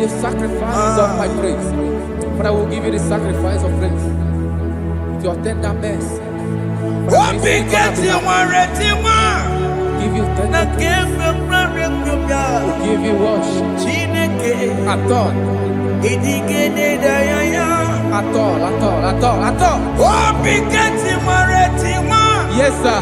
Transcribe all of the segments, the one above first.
the sacrifice of my praise. Father, I will give you the sacrifice of praise. With your tender mercy. Give you tender praise. We'll give you worship. At all. Yes, sir.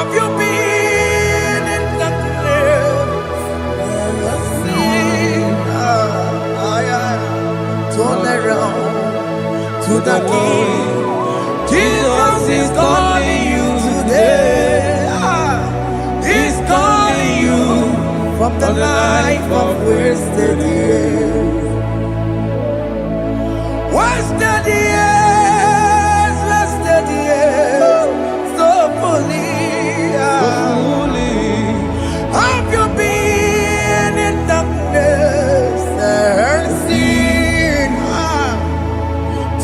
Have you been in the grave? Turn around to the King. Jesus is calling you today. He's calling you from the life of wasted years. Wasted years, wasted years, so fully. Have you been in darkness and seen?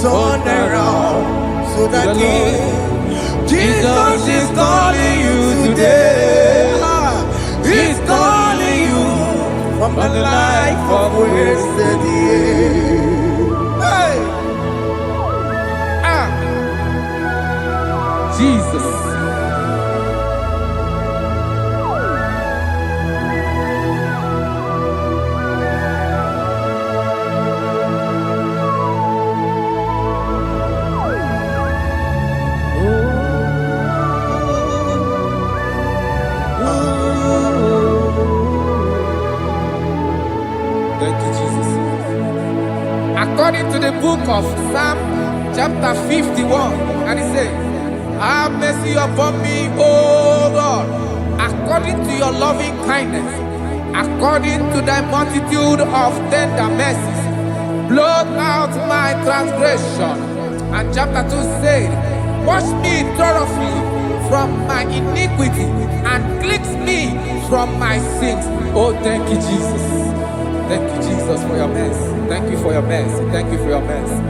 Turn around to the King. Jesus is calling you today. He's calling you from the life of wasted years. Hey. Jesus. Thank you, Jesus. According to the book of Psalm chapter 51, and it says, have mercy upon me, O Lord, according to your loving kindness, according to thy multitude of tender mercies, blot out my transgression. And chapter 2 said, wash me thoroughly from my iniquity and cleanse me from my sins. Oh, thank you, Jesus. Thank you, Jesus, for your mercy. Thank you for your mercy. Thank you for your mercy.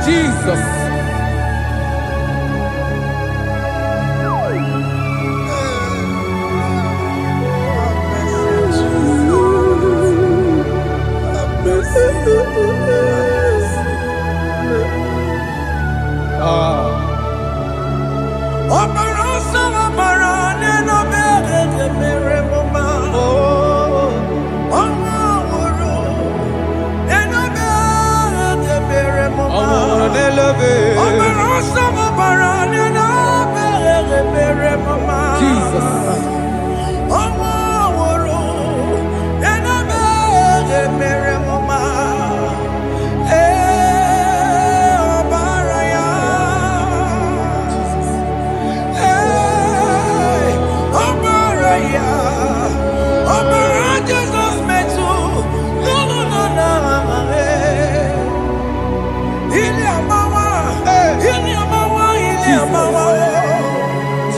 Jesus.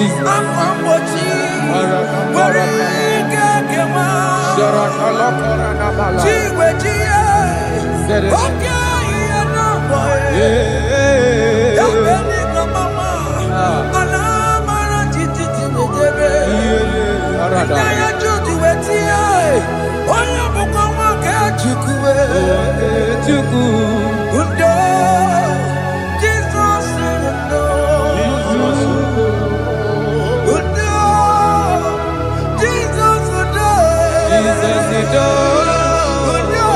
Jesus. Amambochi. Warika kema. Chiwejiye. Okay, no boy. Dabeni kamama. Alamara titi tibetebe. Inaya juti wetie. Oya bukama ke chukwe. Undo. Jesus undo. Undo. Jesus undo. Jesus undo. Undo.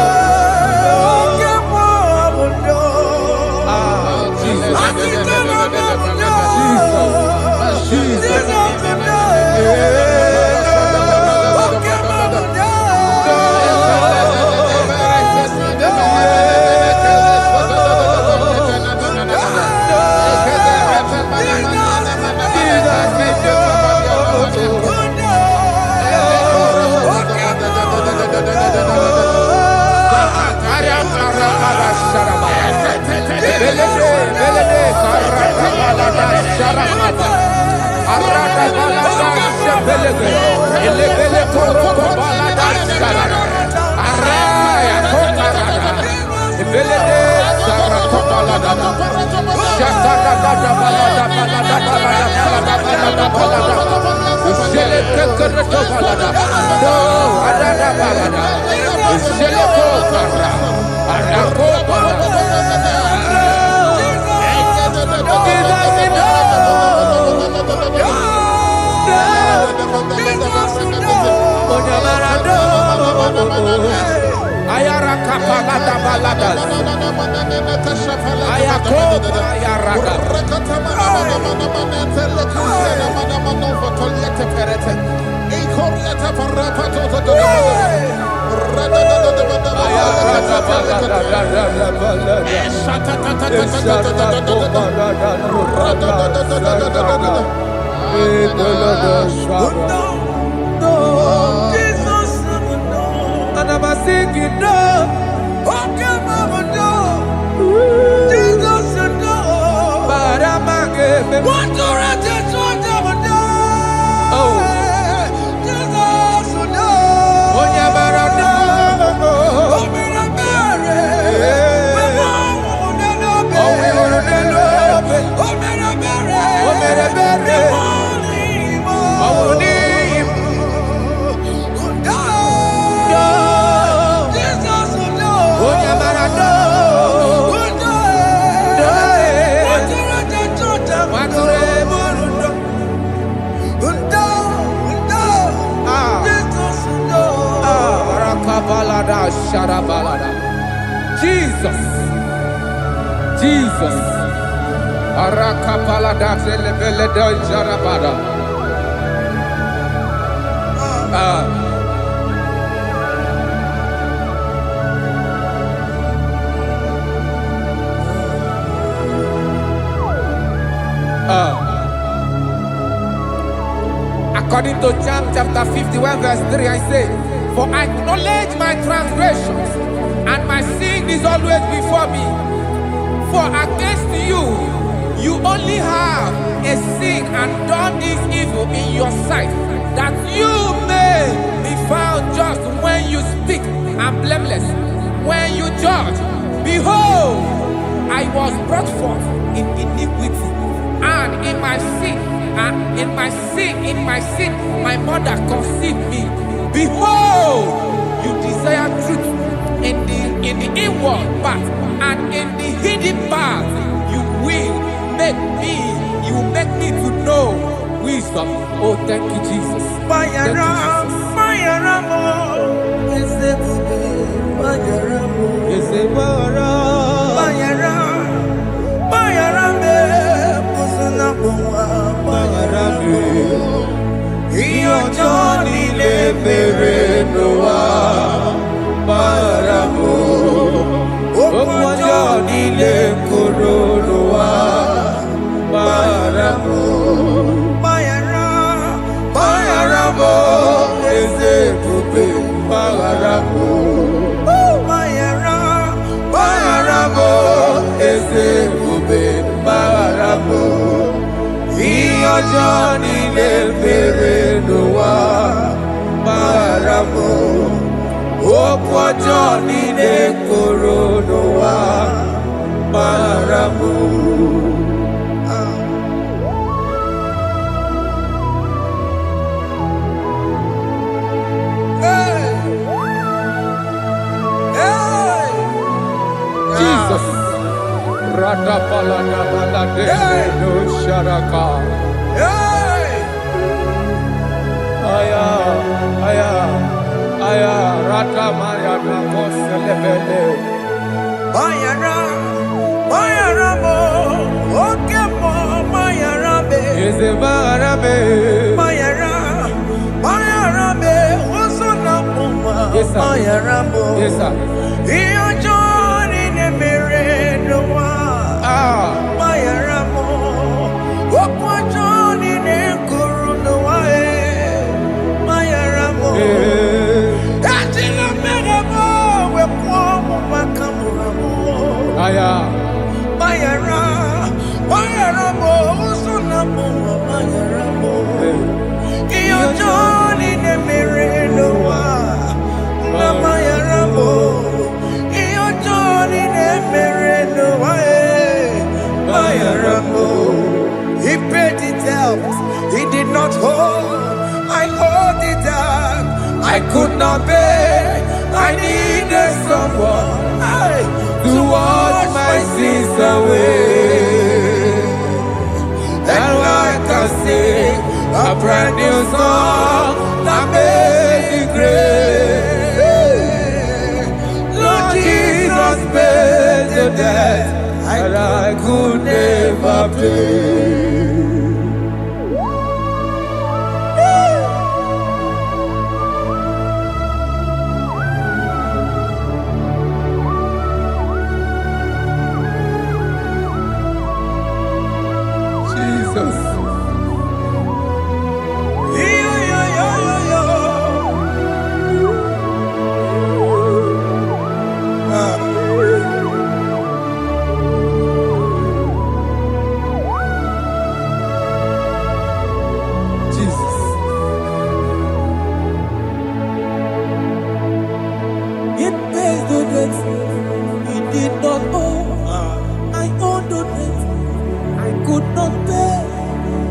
Kemo undo. Jesus. Akitana undo. Jesus undo. Jesus. Jesus. Arakapalada zelebeleda jarabada. According to John chapter 51 verse 3, I say, for I acknowledge my transgressions, and my sin is always before me. For against you, you only have a sin and done this evil in your sight, that you may be found just when you speak, and blameless when you judge. Behold, I was brought forth in iniquity, and in my sin, my mother conceived me. Behold, you desire truth in the inward part, and in the hidden part you will make me to know wisdom. Oh, thank you, Jesus. Thank Johnny le mere no wa maramo. Okwa Johnny le koro no wa maramo. Jesus. Rada palada balade no sharaka. Aya, aya, aya. Rada maya na koselebele. Mayara, Mayara mo, okay mo, Mayara be. Eze Mayara be. Mayara, Mayara be. Oso na muma, Mayara mo. Yes sir. Iyo Johnny ne mere no wa. Mayara mo, okwa Johnny ne kuru no wa Mayara mo. Ajila mere mo, we kwa mo makamura mo. Aya. Mayara, Mayara mo, usuna mo, Mayara mo. Iyo Johnny ne mere no wa. Na Mayara mo. Iyo Johnny ne mere no wa. Mayara mo. He paid it out. He did not hold. I hold it out. I could not bear. I needed someone to wash my sins away. And I can sing a brand new song that made me great. Lord Jesus paid the debt that I could never pay. Jesus. Jesus. It pays the debt he did not owe. I owed the debt I could not pay.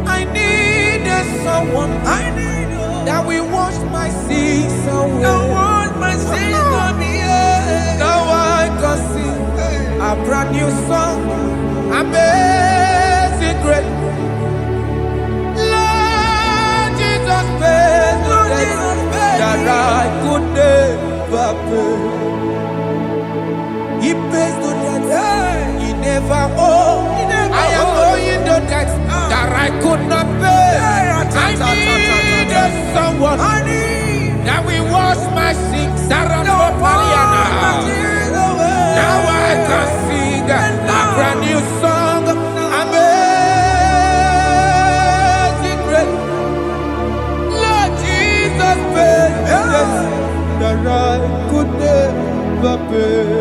I needed someone that will wash my sins away. Now I can sing a brand new song, amazing grace. Lord Jesus paid the debt that I could never pay. He pays the debt he never owed. I am owing the debt that I could not pay. I needed someone that will wash my sins. Now I can sing a brand new song, amazing grace. Lord Jesus paid the debt that I could never pay.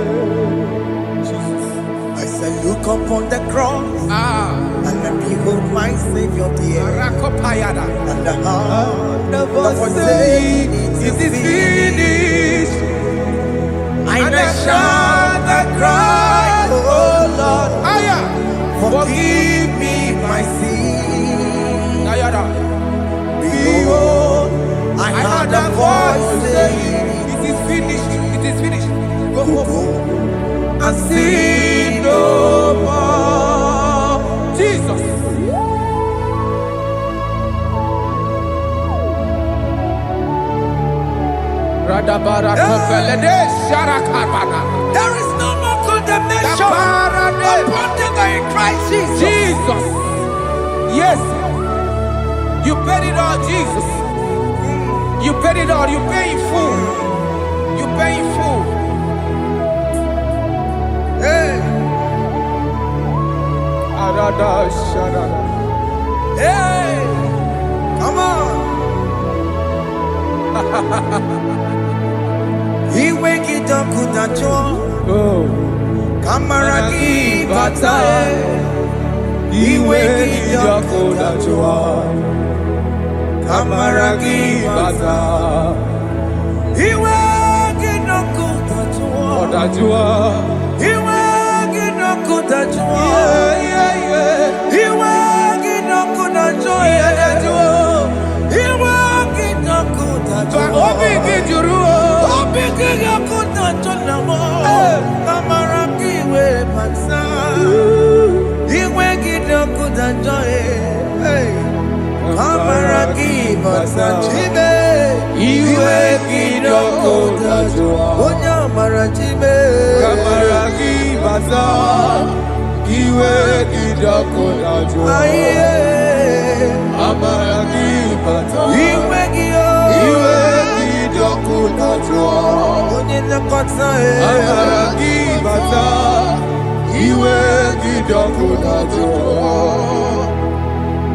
I said, look upon the cross and behold my Savior dear. And the heart that was saying, it is finished. And I shout and cry, oh Lord, forgive me my sin. Behold, I heard a voice saying, it is finished, it is finished. go And sin no more. Jesus. There is no more condemnation upon them that in Christ Jesus. Jesus. Yes. You paid it all, Jesus. You paid it all. You pay in full. You pay in full. Hey. Hey. Come on. He wake it up kudacho. Oh. Kamaraki batae. He wake it up kudacho. Kamaragi bata. Iwe ginoku tajua. Odajua. Iwe ginoku tajua. Iwe ginoku tajua. Iwe ginoku tajua. Obi gijuru. Obi ginoku tajua. Kamaragi we bata. Iwe ginoku tajua. Kamaragi bata chibe. Iwe ginoku tajua. Onya marachibe. Kamaragi bata. Iwe ginoku tajua. Kamaragi bata. Iwe gio. Iwe ginoku tajua. Onye nakota Kamaragi bata. Iwe ginoku tajua.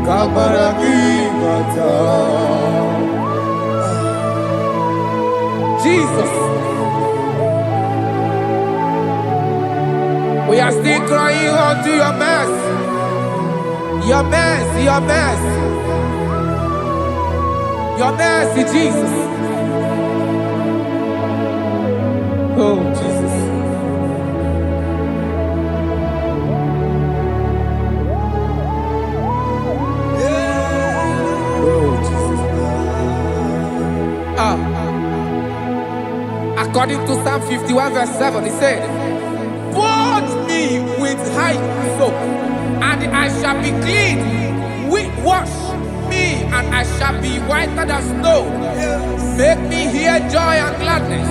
Kamaragi bata. Jesus. We are still crying unto your mercy. Your mercy, your mercy. Your mercy, Jesus. Oh, Jesus. Oh, Jesus. According to Psalm 51 verse 7, he said, "Purge me with hyssop, and I shall be clean. Wash me, and I shall be whiter than snow. Make me hear joy and gladness,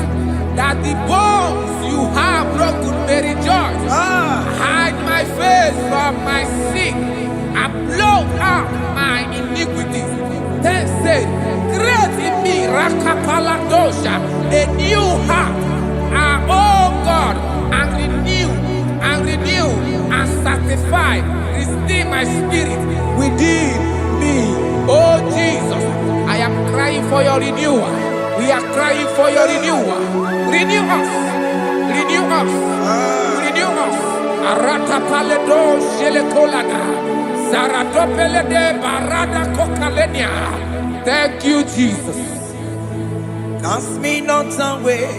that the bones you have broken may rejoice. Hide my face from my sin, and blot out my iniquities. Then say, create in me Rakapaladosha, a new heart, oh God, and renew, and sanctify, restore my spirit within me." Oh Jesus, I am crying for your renewal. We are crying for your renewal. Renew us, renew us, renew us. Arata paledo shelekolada, zaradopele de barada kokalenia. Thank you, Jesus. Cast me not away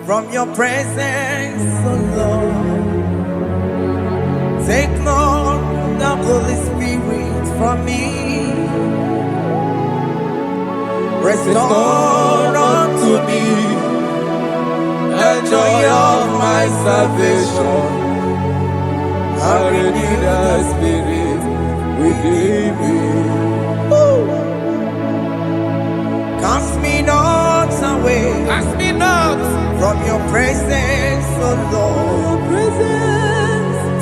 from your presence, oh Lord. Take not the Holy Spirit from me. Restore unto me the joy of my salvation. And renew the spirit within me. Cast me not away. Cast me not from your presence, oh Lord.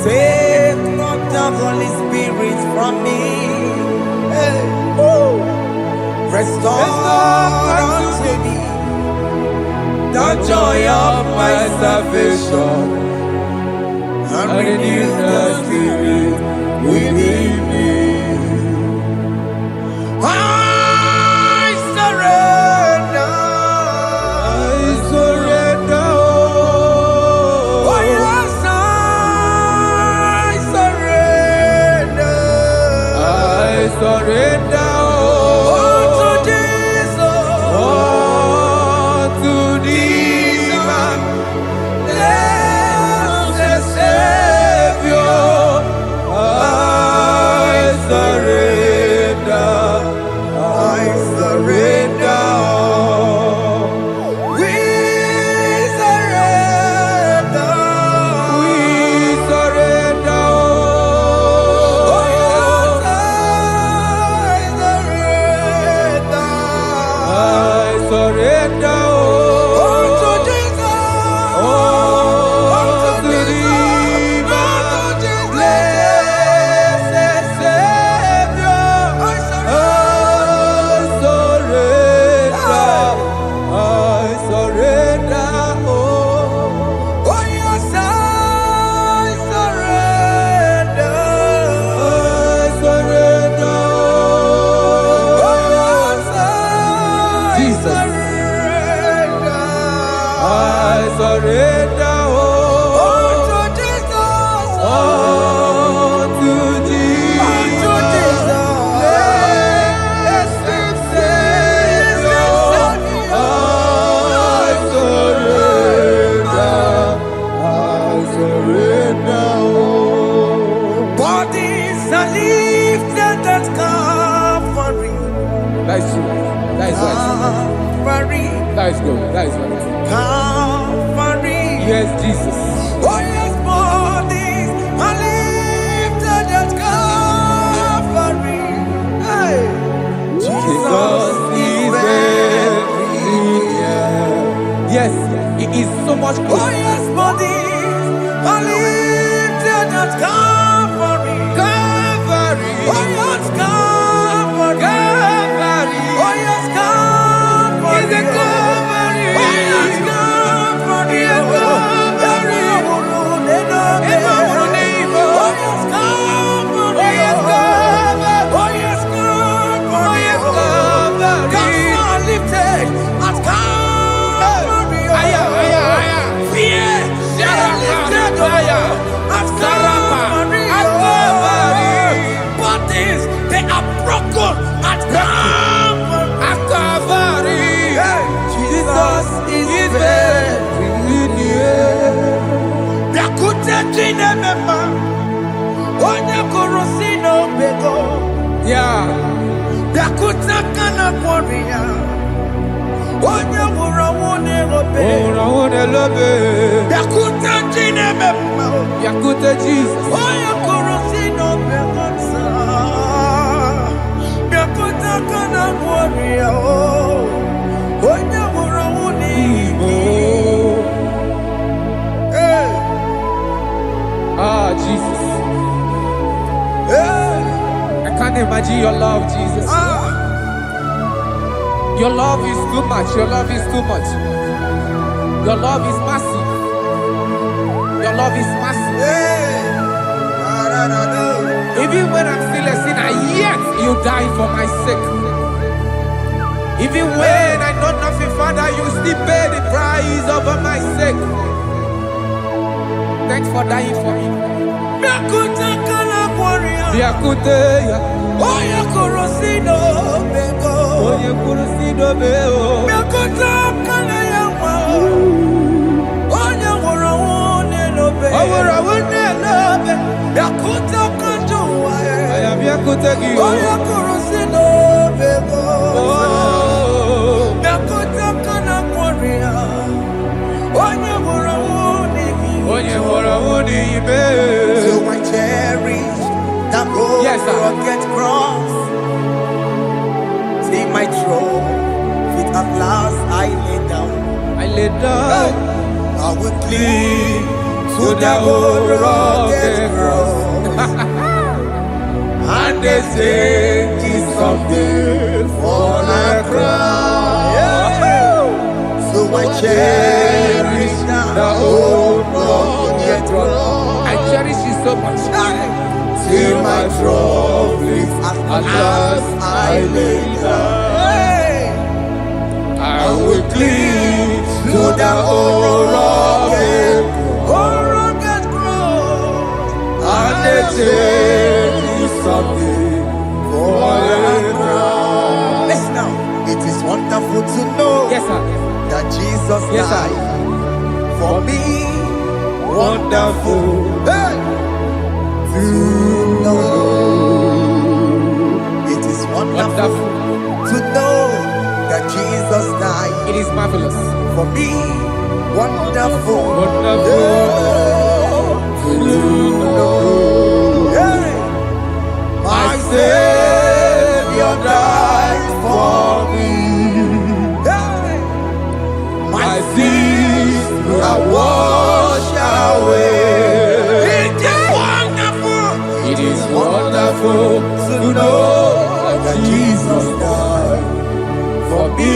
Take not the Holy Spirit from me. Restore unto me the joy of my salvation, and renew the spirit within me. I surrender. Oh yes, I surrender. surrender. That is true. That is right. Calvary. That is good. That is right. Calvary. Yes, Jesus. Oh yes, bodies are lifted at Calvary. Hey. Jesus is very near. Yes, it is so much Oh closer. yes, bodies are lifted at Calvary. Calvary. Oh yes, Calvary. Calvary. Oh yes, Calvary. Is a Calvary. Oh yes, Calvary. Is a Calvary. Oh yes, Calvary. Oh yes, Calvary. Oh yes, Calvary. Oh yes, Calvary. Gods are lifted at Calvary. Aya, aya, aya. Fear is lifted at Calvary. Bodies, they are broken at Calvary. At Calvary. Jesus is very near. Yakute chinemema, onye korosino bego. Yeah. Yakute kana kworiya, onye wurawune obe. Oh, I love it. Yakute chinemema, Yakute Jesus. onye korosino bego sa. Yakute kana kworiya, onye wurawune Oh. Hey, Ah, Jesus. hey, I can't imagine your love, Jesus. Your love is too much. Your love is too much. Your love is massive. Your love is massive. hey. Even when I'm still a sinner, yet you die for my sake. Even when I know nothing, Father, you still pay the price over my sake. Thanks for dying for me. Yakute kana kworiya, Yakute, onye korosino bego. onye kurusido beo. Yakute kana yawa, onye wurawune lobe. Owura wune lobe. Yakute kanjuwa, I am Yakute Gio. onye korosino bego. Oh, Yakute kana kworiya, onye wurawune onye wura wune ibe. So I cherish that old Yes, sir. rugged cross. See my throne, feet at last I lay down. I lay down I will cling to the old rugged cross. and they say it's someday for a crown. So I cherish The old rugged cross. I cherish it so much. till my troubles at last I lay down. I will cling to the old rugged cross. and they say it's someday for a crown. Listen now, it is wonderful to know Yes, sir. that Jesus Yes, sir. died for me. Wonderful. Hey! To know. It is wonderful Wonderful. to know that Jesus died It is marvelous. for me. Wonderful. Wonderful. To know. Hey! My Savior died for me. Hey! My sins are washed away. It is wonderful. It is wonderful to know that Jesus died for me.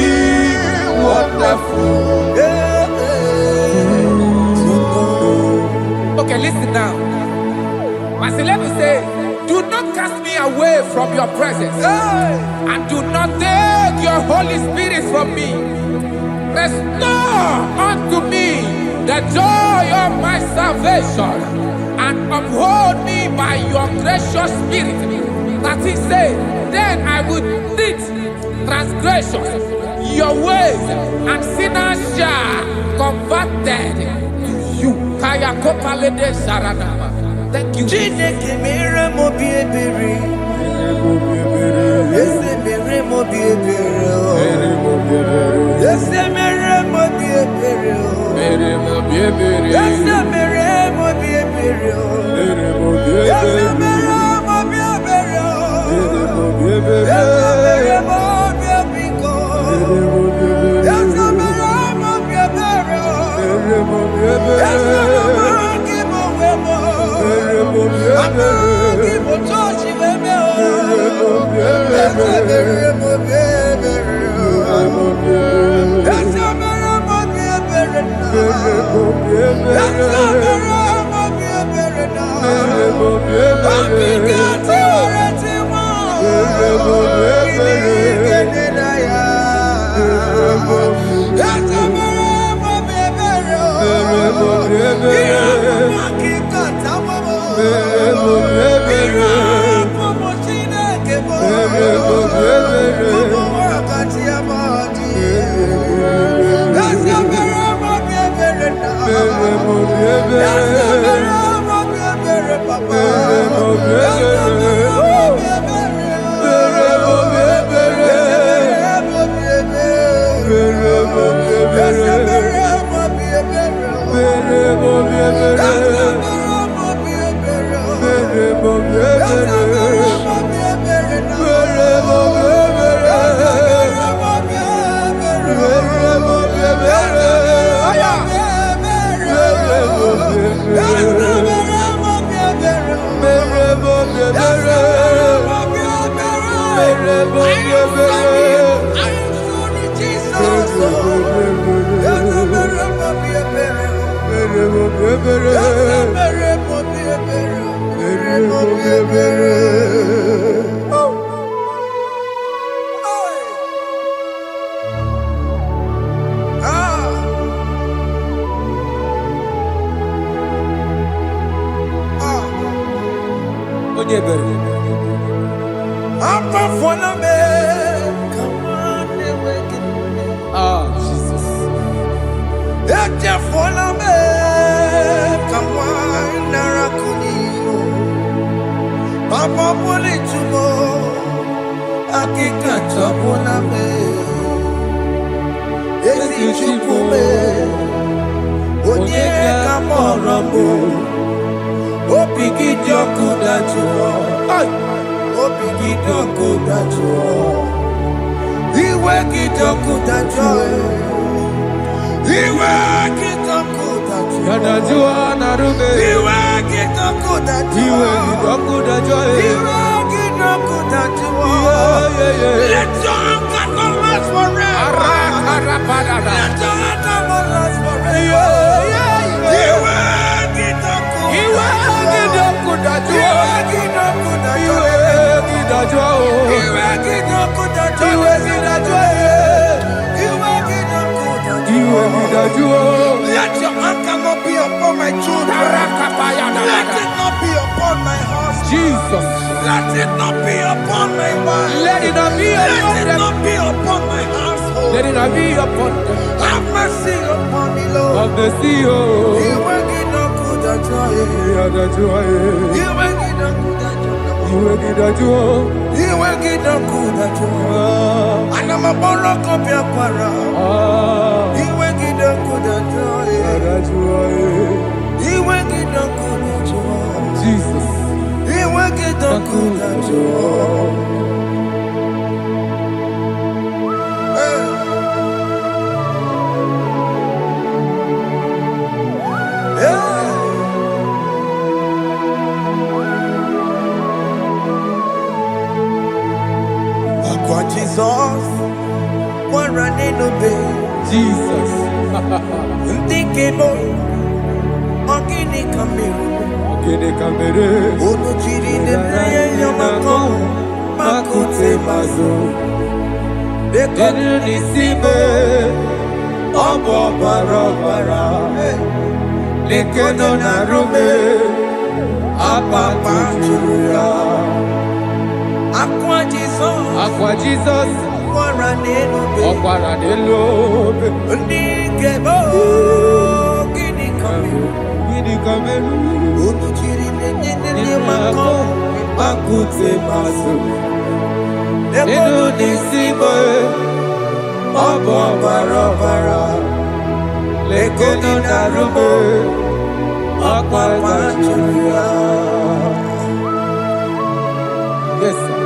Wonderful. Okay, listen now. Pastor, let me say, do not cast me away from your presence, and do not take your Holy Spirit from me. Restore unto me the joy of my salvation, and uphold me by your gracious spirit. That is said, then I would teach transgressions your ways, and sinners shall converted to you. Kaya kopalede saranama. Thank you. Chineke mere mo bi ebere. Eze mere mo bi ebere. Let your anger not be upon my children. Let it not be upon my husband. Jesus. Let it not be upon my wife. Let it not be upon Let it not be upon my household. Let it not be upon them. Have mercy upon me, Lord. Of the sea, oh. You will get no good at joy. You will get no good at joy. You will get no good at joy. And I'm a borrow of your para. You will get no good at joy. You will get no good at joy. Jesus. You will get no good at joy. Jesus, one running obey. Jesus. Ndikebo, ogini kamere. Ono chiri nene yamako, makute mazo. Denu nisibe, obo barabara. Lekono narume, apa tuya. Aqua Jesus, Okwara Nelobe, Ndikebo, Gini Kameru, Unuchiri Nene Mako, Makute Masu, Nenu Nisibe, Obo Barabara, Lekono Narume, Aqua tuya. Yes, sir.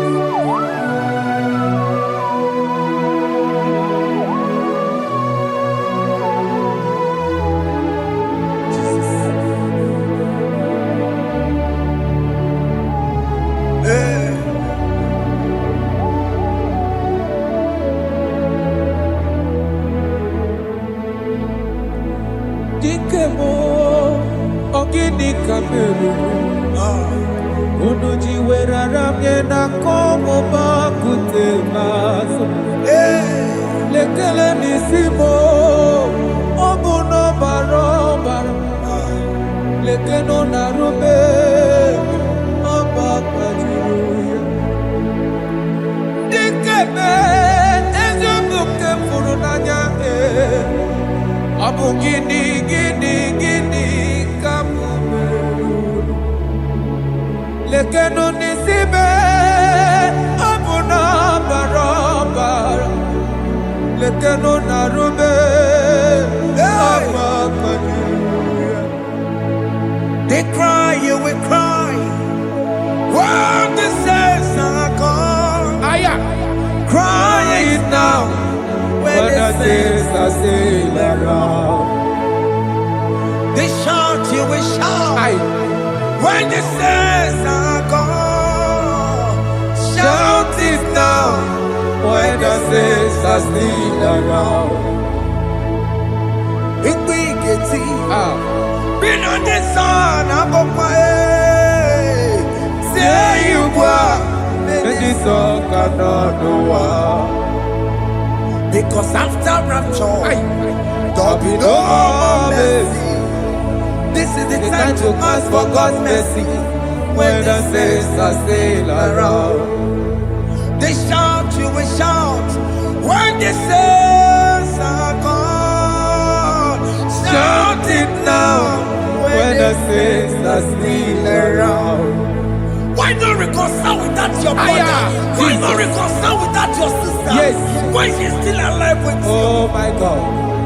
Onyena komo bakute maso. Lekele nisimo. Obuno barobara. Lekeno narube. Obakwajiruya. Dikeme. Ezobuke furunanya. Abu gini kamume. Lekeno nisibe. Abu na barobara. Lekeno narube. They cry, you will cry. When the saints are gone, cry it now. When the saints are still around, they shout, you will shout. When the saints are gone, shout it now. When the saints are still around, it will get been on the sun, I'm on my head. Say you were, and this song cannot do. Because after rapture, there'll be no more mercy. This is the time to ask for God's mercy. When the saints are still around, they shout, you will shout. When the saints are gone, shout it now. When the saints are still around. Why not reconcile without your brother? Why not reconcile without your sister? Yes. Why she's still alive with you? Oh my God.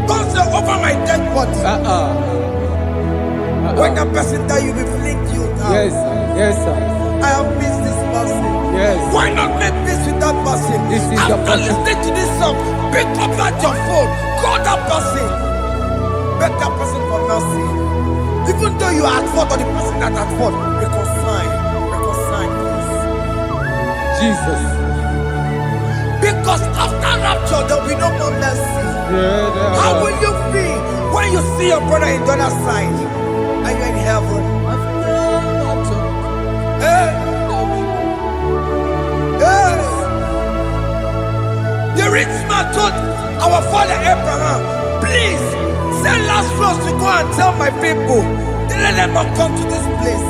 Don't say over my dead body. When the person that you will flick you down. Yes, yes, sir. I have missed this person. Yes. Why not make peace with that person? This is after listening to this song, pick up that your phone, call that person, beg that person for mercy. Even though you are at fault or the person that at fault, reconcile, please. Jesus. Because after rapture, there will be no more mercy. How will you feel when you see your brother in the other side? Are you in heaven? Hey. The rich man told our father Abraham, please send Lazarus to go and tell my people, let them not come to this place.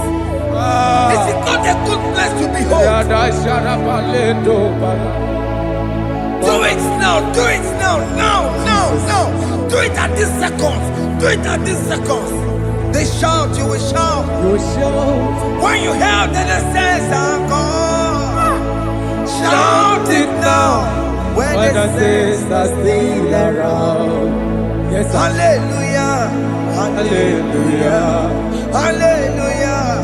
This is not a good place to behold. Do it now, do it now, now. Do it at this second. Do it at this second. They shout, you will shout. When you hear that the saints are gone, shout it now. When the saints are still around. Yes, hallelujah, hallelujah, hallelujah,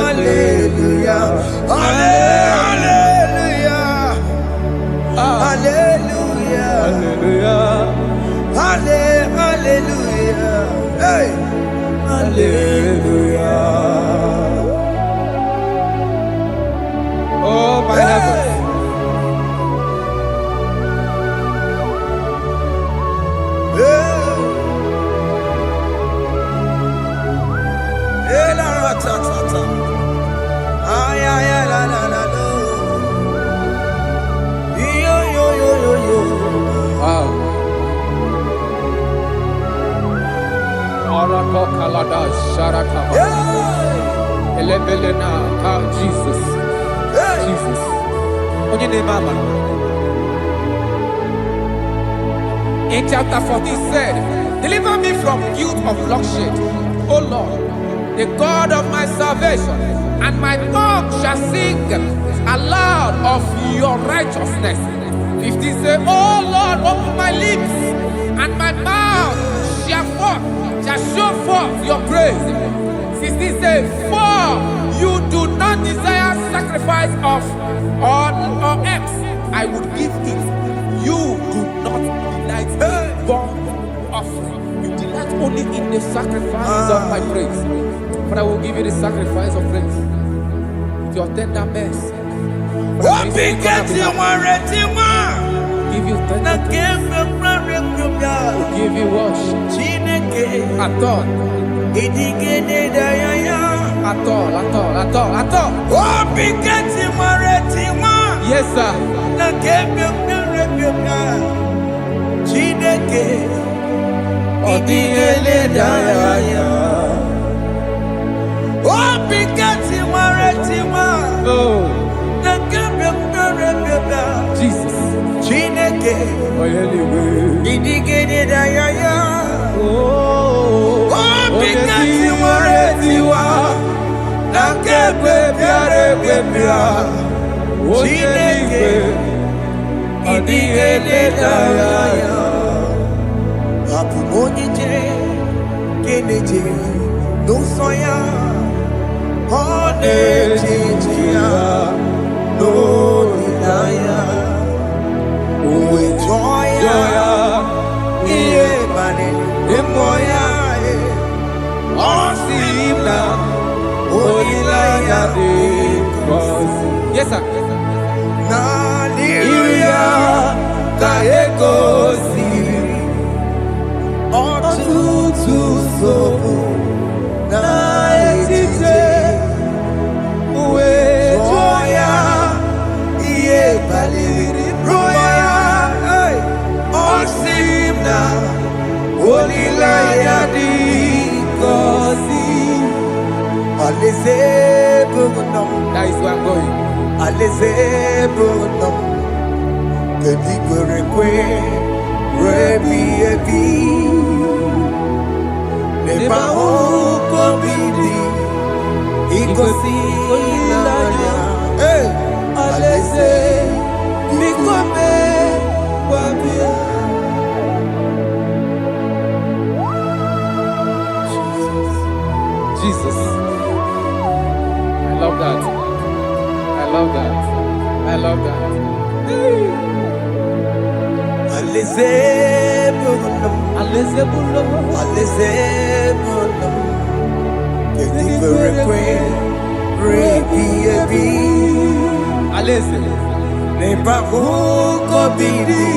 hallelujah, hallelujah, hallelujah, hallelujah, hallelujah, hey, hallelujah. Oh my heavens. Jesus. Jesus. In chapter 14 said, deliver me from guilt of bloodshed, O Lord, the God of my salvation, and my tongue shall sing aloud of your righteousness. 15 say, O Lord, open my lips, and my mouth shall show forth your praise. 16 say, for you do not desire sacrifice of or eggs, I would give it. You do not delight in burnt offering. You delight only in the sacrifice of my praise. But I will give you the sacrifice of praise with your tender mercy. Give you tender will give you worship. Aton. At all. Oh, Bigati Maretima. Yes, sir. Chineke Odigele Daya. Oh, Bigati Maretima. Oh, Jesus. Chineke Odigele Daya. Oh, Bigati Maretima. Nakebe Piare Pia. Chineke Odigele Daya. Apu Monije Keneje no soya Onejia no Nidaya Uwe joya Iye bane Emoya Osimna Onilaya de Yes, sir. Na liria Kaeko siri Otutu sobu Na etite Uwe joya Iye baliri roya Osimna Olilaya di kosi Aleze bugunam That is where I'm going. Aleze bugunam Kedi kwerekwe Rebi ebi Neba uko bidi Ikosi ilaya Aleze Mikome Wabia Jesus. I love that. Aleze bugunam Aleze bulo. Aleze bugunam Kedi kwerekwe Rebi ebi Aleze. Neba uko bidi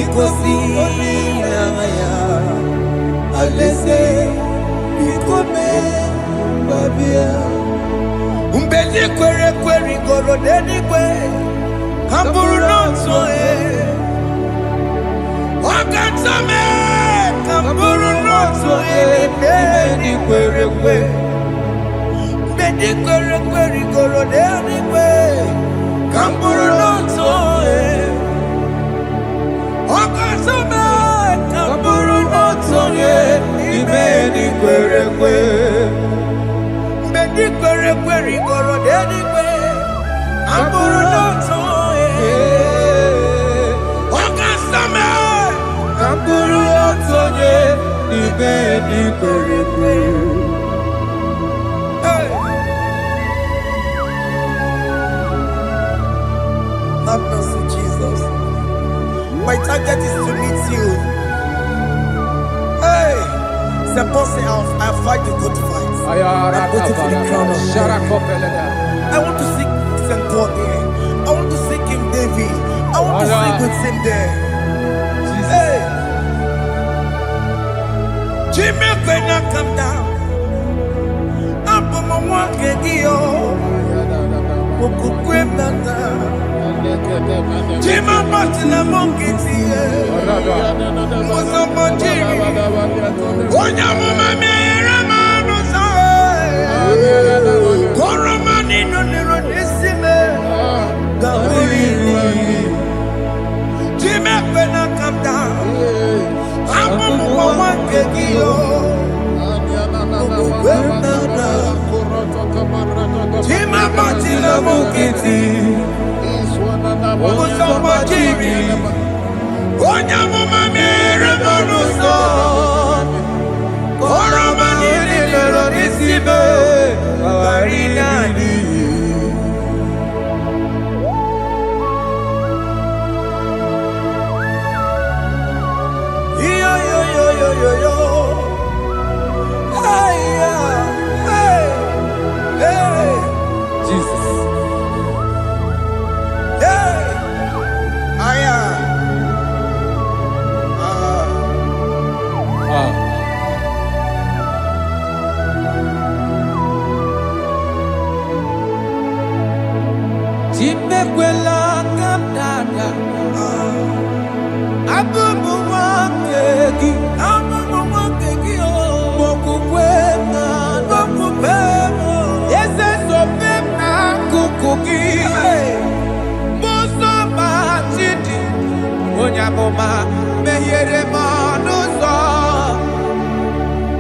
Ikosi ilaya Aleze Mikome Babia Umbedi kwere kwere goro deni kwe Kamburu noto Wakatame Kamburu noto Deni kwere kwe Umbedi kwere kwere goro deni kwe Kamburu noto Wakatame Kamburu noto Ibedi kwere kwe Mbedi kwere kwere goro deni kwe Kamburu noto Wakasame Kamburu noto Ibedi kwere kwe Have mercy, Jesus. My target is to meet you. Hey, suppose I fight the good fight. I put it in the crown of I want to seek St. God there. I want to seek King David. I want to sing with him there. Hey, Jimmy, when I come down, I'm on my walk again. Jima Martina Monkiti, was a Monjiri. Onya Mama Ramano Koromani no Nirodissime, Gawiri. Jima when I come down, I'm on one kegio. Jima Martina Monkiti. Onya mama mere bonuso Koroma nini lero nisibe Awarina ni Yo yo yo yo yo yo Hey hey hey Jesus. Hey amụma mehiere m ọnụ ụzọ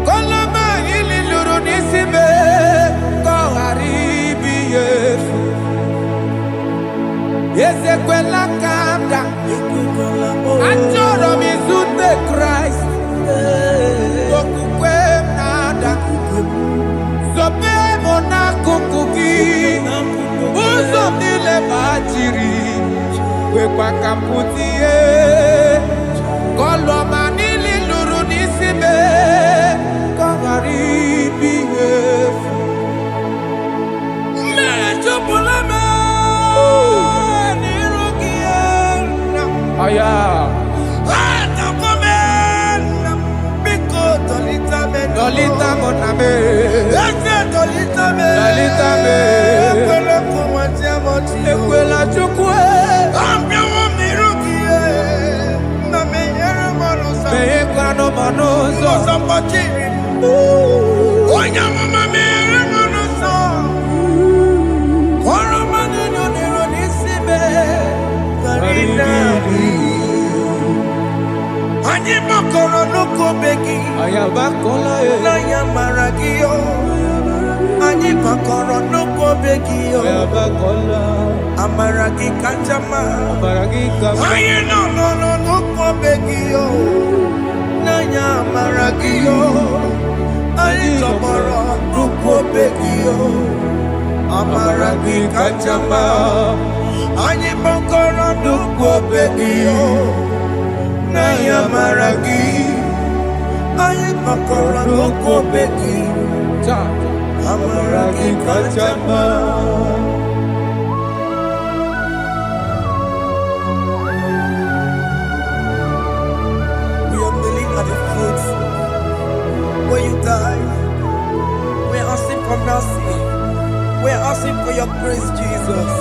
koloma ili lụrụ n'isi me ka ọ ghara ibi ya efu ezekwela ka m da achọrọ m izute Kraịst okwukwe m na-ada zobe m n'akụkụ gị ụzọ m niile gbachiri wekwa ka m pụta ihe kọlọma niile lụrụ n'isi me ka ọ ghara ibi ihe efu mmejupụla m n'iru gị aya Dolita mona me, dolita me, ekwela chukwe, me ekwano manozo, onya mama me manozo, koro manino nero nisibe, karina. Anyi makoro nuko begi ayabakola naya maragio anyi makoro nuko begi ayabakola amaragi kanjama amaragi kama ayi no nuko begi naya maragio ayi tomoro nuko begi amaragi kanjama anyi makoro nuko begi Naya maragi, ayi makora loko beki, amaragi kachama. We are kneeling at the foot where you died. We are asking for mercy. We are asking for your grace, Jesus.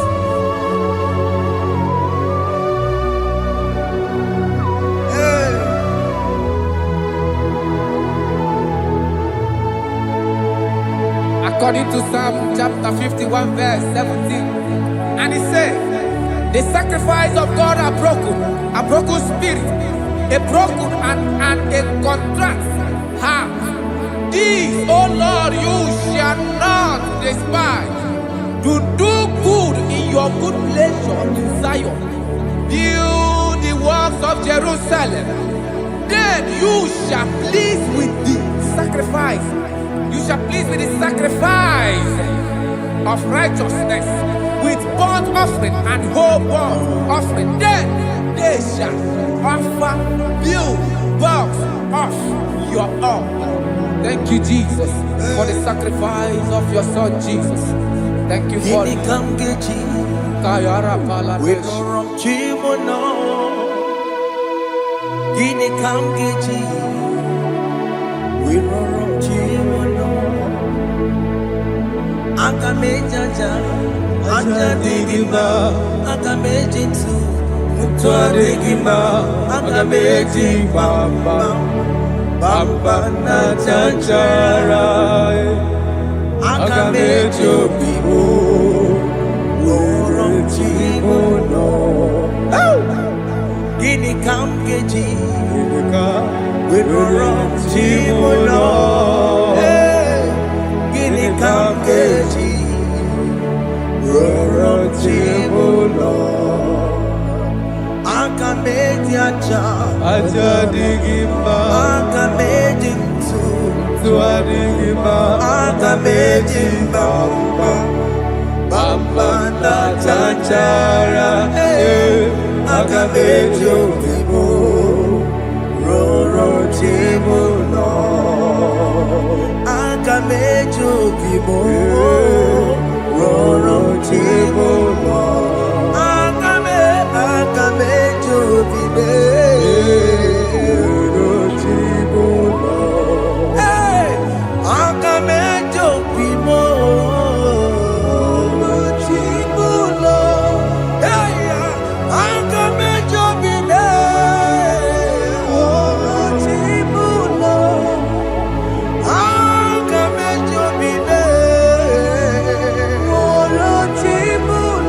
According to Psalm chapter 51 verse 17, and he said, the sacrifice of God are broken spirit, a broken and a contrite heart. These, O Lord, you shall not despise. To do good in your good pleasure in Zion. Build the works of Jerusalem. Then you shall please with the sacrifice. You shall please with the sacrifice of righteousness, with burnt offering and whole burnt offering. Then they shall offer build works of your own. Thank you, Jesus, for the sacrifice of your Son, Jesus. Thank you for it. Agamejaja, Ajadigima, Agamejitu, Mutuadigima, Agameji Bamba, Bamba Nachanchara, Agamejo Bibo, Rorom Chimono, Gini Kamgeji, Rorom Chimono. Kamgeji, Roro Chibulo, Akameji Aja Digima, Akameji Tuadigima, Akameji Bamba, Bamba na Chanchara, Akameji Bibo, Roro Chibulo. Akamejo bibo, roro chibo lo. Akamejo bibe, roro chibo lo. Akamejo bibo, roro chibo lo. Akamejo bibe, roro chibo lo. Akamejo bibe, roro chibo lo.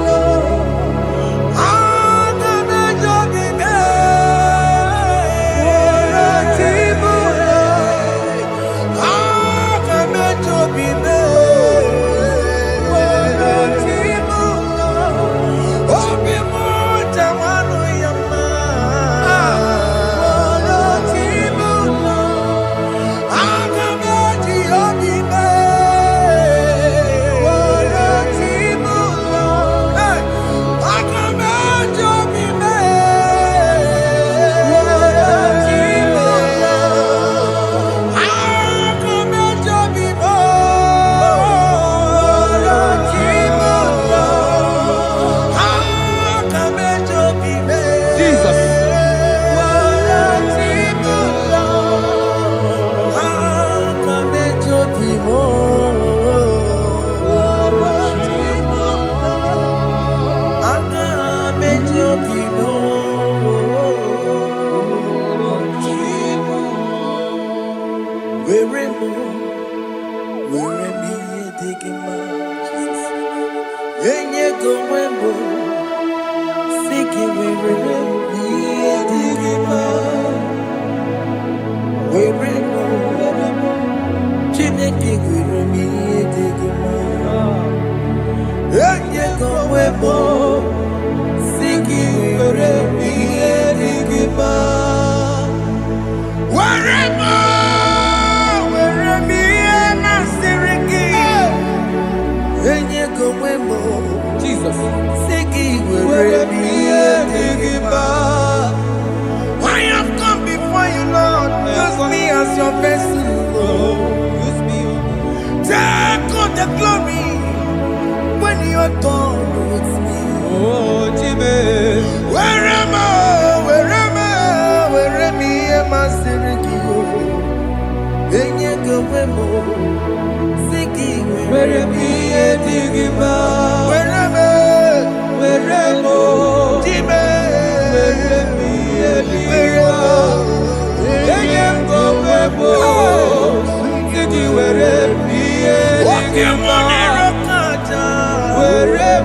Jesus. I have come before you, Lord. Use me as your vessel, Lord. Use me. Take all the glory when you are done with me. Oh, Jimmy. Where am I? Where am I, Sirikio? Enyego wemo, Siki, Where am I? Digima. Where am I? Jimmy. Where am I? Enyego wemo, Siki, where am I? Digima. Where am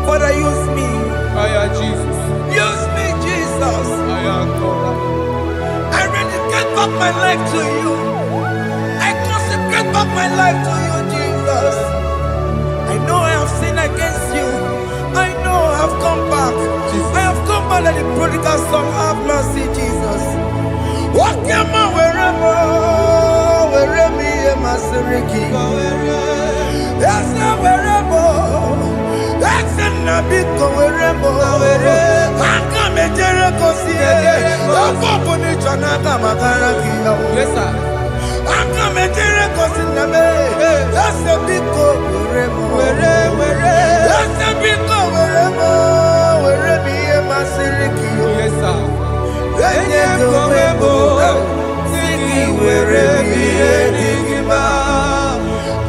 Father, use me. Jesus. Use me, Jesus. I rededicate back my life to you. I consecrate back my life to you, Jesus. I know I have sinned against you. I know I have come back. Jesus. I have come back like the prodigal son. Have mercy, Jesus. Walk your man wherever me and my Siriki. Yes, wherever. That's a big wherever. I come and Jericho see it. Yes, sir. I come and Jericho see the man. That's a big wherever. That's a big wherever me and my Siriki. Yes, sir.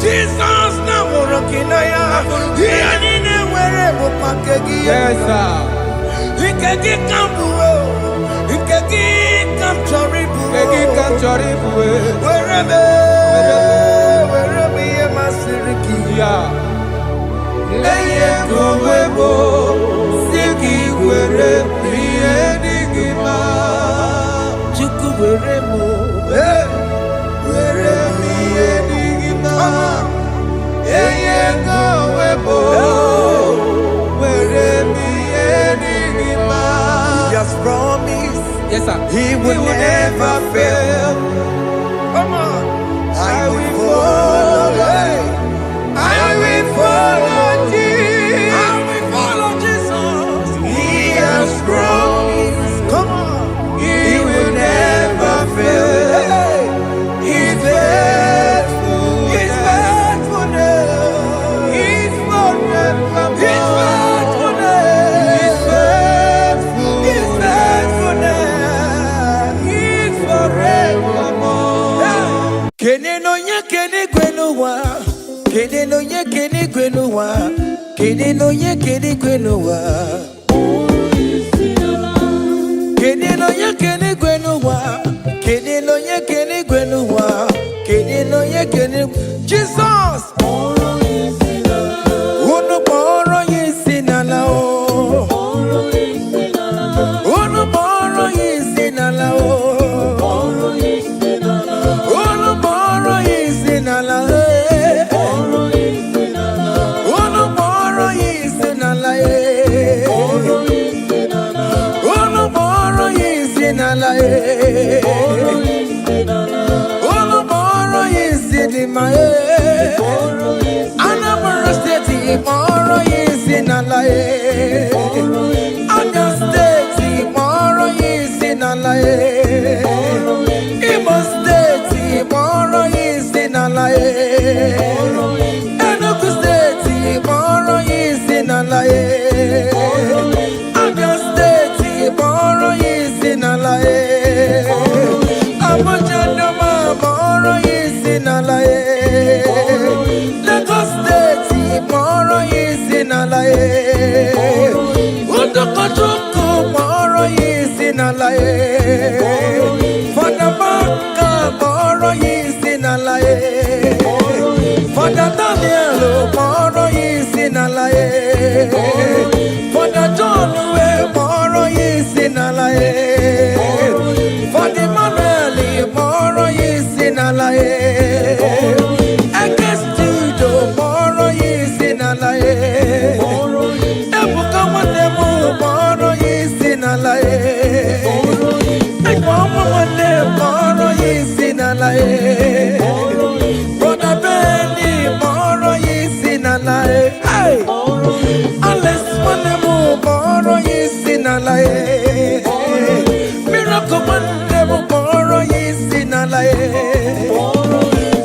Jesus now working Yes, sir. He can get Yes, sir. He will never fail. Come on. I will follow. I will follow Jesus. I will follow Jesus. He has promised. Come on. He will never fail. He's faithful. He's faithfulness. He's forever. He's faithfulness. He's faithful. He's faithfulness. Kene no nye kene gwenuwa, kene no nye kene gwenuwa, kene no nye kene gwenuwa, kene no nye kene gwenuwa, kene no nye kene gwenuwa, kene no nye kene. Jesus, unu boro yisinala o, unu boro yisinala o. sinalaye. For the Baka Moro yi sinalaye. For the Daniel Moro yi sinalaye. For the John Moro yi sinalaye. For the Manuel Moro yi sinalaye. Against you Moro yi sinalaye. Ebuka Wanemu Moro yi sinalaye. Mama Moro yi sinalaye. Brother Benny Moro yi sinalaye. Hey, Alice Wanemu Moro yi sinalaye. Miracle Wanemu Moro yi sinalaye.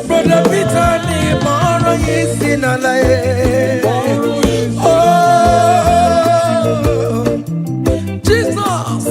Brother Peter ni Moro yi sinalaye. Oh, Jesus.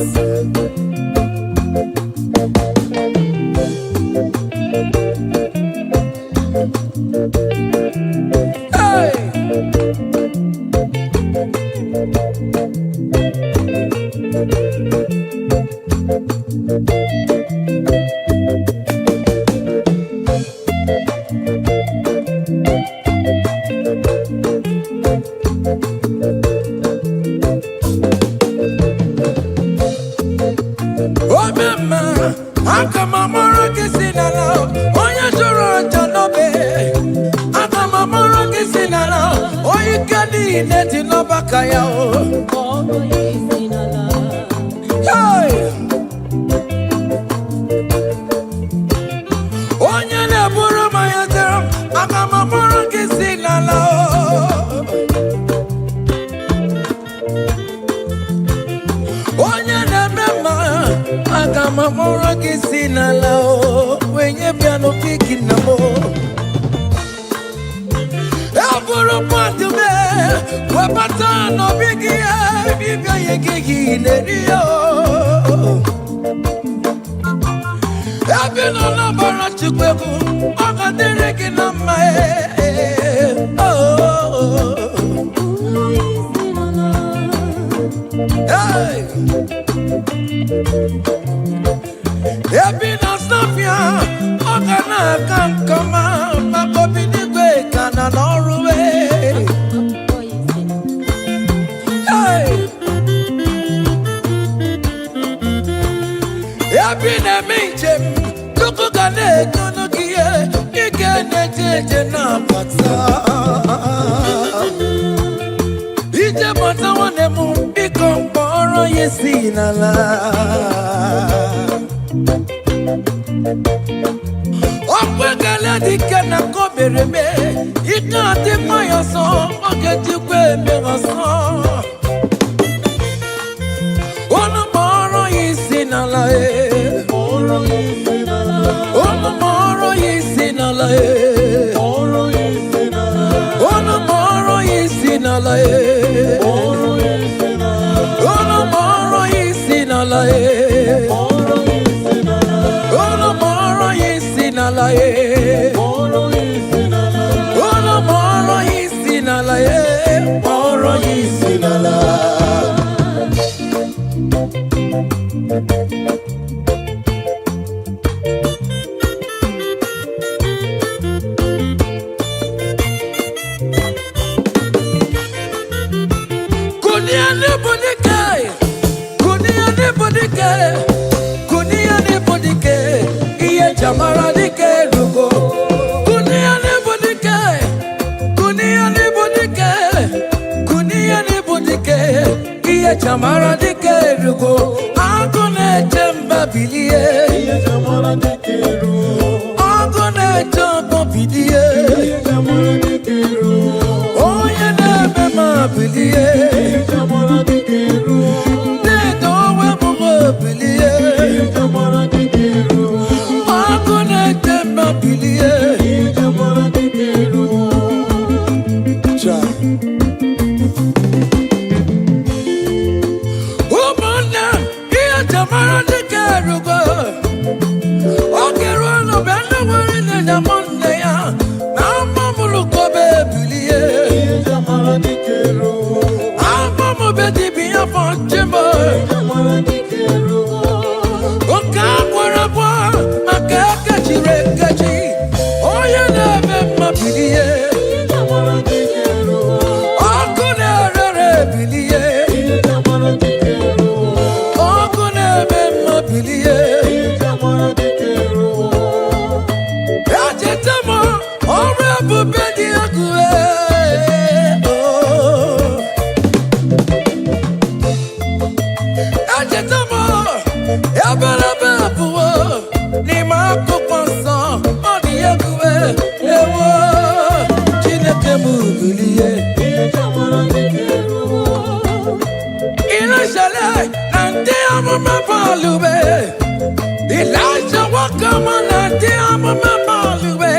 Elijah walk on and the Amabalue.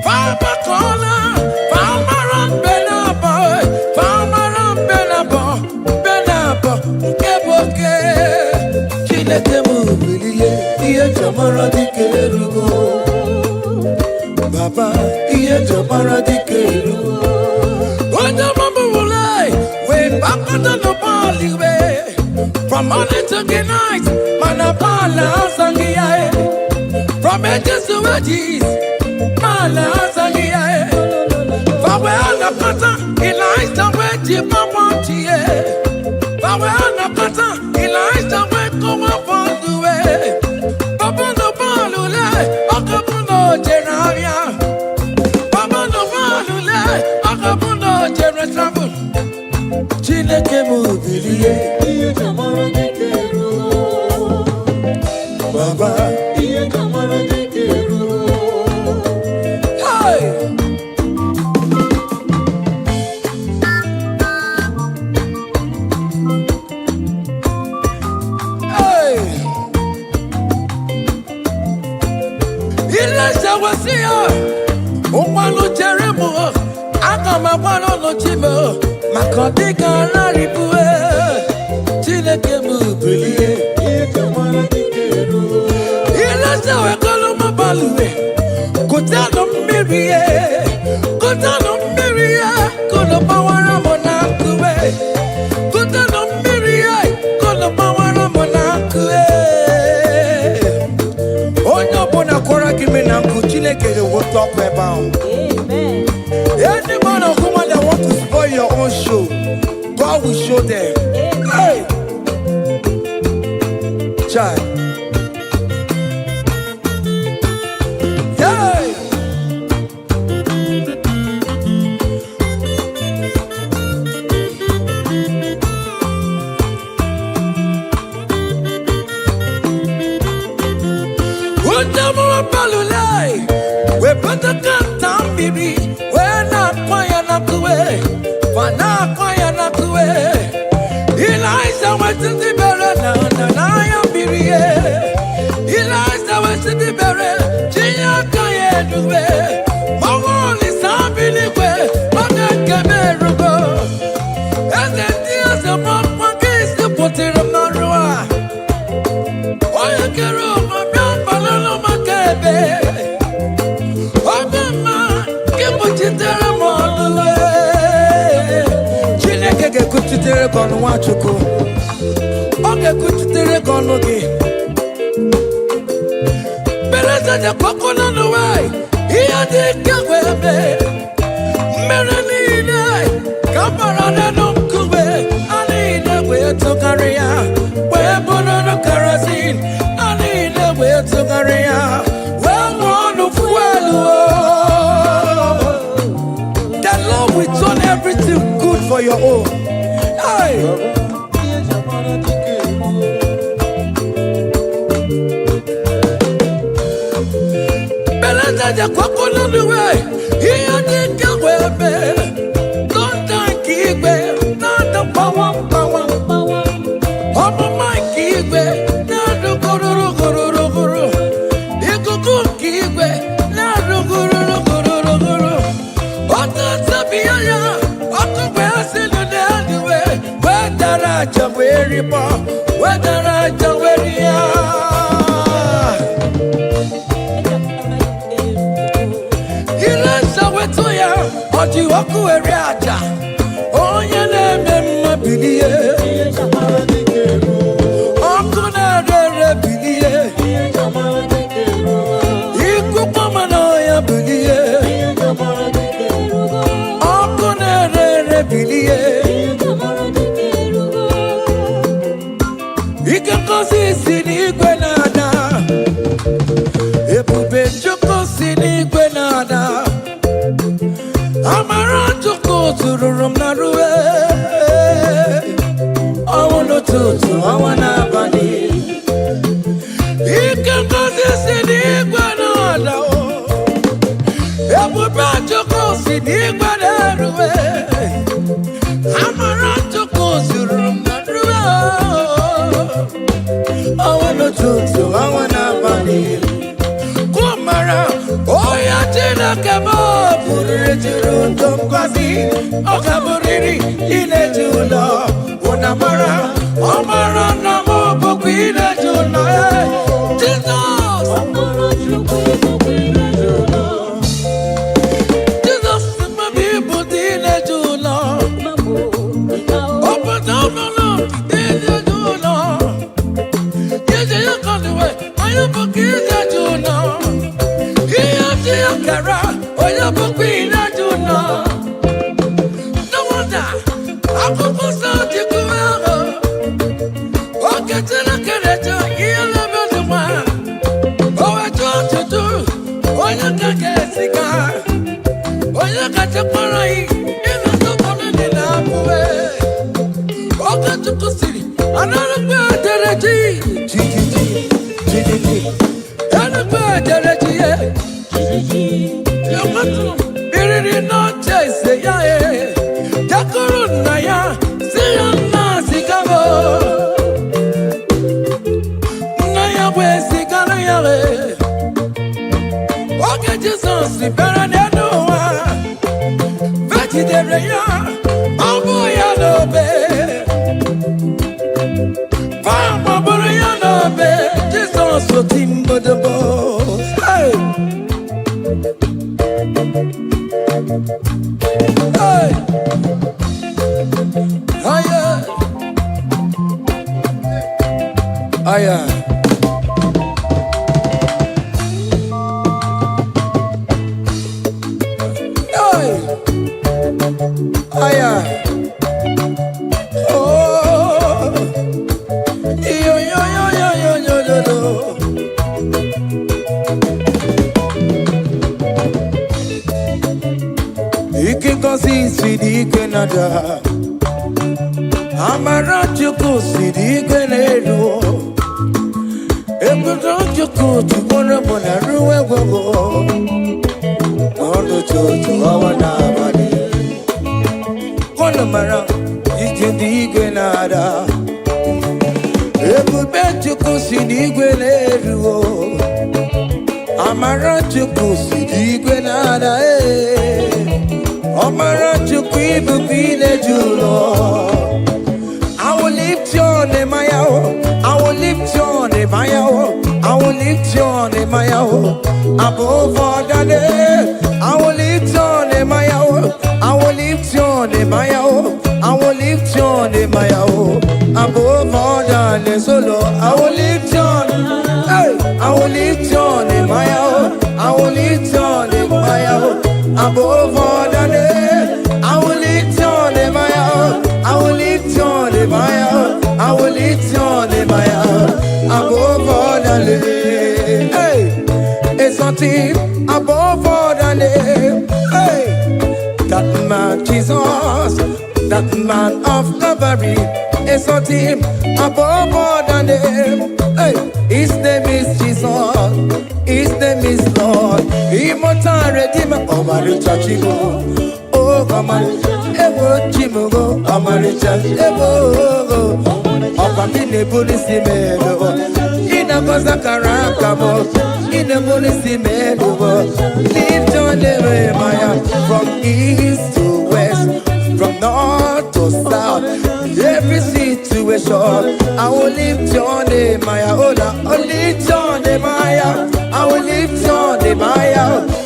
Farmer corner, farmer on Benabo, farmer on Benabo, Benabo, Keboke. Chinekemu Bilie, Ia Jamara di Kerugo. Baba, Ia Jamara di Kerugo. What the Mambulai, we back on the Baliwe. From morning to the night, Manapala Sangiae. From edges to edges, Mala Sangiae. Fawela Kata, Elijah Weji Papantie. Fawela Kata, Elijah Weko Wapandue. Papuno Balule, Akapuno Geravia. Papuno Balule, Akapuno Geratravel. Chinekemu Bilie. Baba, Ia Jamara de Keru. Hey! Hey! Elijah was here. Omalo Jeremo. Akama Wano no Chimo. Makodiga Laribue. Chinekemu Bilie. We're going to Balue. Go down on Miria. Go down on Miria. Go to Bawara Monakue. Go down on Miria. Go to Bawara Monakue. Oh, no, Bonacora, give me an Kuchine get a work up about. Amen. Any man or woman that wants to spoil your own show, God will show them. Hey, child. We put the gun down, baby. We're not quiet enough to wait. We're not quiet enough to wait. Elijah went to the barrel, and I am Birie. Elijah went to the barrel. Gia Kaya do it. Mama is happy way. Mama can never go. And then there's a mama case to put it on the road. Why you care about my balloon, my cabin? Chineke kuchitere kono wachuko. Oge kuchitere kono gi. Beleza de kokono no way. Iya de kawebe. Merenine. Kamarada no kube. Anine we to career. We bono no kerosene. Anine we to career. We want fuel. We turn everything good for your own. Hey! Beleza de coconut the way. Here they go with me. Don't keep it. Not the power. Up on my keep it. Not the guru. You could keep it. Not the guru. I wanna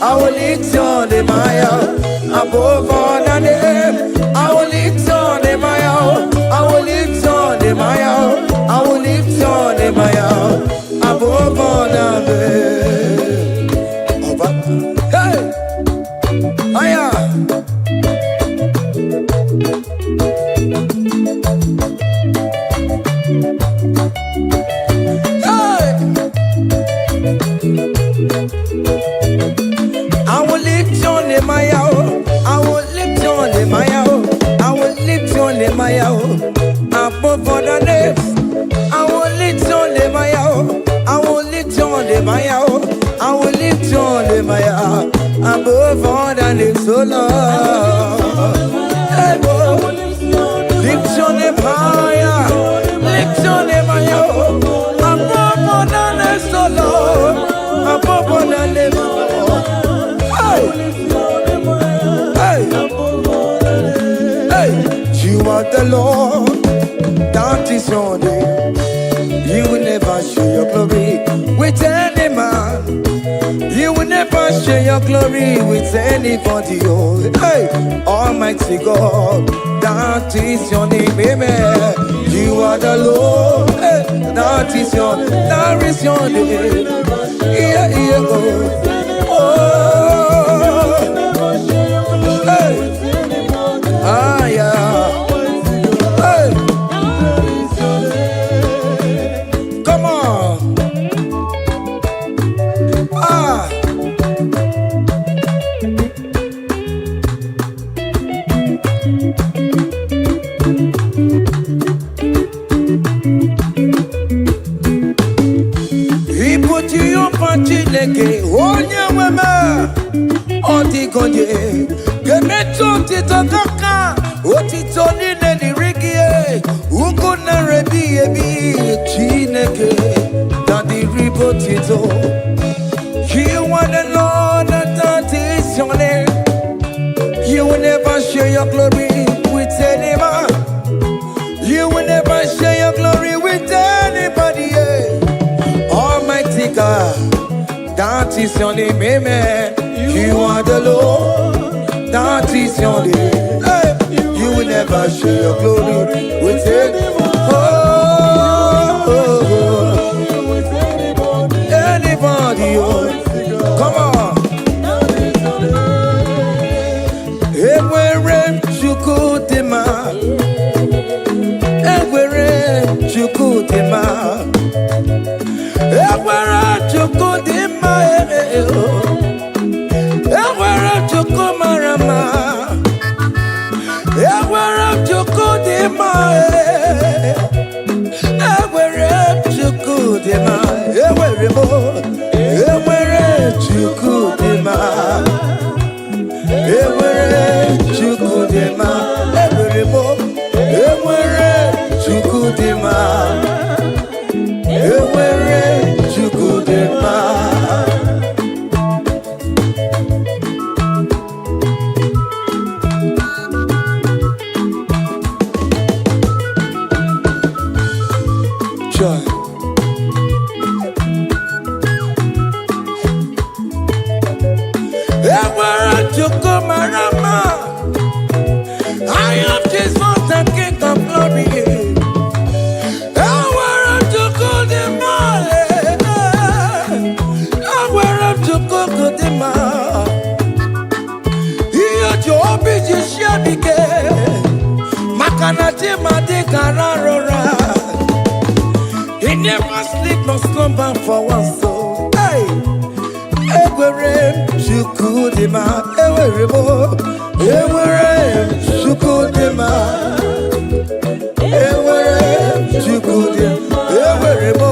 I will lift your name above all the names. so Lord. Hey, boy. Lift your name higher. Lift your name higher. Above all the names, so Lord. Above all the names, Lord. Hey. Hey. You are the Lord. That is your name. You will never share your glory with any man. You will never share your glory with anybody. Oh, hey, Almighty God, that is your name, amen. You are the Lord, hey, that is your name. Yeah, yeah, oh, hey, ah, yeah, hey, come on, ah. Chineke onye nweme ọdịgonye ga-emetụ otito kaka otito niile dịrị gị ugwu nara ebighị ebi Chineke na dịrị bụ otito. You are the Lord, that is your name. You will never share your glory with any man. You will never share your glory with anybody. Almighty God, that is your name, amen. You are the Lord, that is your name. Hey. You will never share your glory with anyone. Anybody, come on. Everywhere you go, Dema. Everywhere you go, Dema. Everywhere you go, Dema. Everywhere you go, Marama. Everywhere you go, Dema. Everywhere you go, Dema. Everywhere you go, Dema. Everywhere you go, Dema. Everywhere you go, Dema. Everywhere you go, Dema. Joy. Everywhere you go, Marama. I am Jesus, the King of Glory. Everywhere you go, Dema. Everywhere you go, Dema. Here you be just shabike. Makanati made kararora. He never sleep nor slumber for one soul. Hey. Everywhere you go, Dema. Everywhere you go, Dema. Everywhere you go, Dema. Everywhere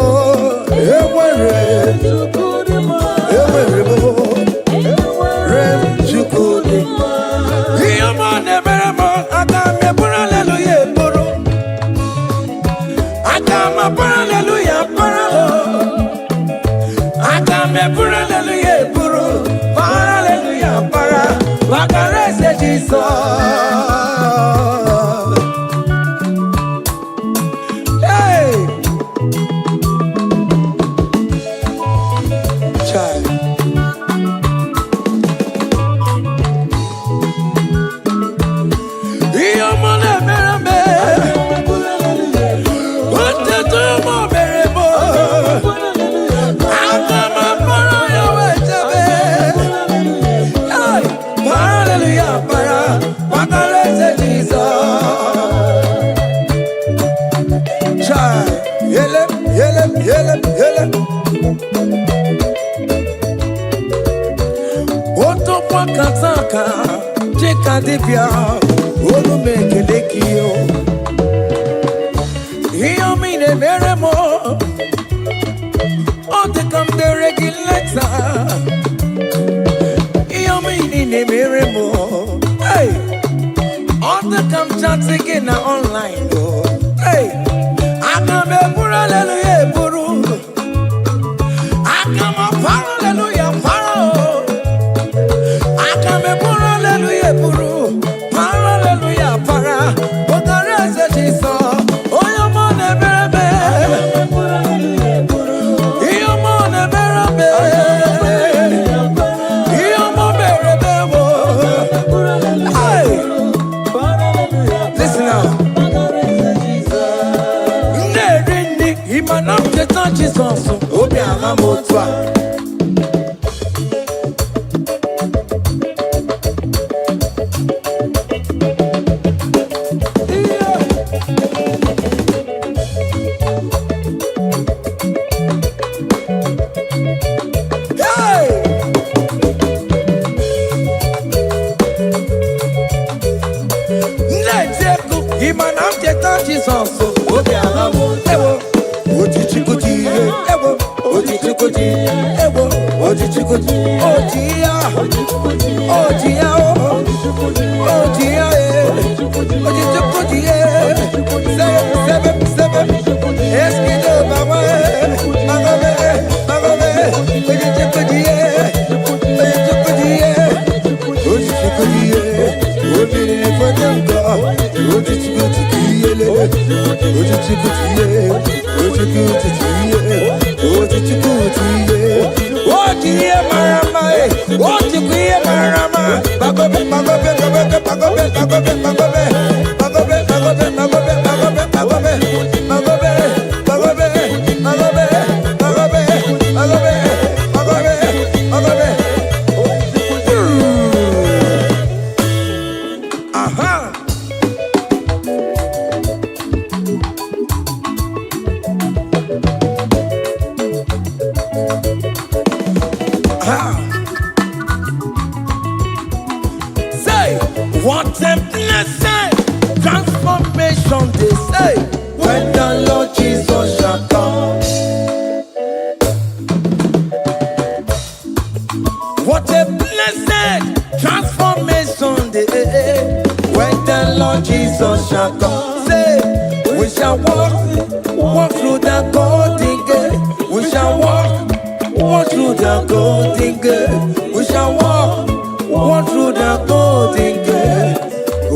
you go, Dema. Everywhere you go, Dema. Yamane meremo, agame hallelujah, boro. Agama hallelujah, boro. Agame hallelujah, boro. Hallelujah, para. Wakarese Jesus. Hey, child. Yamane mereme, what the domo meremo. Agama para yawejabe. Hey, hallelujah, para. Wakarese Jesus. Child, yele. Oto kwa kataka, cheka dipya, olu mekelekio. Hiyo mine meremo, ote kam de regulator. Hiyo mine meremo, na online. Oh, hey, akame pura hallelujah puru. Akame pura hallelujah paro. Akame pura hallelujah puru. Paro hallelujah para. Ogare se jiso. Oyo mo ne berebe. Iyo mo ne berebe. Iyo mo berebe wo. Hey, listen now. Nerini imanam jetan Jesus. Obi ahamotwa. Jesus, oh yeah, ewo, ojichikuti, ewo, ojichikuti, ewo, ojichikuti, ojia, ojia, ojia, ojichikuti, sebe, eskido mama, magobe, ojichikuti, ojichikuti, obìnrin fọdẹ́ǹkà ojichikuti. Ojiye marama, ojiye marama. Bagobe, bagobe, bagobe, bagobe, bagobe, bagobe, bagobe, bagobe, bagobe, bagobe, bagobe, bagobe, bagobe, bagobe, bagobe, bagobe, bagobe. Aha. Say, what a blessing, transformation they say, when the Lord Jesus shall come. What a blessing, transformation they say, when the Lord Jesus shall come. Say, we shall walk through the golden gate. We shall walk through the golden gate. We shall walk through the golden gate.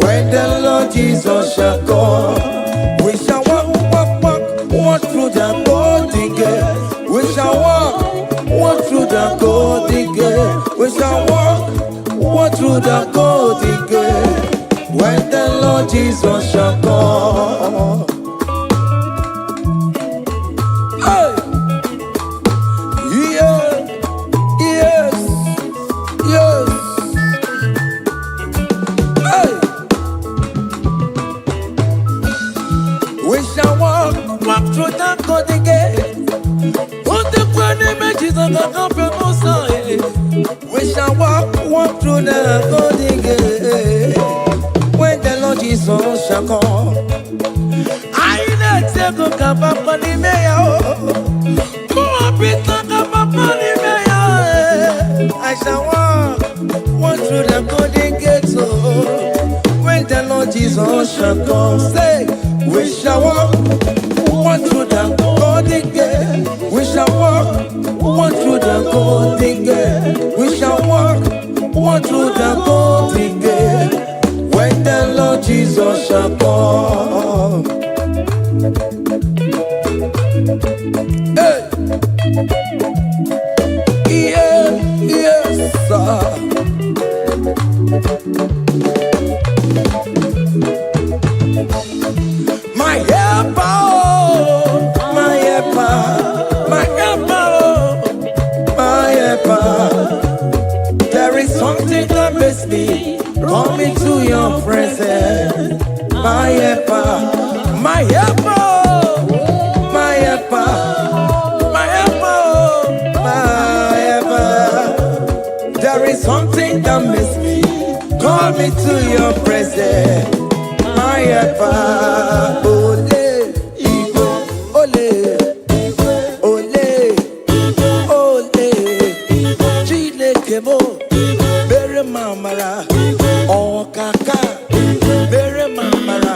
When the Lord Jesus shall come, we shall walk through the golden gate. We shall walk through the golden gate. We shall walk through the golden gate. When the Lord Jesus shall come. Hey. Yes. Hey. We shall walk through the golden gate. What the grand images of the company side. We shall walk through the golden gate. When the Lord Jesus shall come. I not take a cup of money, I shall walk through the golden gate. So when the Lord Jesus shall come, say, we shall walk through the golden gate. We shall walk through the golden gate. We shall walk through the golden gate. When the Lord Jesus shall come. Hey. Yes, sir. My helper, my helper, my helper, my helper. There is something that makes me coming to your presence. My helper, my helper, my helper, my helper, my helper. There is something that makes me call me to your presence. My helper, ole, Igbo, ole, ole, ole, Chineke mo, bere mamara, okaka, bere mamara,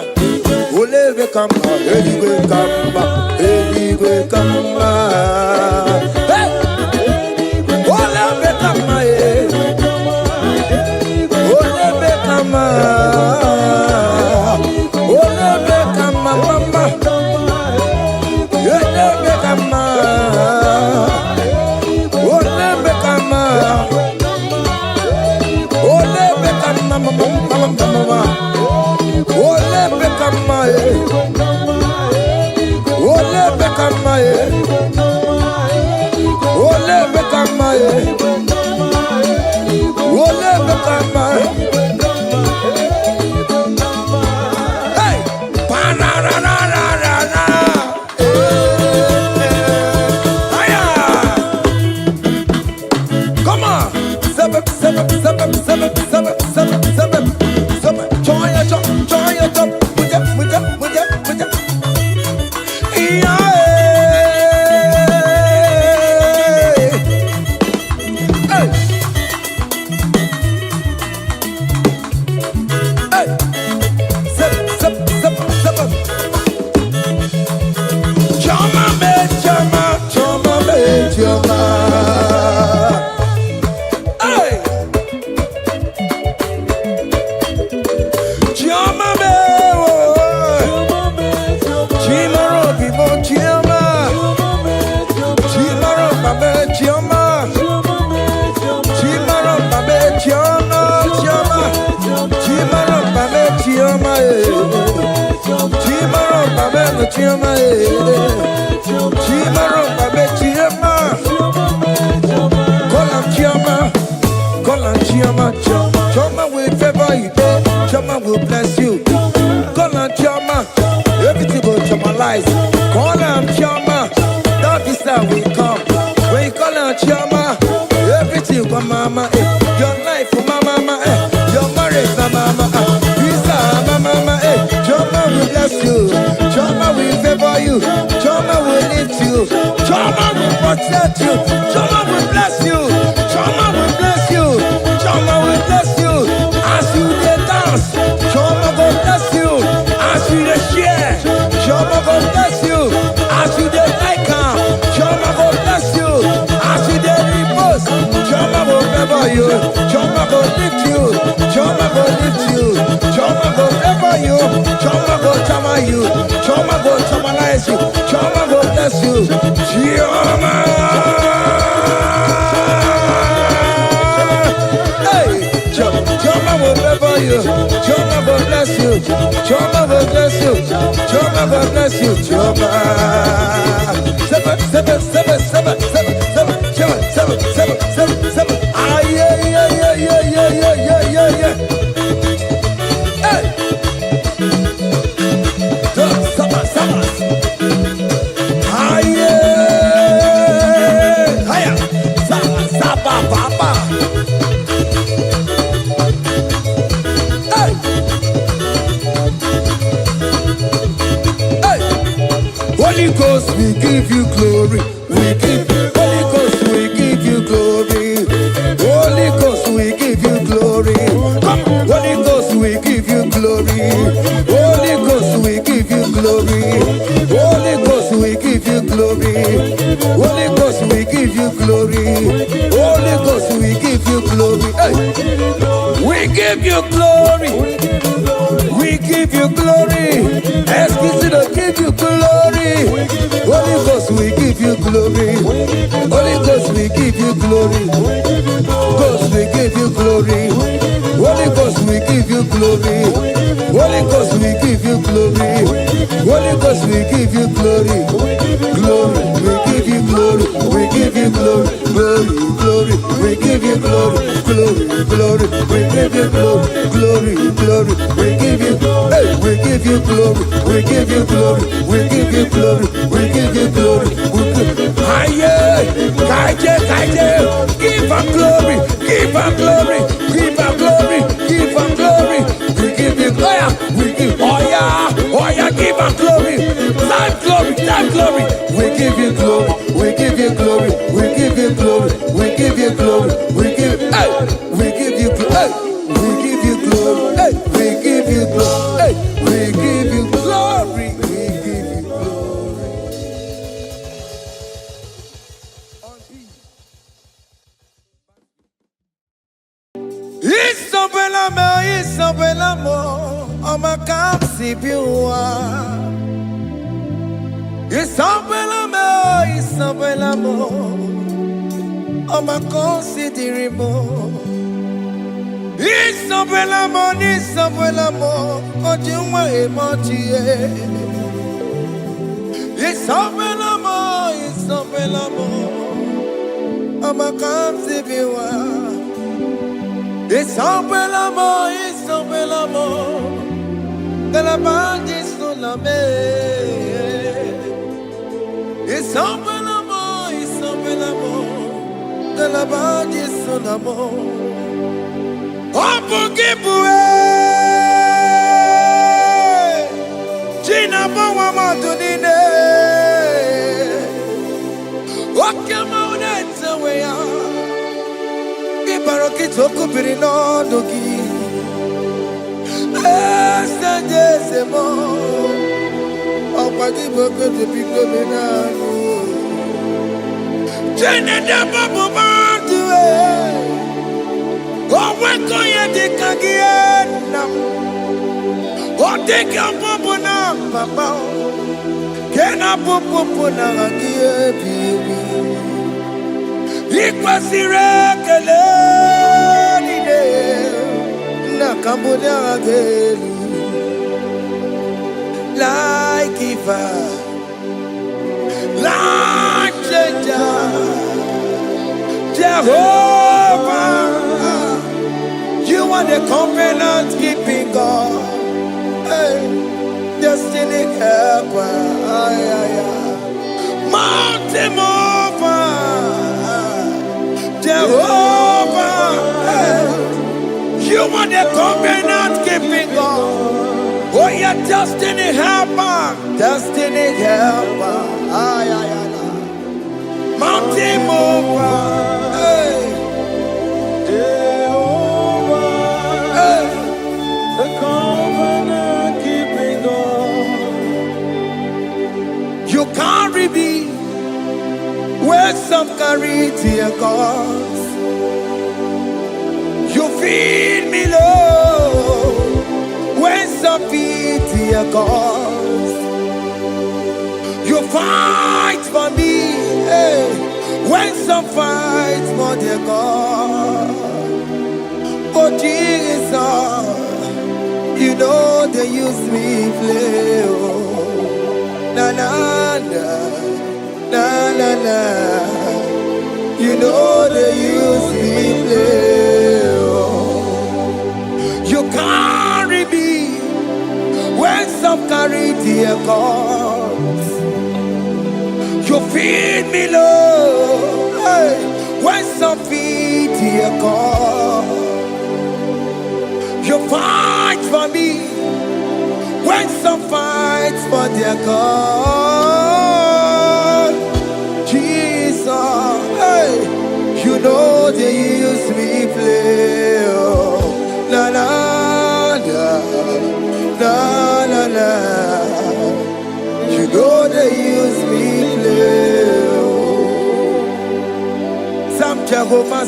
Choma will favor you, Choma will bless you. Call on Choma, everything will Chomalize. Call on Choma, that visa will come. When you call on Choma, everything for mama, your life for mama, your marriage for mama, visa mama, Choma will bless you. Choma will favor you. Choma will lift you. Choma will protect you. Choma will bless you. Choma will bless you. Choma will bless you. As you dey dance, Choma will bless you. As you dey share, Choma will bless you. As you dey like am, Choma will bless you. As you dey repost, Choma will favor you. Choma will lift you. Choma will lift you. Choma will favor you. Choma will chama you. Choma will chamalize you. Choma will bless you. Choma. Choma will favor you. Choma will bless you. Choma will bless you. Choma will bless you. Choma. Seven. Ah, yeah. Hey. Seven. Ah, yeah. Hiya. Saba. Holy Ghost, we give you glory. Holy Ghost, we give you glory. Holy Ghost, we give you glory. Holy Ghost, we give you glory. Holy Ghost, we give you glory. Holy Ghost, we give you glory. Holy Ghost, we give you glory. Holy Ghost, we give you glory. We give you glory. We give you glory. Excuse me, give you glory. Holy Ghost, we give you glory. Holy Ghost, we give you glory. Ghost, we give you glory. Holy Ghost, we give you glory. Holy Ghost, we give you glory. Holy Ghost, we give you glory. Glory, we give you glory. We give you glory. Glory, we give you glory. Glory, we give you glory. Glory, we give you glory. Hey, we give you glory. We give you glory. We give you glory. We give you glory. Kaije, give her glory. Give her glory. Give her glory. Give her glory. We give you glory. We give give her glory. Time glory. We give you glory. We give you glory. We give you glory. We give you glory. We give you glory. We give you glory. We give you glory. We give you glory. We give you glory. Isabelamo, ama kapsi biwa. Isabelamo, ama considerimo. Isabelamo, ojuma emotie. Isabelamo, mama comes if you are. It's open l'amor, it's open l'amor. Que la bande sur la mer. It's open l'amor, it's open l'amor. Que la bande sur la mer. Oh, pour qui pourrait. Gina, bon, maman, donne. Oh, come on, it's a way out. Baroki toku pirino doki esta jesemo opadi boko de pico menano jene de bobo bantu o weko ye de kagiena o de bobo na papa kena bobo na agie bibi ikwasire kele na kambonya agelu like giver like changer Jehovah, you are the covenant keeping God, hey, destiny helper, mountain mover, Jehovah, hey, you are the covenant keeping God. Oh, your destiny helper, destiny helper. Mountain mover, hey, Jehovah, hey, the covenant keeping God. You carry me where some carry tear gods. You feed me, Lord, when some feed tear gods. You fight for me, hey, when some fight for their God. Oh Jesus, you know they use me play, oh, na na na, na na na. You know they use me play, oh. You carry me when some carry their gods. You feed me, Lord, hey, when some feed their God. You fight for me when some fight for their God. Jesus, hey, you know they use me play, oh, la la la, la la la. You know they use me play, oh. Some Jehovah,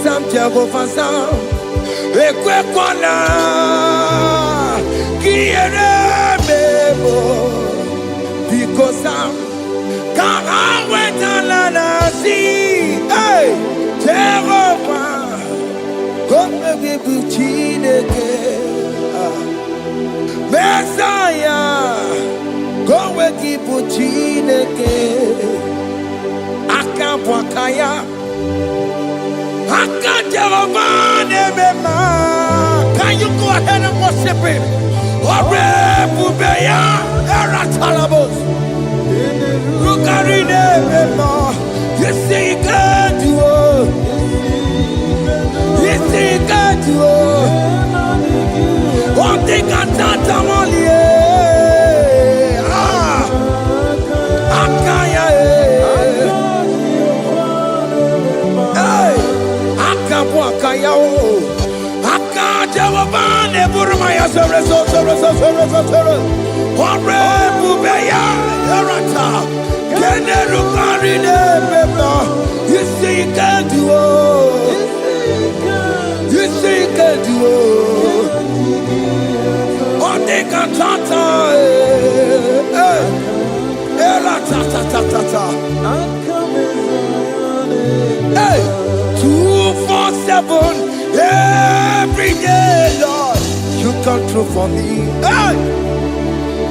some Jehovah, some. Ekwe kwana, kiere mebo, because I'm can't wait to see, hey, Jehovah, come and be Buchineke, Messiah, go and keep Buchineke, Akampwakaya, Jehovah, can you go ahead and worship him? Ore Bubeya, Eratalabos. Rukarine Mema, you see you can do it. You see you can do it. One thing I can't only, Akaya, hey, Akabwakaya, Akajawabane, Burmaya, Ore Bubeya, Erata. You see you can do it. You see you can do it. On the cantata, hey, 247 every day, Lord, you come through for me. Hey,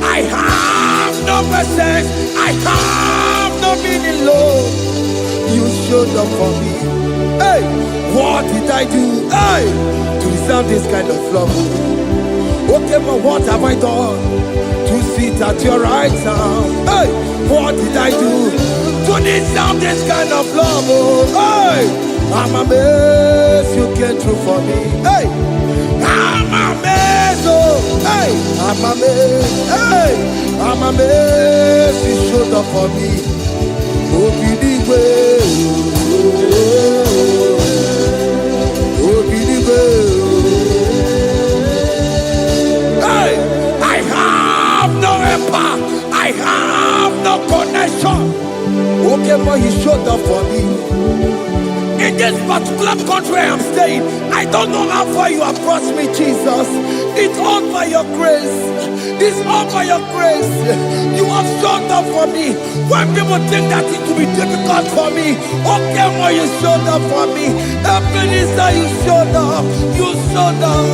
I have no patience. I have no meaning, Lord. You showed up for me. Hey, what did I do? Hey, to deserve this kind of love? Okay, but what have I done to sit at your right hand? Hey, what did I do to deserve this kind of love? Hey, I'm amazed you came through for me. Hey, I'm amazed. Oh, hey, I'm amazed. Hey, I'm amazed you showed up for me. Obinigwe, Obinigwe. Hey, I have no helper, I have no connection. Okay, but he showed up for me. In this particular country I'm staying, I don't know how far you have brought me, Jesus. It's all by your grace. It's all by your grace. You have showed up for me. When people think that it will be difficult for me, okay, well, you showed up for me. Ebenezer, you showed up. You showed up.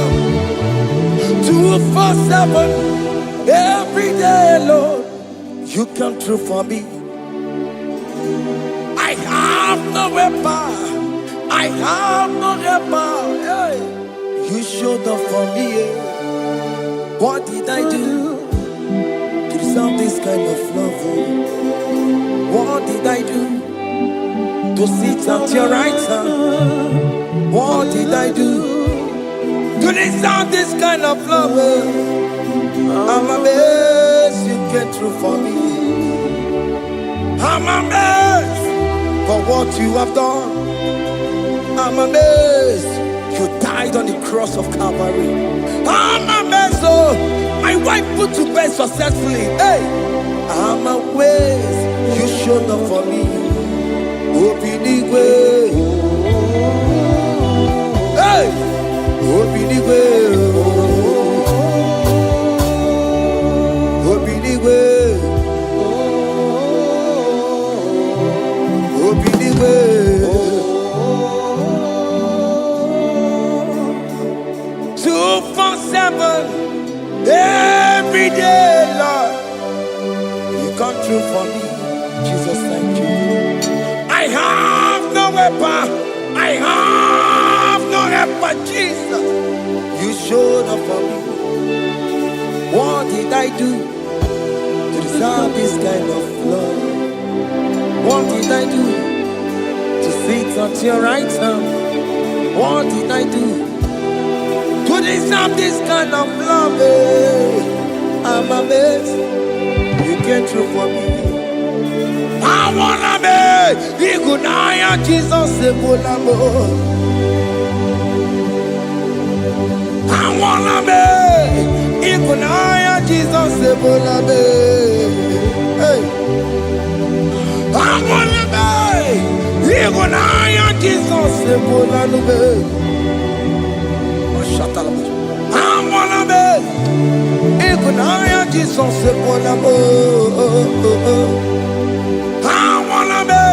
247 every day, Lord. You come through for me. I have no weapon. I have no weapon. Hey. You showed up for me. What did I do to deserve this kind of love? What did I do to sit at your right hand? What did I do to deserve this kind of love? I'm amazed you came through for me. I'm amazed for what you have done. I'm amazed you died on the cross of Calvary. I'm amazed, oh, my wife put to bed successfully. Hey, I'm amazed you showed up for me. Obinigwe, hey, Obinigwe, Obinigwe, Obinigwe. 247 every day, Lord. You come through for me, Jesus. Thank you. I have no weapon. I have no weapon, Jesus. You showed up for me. What did I do to deserve this kind of love? What did I do to sit at your right hand? What did I do to deserve this kind of love? I'm amazed you came through for me. I wanna be Igunaya Jesus Ebulamo. I wanna be Igunaya Jesus Ebulamo. Hey, I wanna be Igunaya Jesus Ebulamo. I wanna be Igunaya Jesus Ebulamo. I wanna be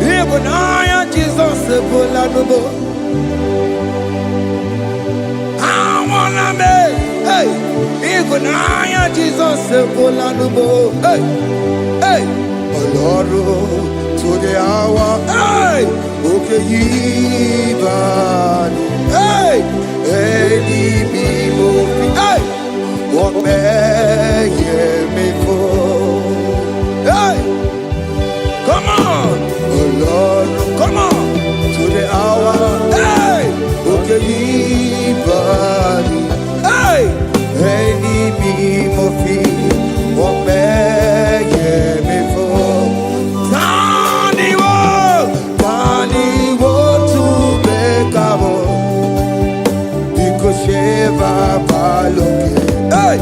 Igunaya Jesus Ebulamo. I wanna be, hey, Igunaya Jesus Ebulamo. Hey, hey, Oloro to the hour. Hey, okay, Yibani. Hey, IGBO. Hey, what may me for? Hey, come on, oh Lord, come on to the hour. Hey, okay, Yibani. Hey, IGBO. What may me for? Tani wo to make up. Sheva baloke, hey,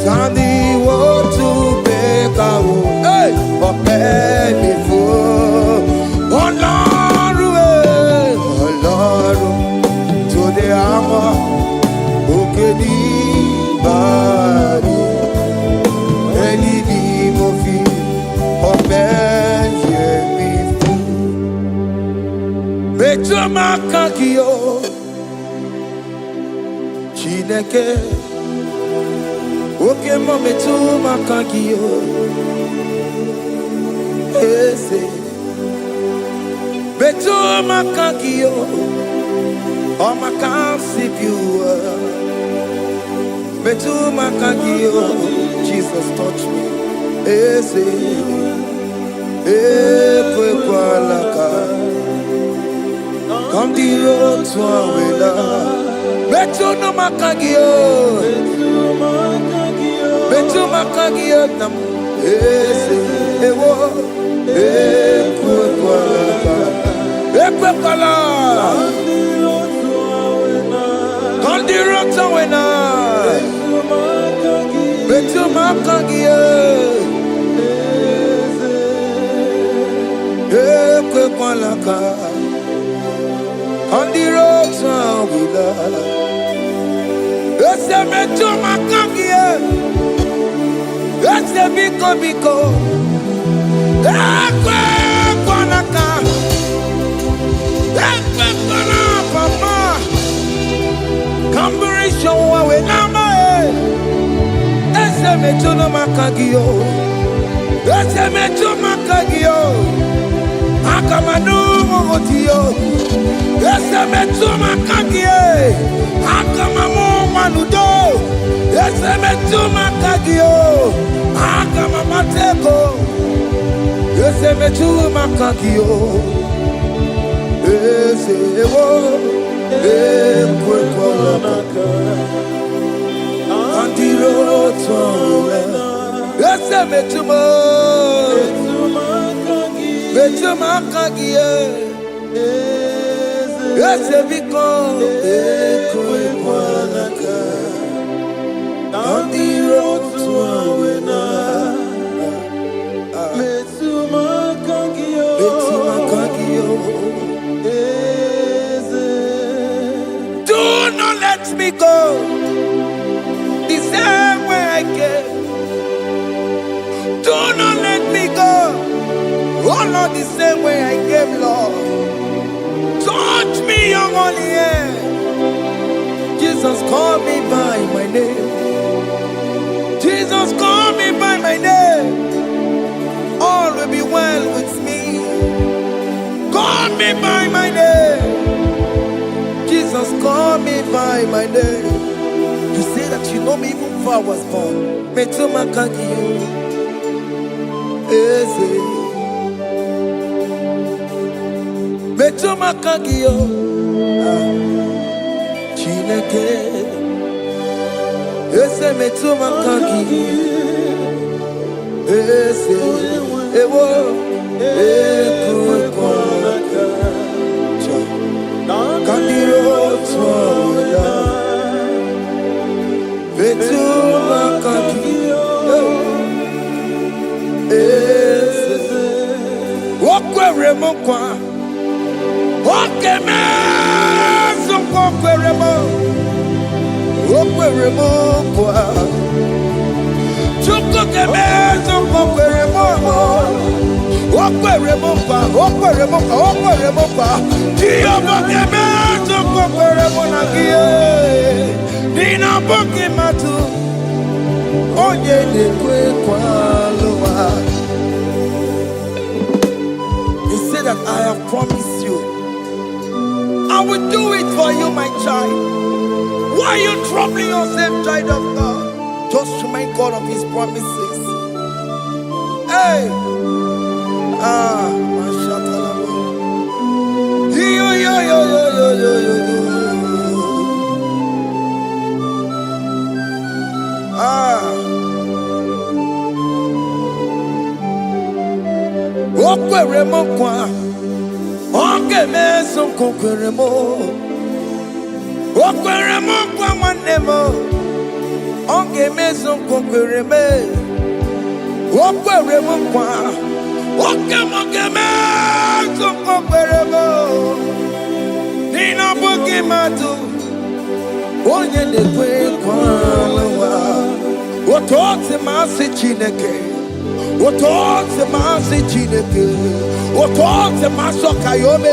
Tandi wo to beka wo, hey, ope mi fo, Ọlọ́run, to the hour, oke ni bari, eni ni mo fi, ope ye mi fo, mejo makakiyo. Chineke, oke mometu makagiyo, ese, Betu makagio, oh makasibu. Betu makagio, Jesus touch me. Ese, ekwalaka. Come the road to Awela. Betu no makagio, Betu makagio nam. Ese, ewo, ekwalaka. Ekwala, come the road to Awela. Betu makagio, ekwalaka. On the road to Awela. Ese Betu makagio, ese biko. Ekwalaka. Papa, Camberisha we nama. Ese Betu makagio, ese Betu makagio. Akamanu mogotio, ese Betu makagio. Akamamu manudo, ese Betu makagio. Akamamateko, ese Betu makagio. Ese ewo, ekwalaka. Andiro towe, ese Betu makagio. Ese biko, ekwalaka. Andiro towe na. Betu makagio. Do not let me go the same way I came. Do not let me go, oh Lord, the same way I came, Lord. Touch me, your holy hand. Jesus, call me by my name. Jesus, call me by my name. All will be well with me. Call me by my name. Jesus, call me by my name. You say that you know me even before I was born. Betu makagio, ese. Betu makagio, chineke. Ese Betu makagio, ese. Ewo, ekwalaka. Kandiro tola. Betu makagio. Ese. Wokwere mokwa. Okeme zonkokwere mo. Wokwere mokwa. Chukokeme zonkokwere mo. Okwere mokwa. Diyo bokeme zonkokwere mo nagie. Dina boki matu. Onye dekwe kwaloa. He said that I have promised you. I will do it for you, my child. Why are you troubling yourself, child of God? Just remind God of His promises. Hey! Mashatalabo. Yo. Okwere mokwa. Okeme zonkokwere mo. Okwere mokwa manemo. Okeme zonkokwere me. Okwere mokwa. Okeme zonkokwere mo. Nina boki matu. Onye dekwe kwaloa. Otote masi chineke. Otote masi chineke. Otonze maso kayome,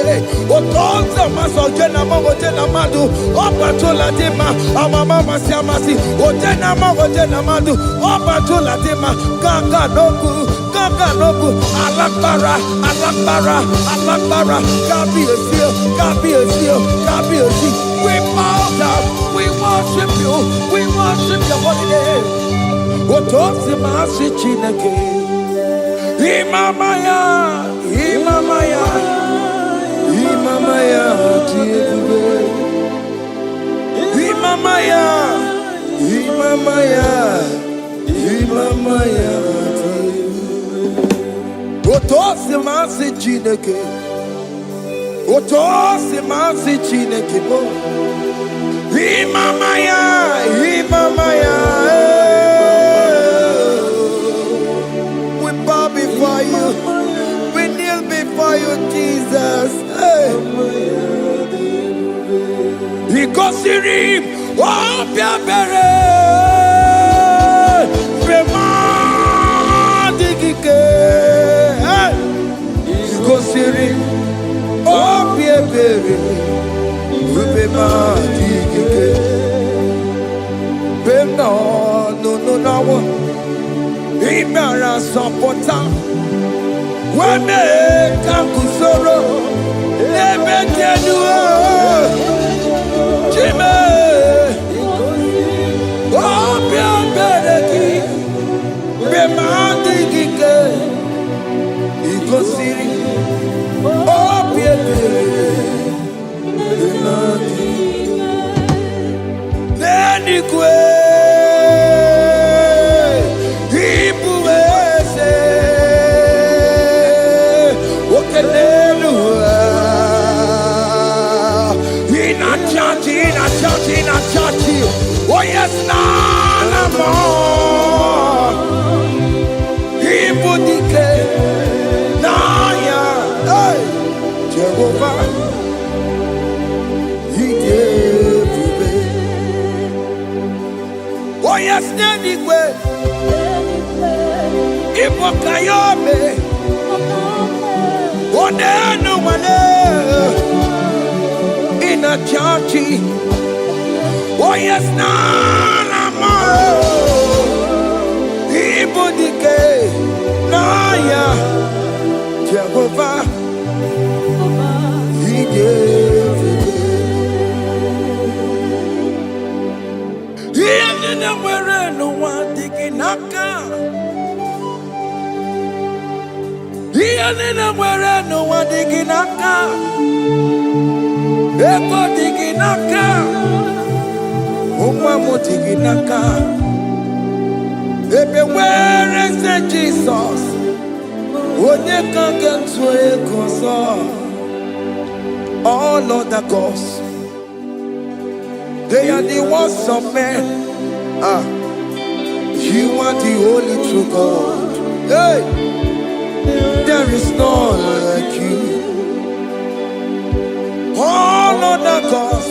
otonze maso jena mamo jena madu, opatola dema, amama masiamasi, ojena mamo jena madu, opatola dema, gaga nogu, alakbara, Gabi a seal, Gabi a seal. We bow down, we worship your holy name. Otonze masi chineke, Imamaya, Otosi masi chineke, bo. Imamaya. We bow before you. We kneel before you, Jesus. Ikosirim, opiabere, Remadikike. Ikosirim, opiabere, Remadikike. No. Imara support. Wame kakusoro ebekenuo chime obia bereki bemandigike ikosiri obia bereki nenikwe oh yes, nana more. Ibudike, naya, hey, Jehovah, he gave me. Oh yes, anyway, Ibokayobe, oh no one in a church. Oh yes, nana more. Ibudike, naya, Jehovah, he gave it. He ended up where no one digging naka. He ended up where no one digging naka. Eko digging naka. Umamotiginaka. Where is the Jesus? Onye can get to a console. All other gods, they are the ones of men. You are the only true God. Hey, there is none like you. All other gods,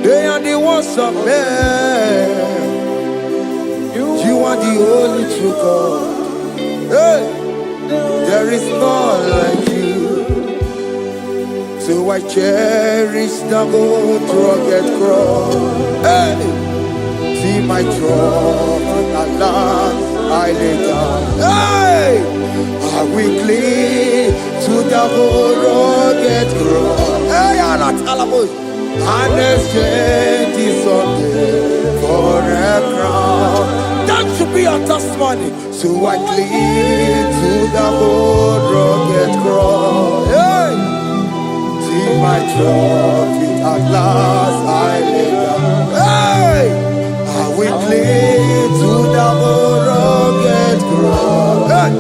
they are the ones of men. You are the only true God. Hey, there is none like you. So I cherish the old rugged cross. Hey, see my throne, Allah, I lay down. Hey, I will cling to the old rugged cross. Hey, Allah, Talamus. And exchange is Sunday for a crown. That should be our testimony. So I cling to the old rugged cross. Hey, see my trophy at last I lay down. Hey, I will cling to the old rugged cross. Hey,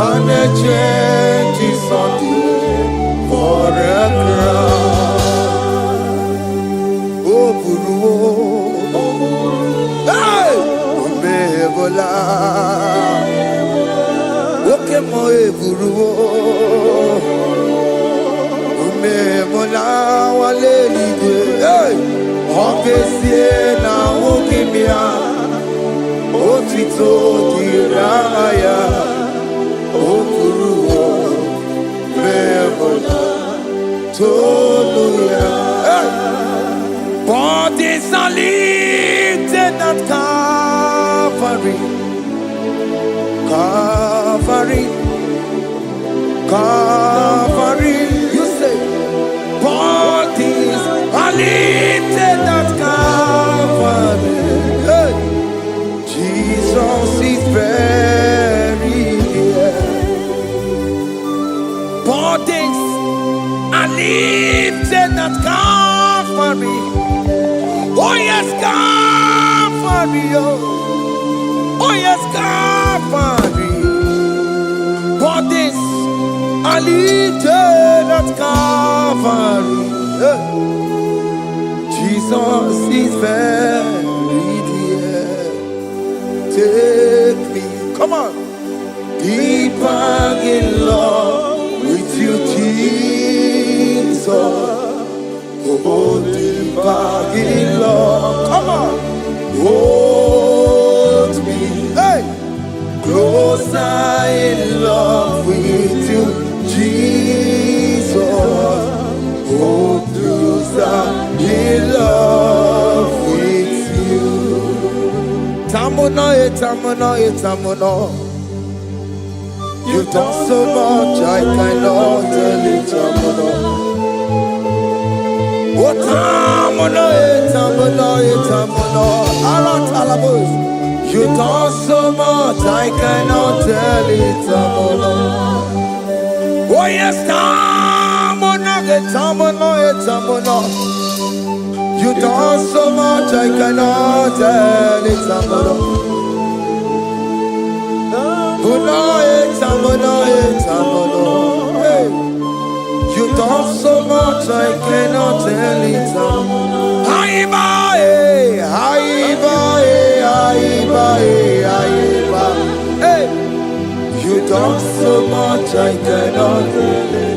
and exchange is Sunday for a crown. Hey, Umebola, Oke mo eburu, Umebola wale ide. Hey, Okesie na okimia, Otito diraya, Okuru. Calvary, Calvary, Calvary. You say, bodies are lifted at Calvary. Hey. Jesus is very near. Bodies are lifted at Calvary. Oh yes, Calvary. Oh yes, Calvary. Bodies are lifted at Calvary. Jesus is very dear. Take me, come on, deeper in love with you, Jesus. Oh, deeper in love, come on, hold me, hey, closer in love with you, Jesus. Oh, closer in love with you. Tamuno, tamuno, tamuno. You've done so much, I cannot tell it, tamuno. Oh, tamuno, tamuno, tamuno. Aratalabos. You've done so much, I cannot tell it, tamuno. Oh yes, tamuno, tamuno, tamuno. You've done so much, I cannot tell it, tamuno. Hey. You've done so much, I cannot tell it. Hey. You've done so much, I cannot tell it.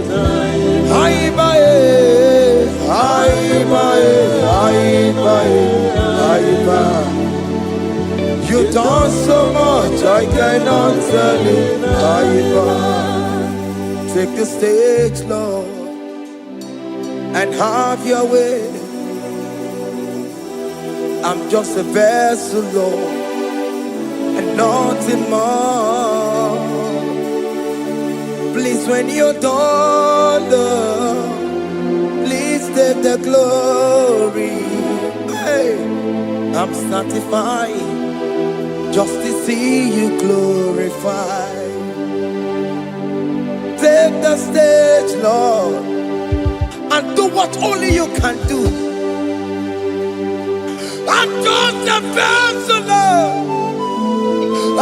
You've done so much, I cannot tell it. Take the stage, Lord, and have your way. I'm just a vessel, Lord, and nothing more. Please, when you're done, Lord, please take the glory. Hey, I'm satisfied just to see you glorified. Take the stage, Lord, and do what only you can do. I'm just a vessel, Lord,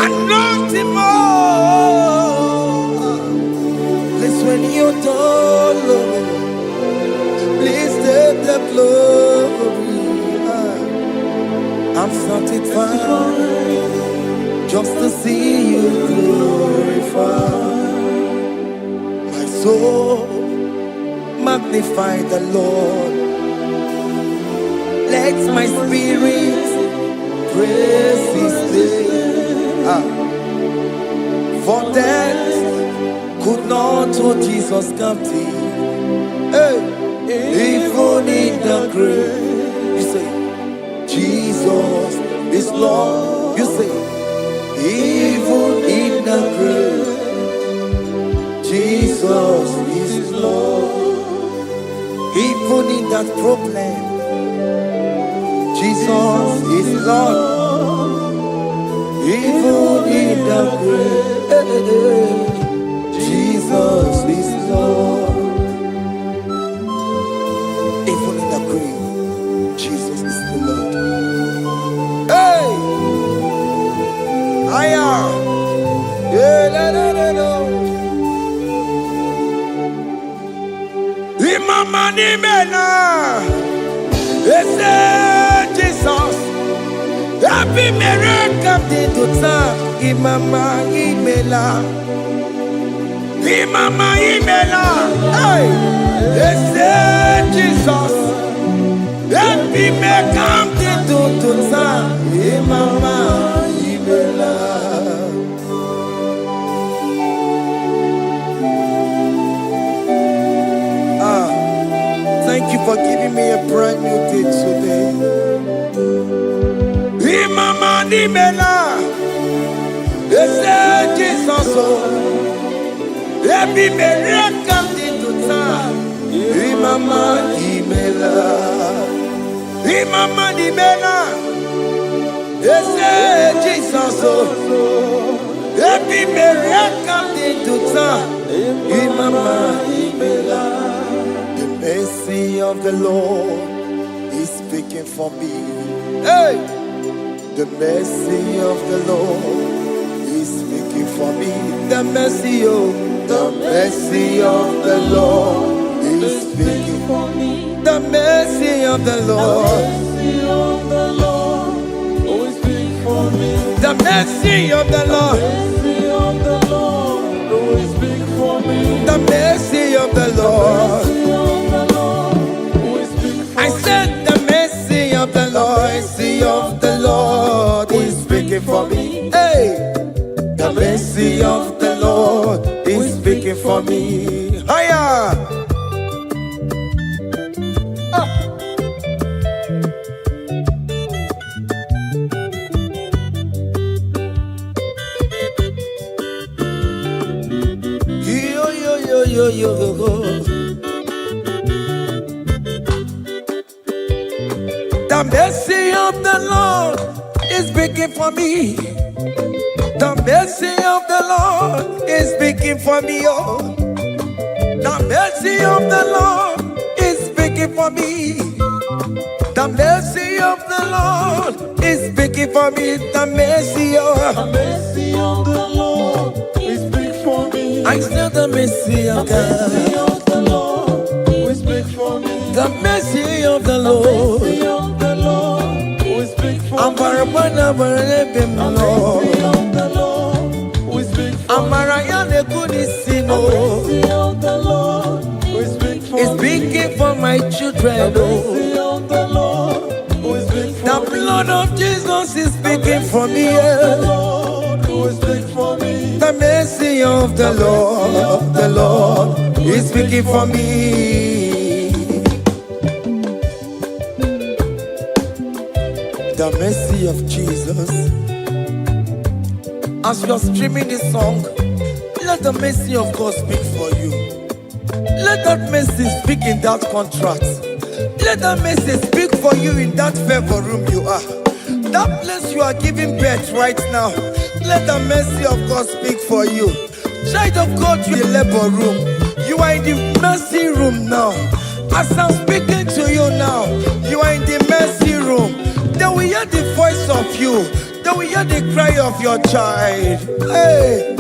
and nothing more. Please, when you're done, Lord, please take the glory. I'm satisfied just to see you glorified. My soul magnify the Lord. Let my spirit praise His name. For death could not hold Jesus captive. Hey, even in the grave, you say, Jesus is Lord. You say, even in the grave, Jesus is Lord. Even in that problem, Jesus is Lord. Even in the grave, Jesus is Lord. Even in the grave, Jesus is the Lord. Hey! I am. Imama ni mena, ese Jesus. Happy miracle de tota. Imama imela, Imama imela. Hey, ese Jesus. Happy miracle de tota. Imama imela. Thank you for giving me a brand new day today. Imama nimela, so. Every miracle into time. Imama imela. Imama imela. Yes, Jesus so. Every miracle into time. Imama imela. The mercy of the Lord is speaking for me. Hey! The mercy of the Lord is speaking for me. The mercy of the Lord is speaking for me. The mercy of the Lord. The mercy of the Lord. The mercy of the Lord. I said the mercy of the Lord. Mercy of the Lord is speaking for me. Hey, the mercy of the Lord is speaking for me. Higher. Yo. The mercy of the Lord is speaking for me. The mercy of the Lord is speaking for me. Oh, the mercy of the Lord is speaking for me. The mercy of the Lord is speaking for me. The mercy of the Lord is speaking for me. I still the mercy of God. The Lord will speak for me. The mercy of the Lord. The Lord will speak for me. I'm the Lord will speak for me. The Lord will speak for me. It's speaking for my children. The Lord will speak for me. The blood of Jesus is speaking for me. The Lord will speak for me. The mercy of the Lord is speaking for me. The mercy of Jesus. As you are streaming this song, let the mercy of God speak for you. Let that mercy speak in that contract. Let that mercy speak for you in that favor room you are. That place you are giving birth right now. Let the mercy of God speak for you. Child of God, you are in the labor room. You are in the mercy room now. As I'm speaking to you now, you are in the mercy room. They will hear the voice of you. They will hear the cry of your child. Hey!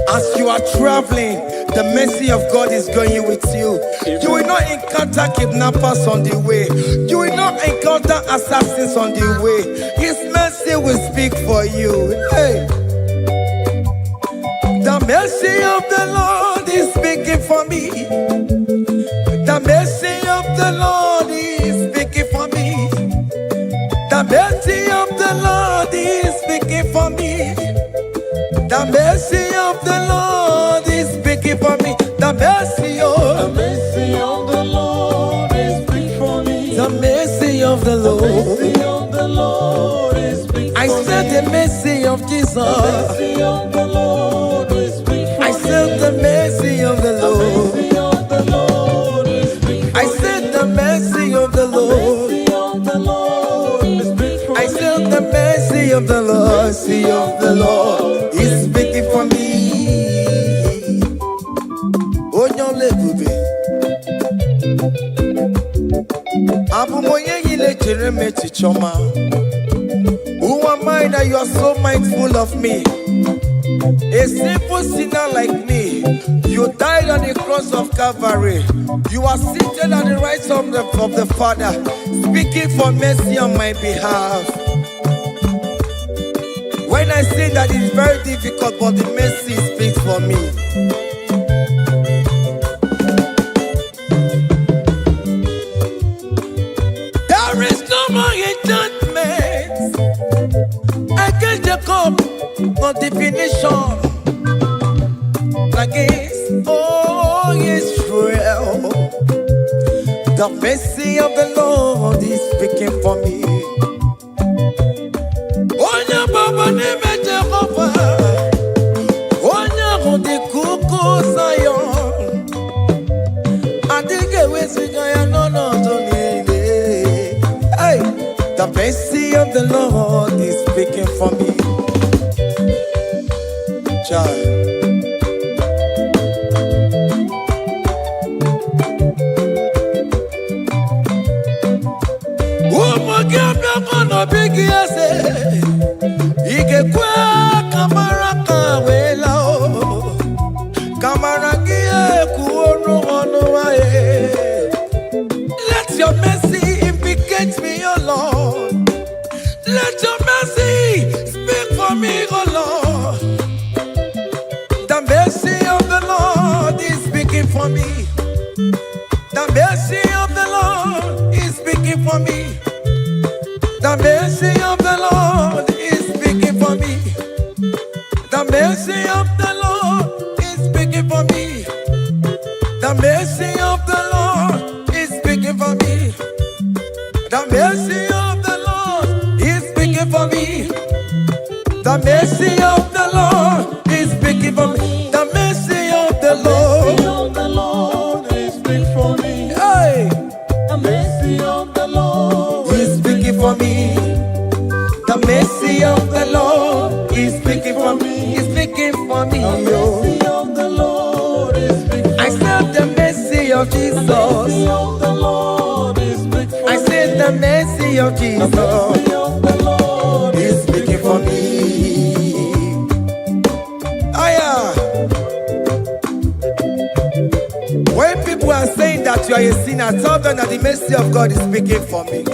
As you are traveling, the mercy of God is going with you. You will not encounter kidnappers on the way. You will not encounter assassins on the way. His mercy will speak for you. Hey! The mercy of the Lord is speaking for me. The mercy of the Lord is speaking for me. The mercy of the Lord is speaking for me. The mercy of the Lord is speaking for me. The mercy of the Lord is speaking for me. The mercy of the Lord. The Lord is speaking for me. I said the mercy of Jesus. The mercy of the Lord is speaking for me. I said the mercy of the Lord. The Lord is speaking for me. I said the mercy of the Lord. The Lord is speaking for me. I said the mercy of the Lord. Mercy of the Lord is speaking for me. Oh, no, baby. Who am I that you are so mindful of me? A simple sinner like me. You died on the cross of Calvary. You are seated at the right side of the Father, speaking for mercy on my behalf. When I say that it's very difficult, but the mercy speaks for me. There is no more enchantment against Jacob, no definition against Israel. The mercy of the Lord is speaking for me. Oh, yeah, Baba, name Jehovah. of the Lord is speaking for me. Child. Let your mercy implicate me, oh Lord. Let your mercy speak for me, oh Lord. The mercy of the Lord is speaking for me. The mercy of the Lord is speaking for me. The mercy of the Lord is speaking for me. The mercy of the Lord is speaking for me. The mercy of the Lord is speaking for me. The mercy of the Lord is speaking for me. The mercy of the Lord is speaking for me. The mercy of the Lord is speaking for me. Hey. The mercy of the Lord is speaking for me. The mercy of the Lord is speaking for me. Is speaking for me. The mercy of the Lord is speaking for me. I said the mercy of Jesus. The mercy of the Lord is speaking for me. I said the mercy of Jesus. The mercy of the Lord is speaking for me. Aya. When people are saying that you are a sinner, tell them that the mercy of God is speaking for me.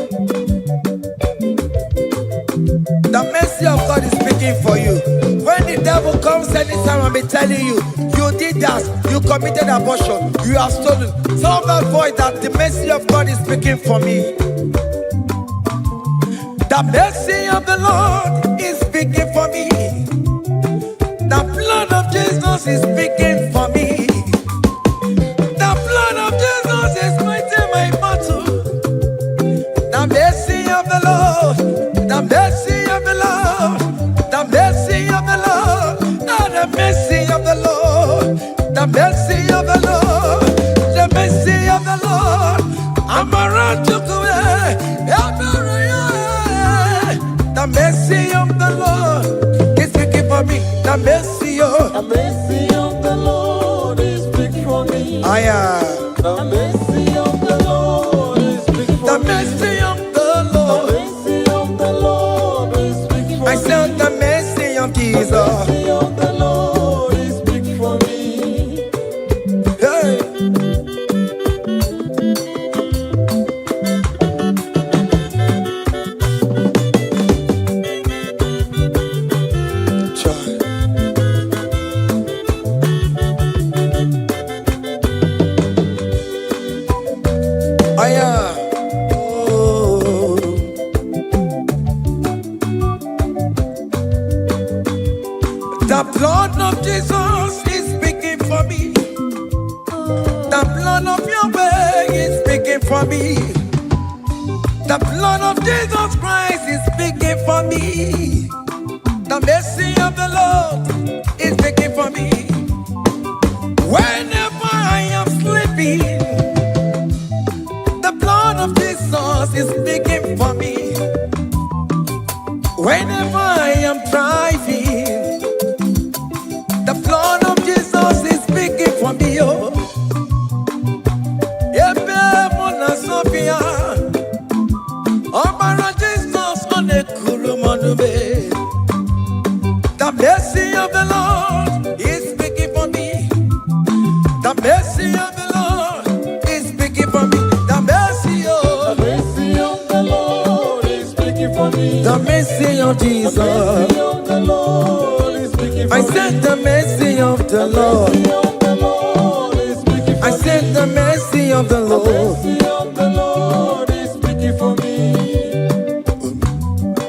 The mercy of God is speaking for you. When the devil comes anytime and be telling you, you did that, you committed abortion, you have stolen, tell that boy that the mercy of God is speaking for me. The mercy of the Lord is speaking for me. The blood of Jesus is speaking for me. The blood of Jesus is fighting my battle. The mercy of the Lord, the mercy of the Lord, the mercy of the Lord, oh, the mercy of the Lord, the mercy of the Lord, the mercy of the Lord. I'm around to go away. The mercy of the Lord is speaking for me. The mercy of the Lord is speaking for me. I am. The mercy of the Lord is speaking for The me. mercy of the Lord. The mercy of the Lord is speaking for me. I said the mercy of Jesus. The mercy of the Lord is speaking for me. Hey. Child. I am. Oh. The blood of Jesus is speaking for me. The blood of Yahweh is speaking for me. The blood of Jesus Christ is speaking for me. The mercy of the Lord is speaking for me. Whenever I am sleeping, the blood of Jesus is speaking for me. Whenever I am driving, the blood of Jesus is speaking for me. Oh, Ebe Mona Sophia, Obara Jesus on the Kurumanube. The mercy of the Lord is speaking for me. The mercy of the Lord is speaking for me. The mercy of The Lord is speaking for me. the mercy of Jesus. The mercy of the Lord is speaking for I me. said the mercy of the Lord. The mercy of the Lord is speaking for I me. said the mercy of the The Lord. mercy of the Lord is speaking for me.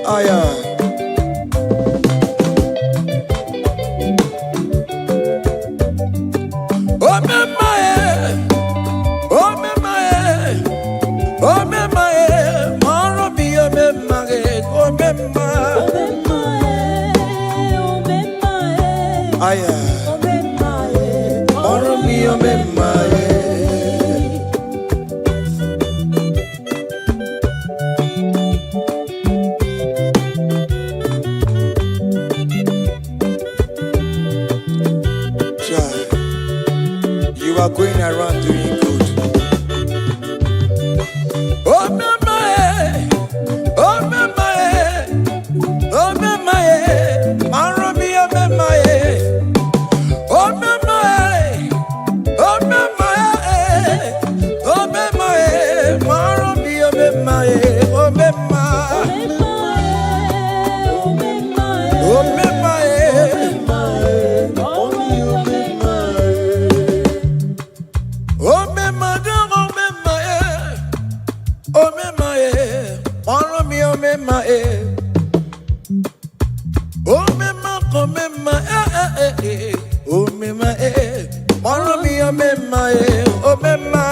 Aya. Oh me my, oh me my, maro bi oh me my, oh me my. Aya. you are going around doing good. Oh, mama, oh, mama, oh, mama, Maromi, oh, mama, oh, mama, oh, mama, oh, mama, Maromi, oh, mama, oh, mama, oh, mama,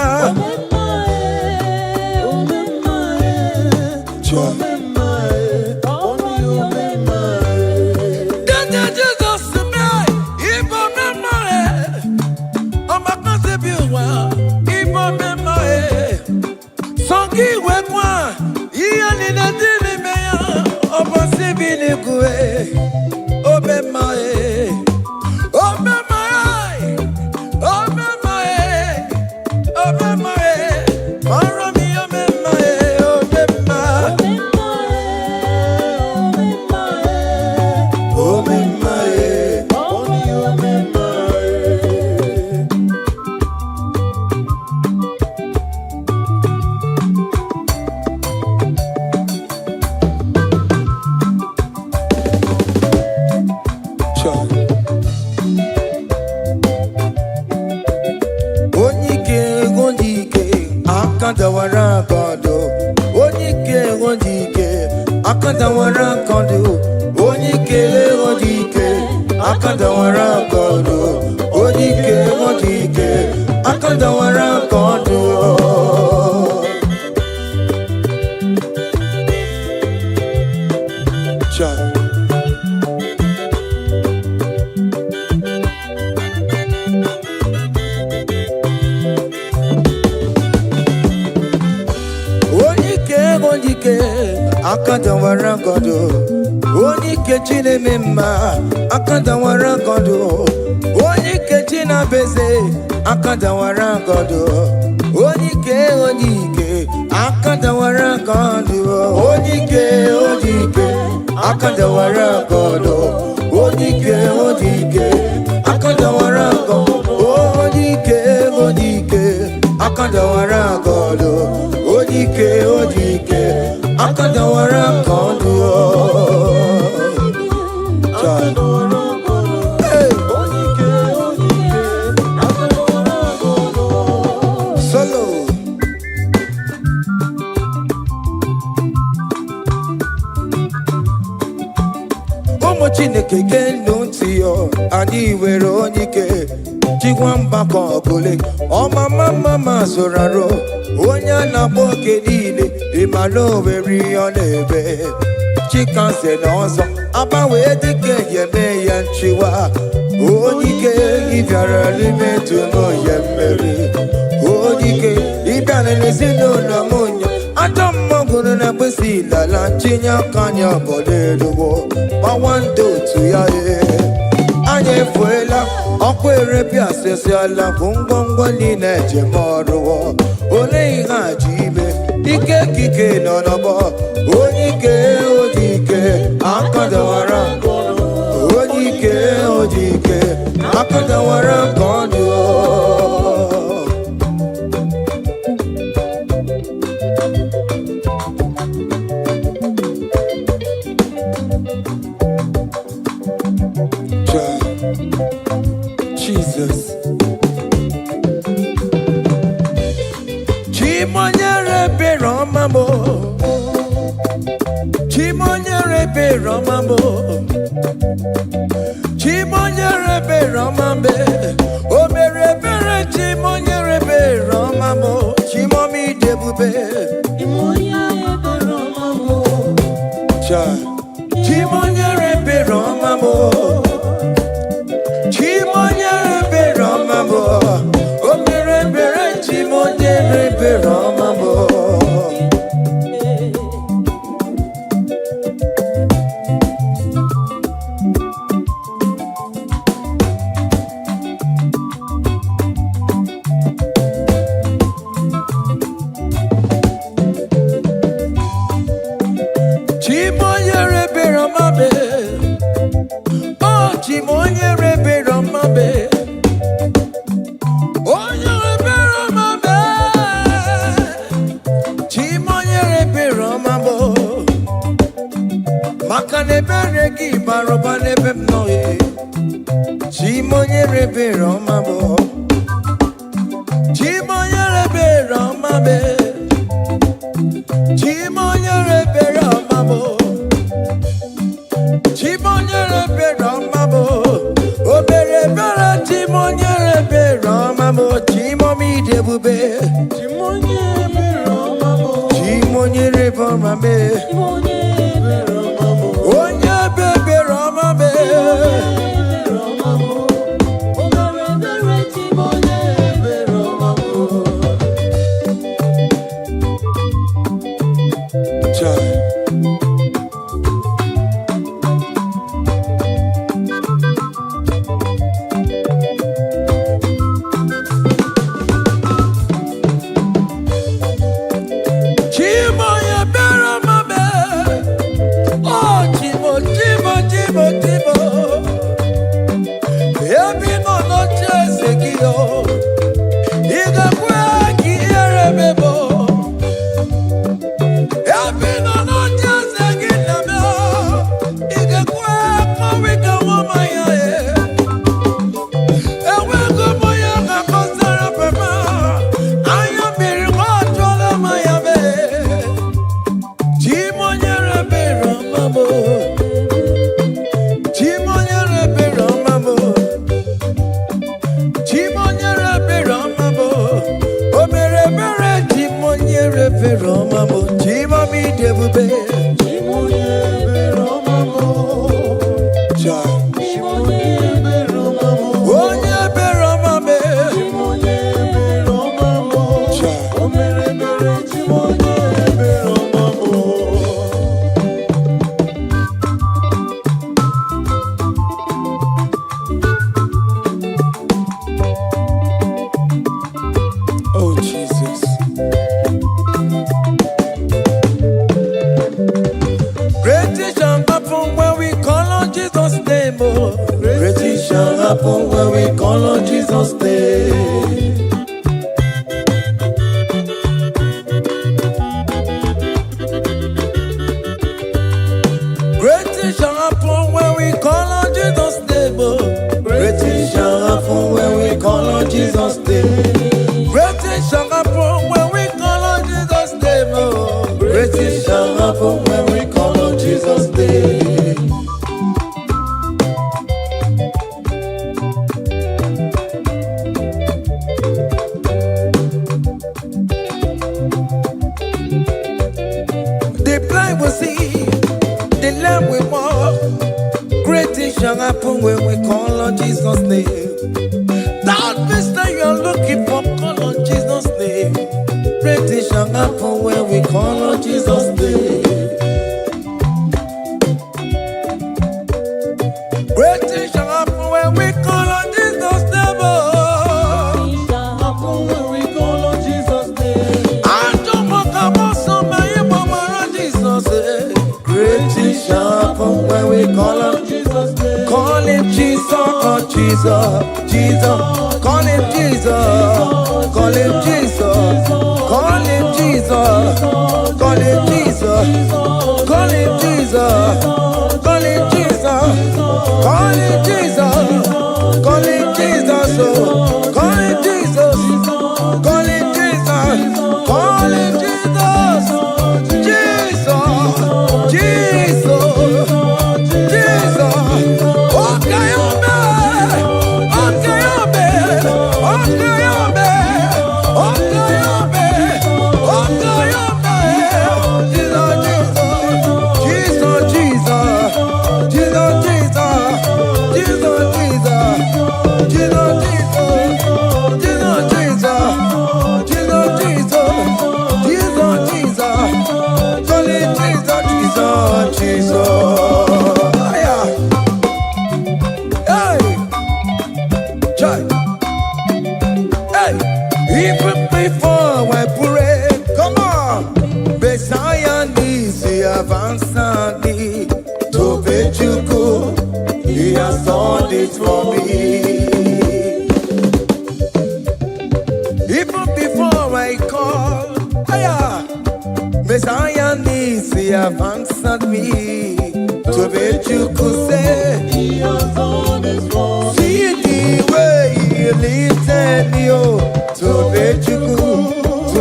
See way you lifted me up to be to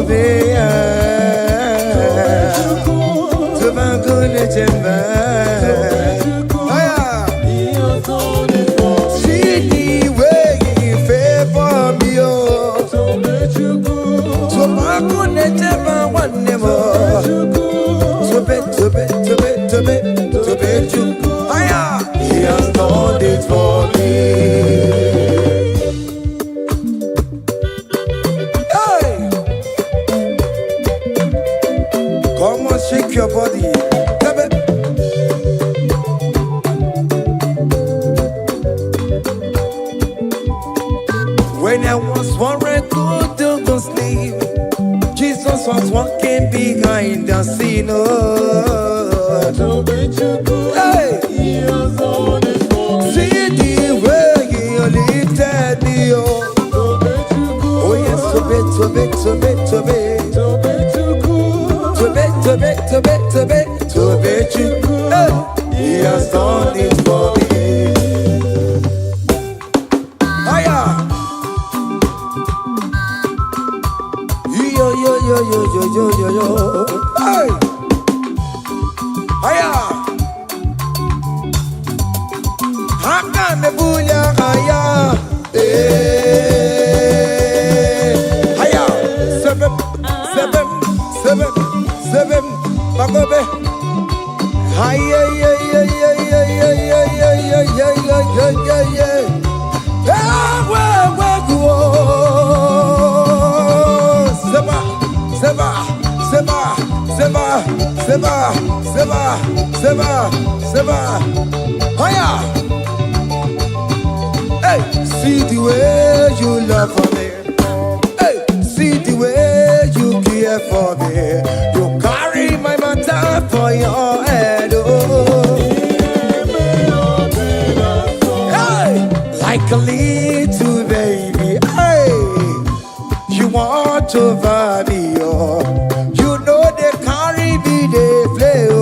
be to my goodness and see the way you favor me up to my goodness and one more to be he has done it for me. Hey, come on, shake your body. When I was worried, good to go sleep, Jesus was walking behind the scene. Hey, see the way you lifted me up. Oh yes, to be. Hey, he has done it for me. Hiya. Yo. Hey. Hiya. Haka me bunya hiya. Hiya. Seven. Bagobe. Hiya. Seba. Hiya. Hey, see the way you love for me. Hey, see the way you care for me. You carry my matter for your head. Oh. Hey, like a little baby. Hey, you want over me. Oh, you know they carry me, they play. Oh.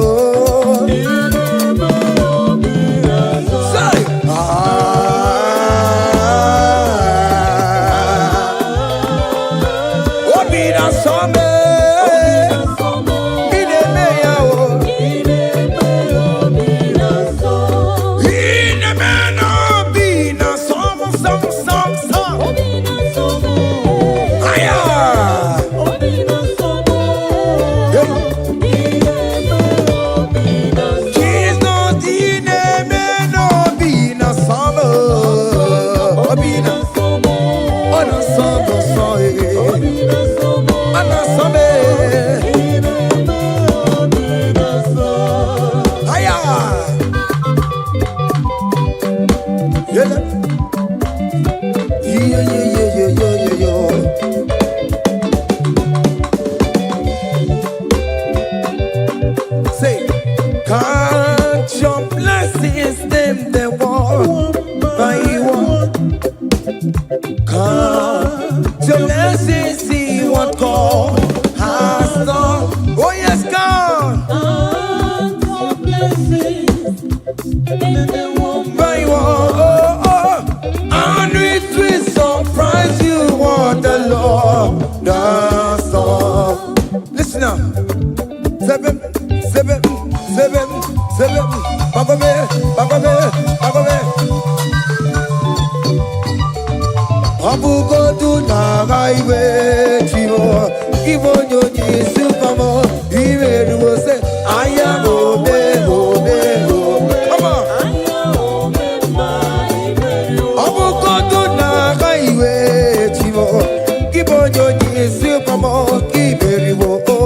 Say, can't your blessings them the one by one? Can't your blessings see what God has done? Oh yes, God. Can't your blessings by one? And it will surprise you what the Lord does. Listen up. Seven. Bagobe. Abugo do na highway chivo. Ibo nyonyi supamo. Iwe do say aya obe. Come on. Abugo do na highway chivo. Ibo nyonyi supamo. Iwe do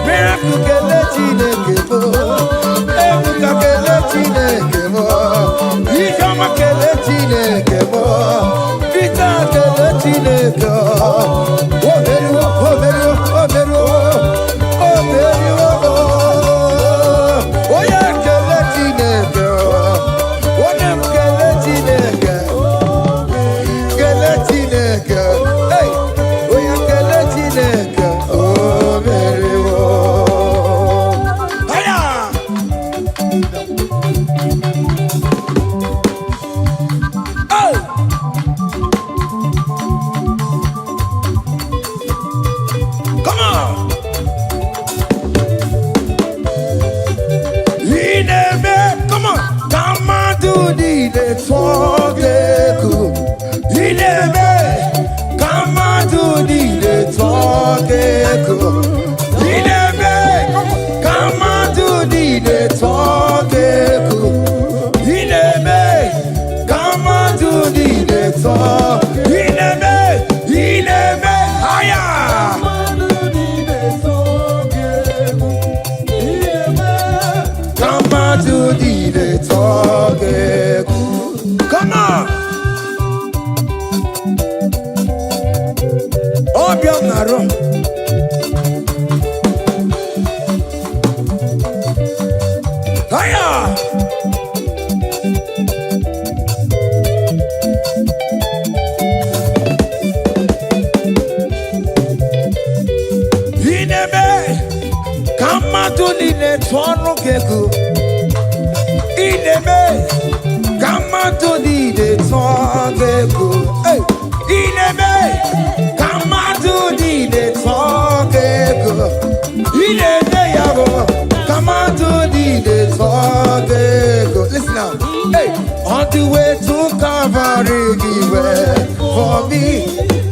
Miracle Come on. Ineme, come on. Come on to the talk. Ineme, come on to the talk. Ineme, come on to the talk. Ineme, come on to the talk. Ineme, higher. Come on to the talk. Come on. Obianaro. Higher. Come on to the Toronto Keku. Ineme, come on to the Toronto. Hey, Ineme, come on to the Toronto. Ineme, yago, come on to the Toronto. Listen now. Hey, on the way to Calvary, he went for me.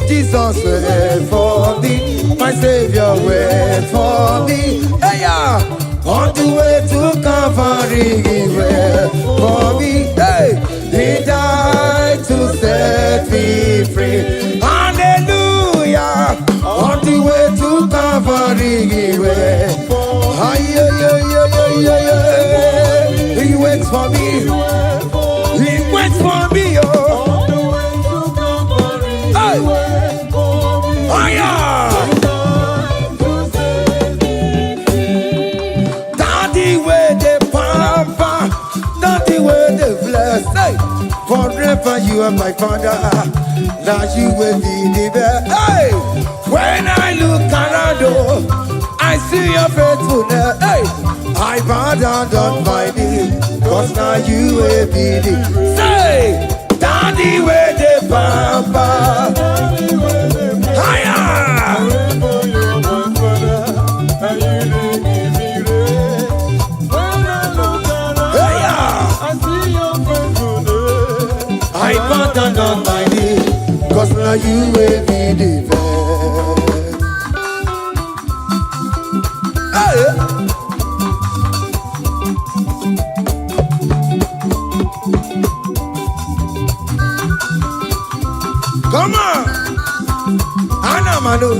Jesus went for me, my Savior went for me. Hey, yeah. On the way to Calvary, he went for me. Hey, he died to set me free. Hallelujah. On the way to Calvary, he went. He waits for me. He waits for me, oh. Daddy where the pamper, daddy where the bless. Hey, forever you are my father. Now you will be the best. Hey, when I look around, oh, I see your faithfulness. Hey, I bow down on my knees, 'cause now you will be the. Say, daddy where the pamper. I bow down on my knees, 'cause now you will be the best. Hey. Come on, Anamano.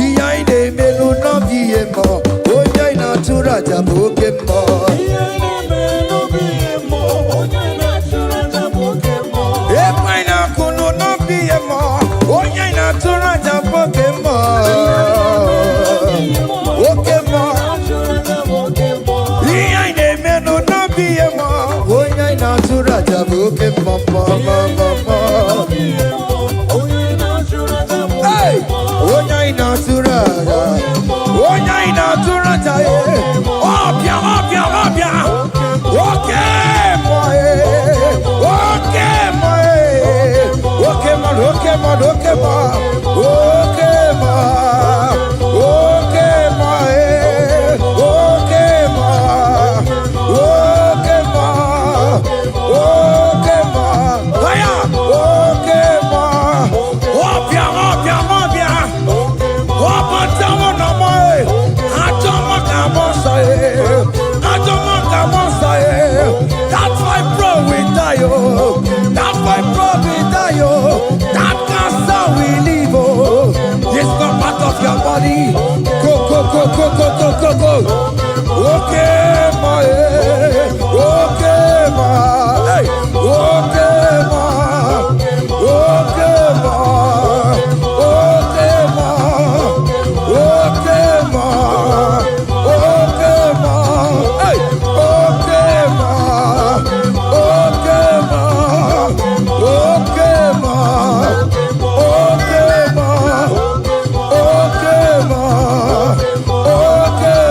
Iya ide melu no biemo, oya ina tura jabokemo. That's why bro we die, oh. That's why bro we die, oh. That cancer we live, oh. It's not part of your body. Go, go, go, go, go, go, go, go. Okay, my, okay, my, hey, okay, my, okay, my, okay, my, okay, my, okay, my, hey, okay, my, okay, my, okay, my, okay, my, okay, my, okay,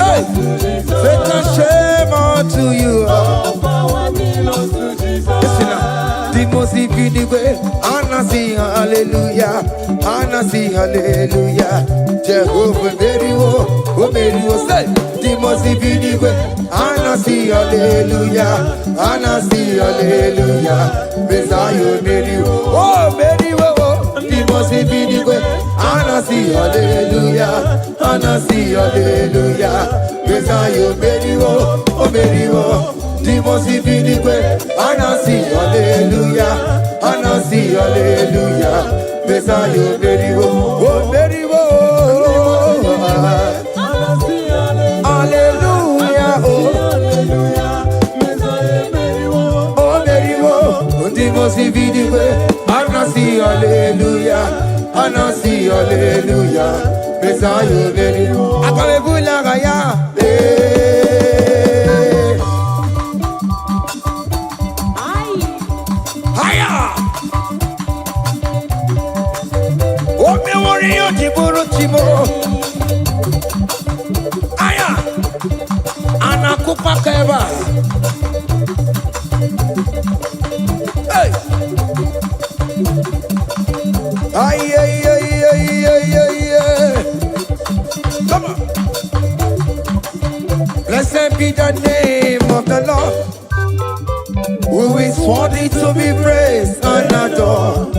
Hey, Satan, shame unto you. Listen now. The most way, Anasi, hallelujah, Anasi, hallelujah. Jehovah, very well, say. The most way, Anasi, hallelujah, Anasi, hallelujah. Messiah, very well, oh, very well. The most way, Anasi, hallelujah, Anasi, hallelujah. Messiah, very well, oh, very well. The most way, Anasi, hallelujah, Anasi, hallelujah. Messiah, very well, oh, very well. Hallelujah, oh, oh, very well. The most way, Anasi, hallelujah, Anasi, hallelujah. Messiah, very well. Akalebula gaya, Aya, anakupa keba. Hey, ay. Come on. Blessed be the name of the Lord, who is worthy to be praised and adored.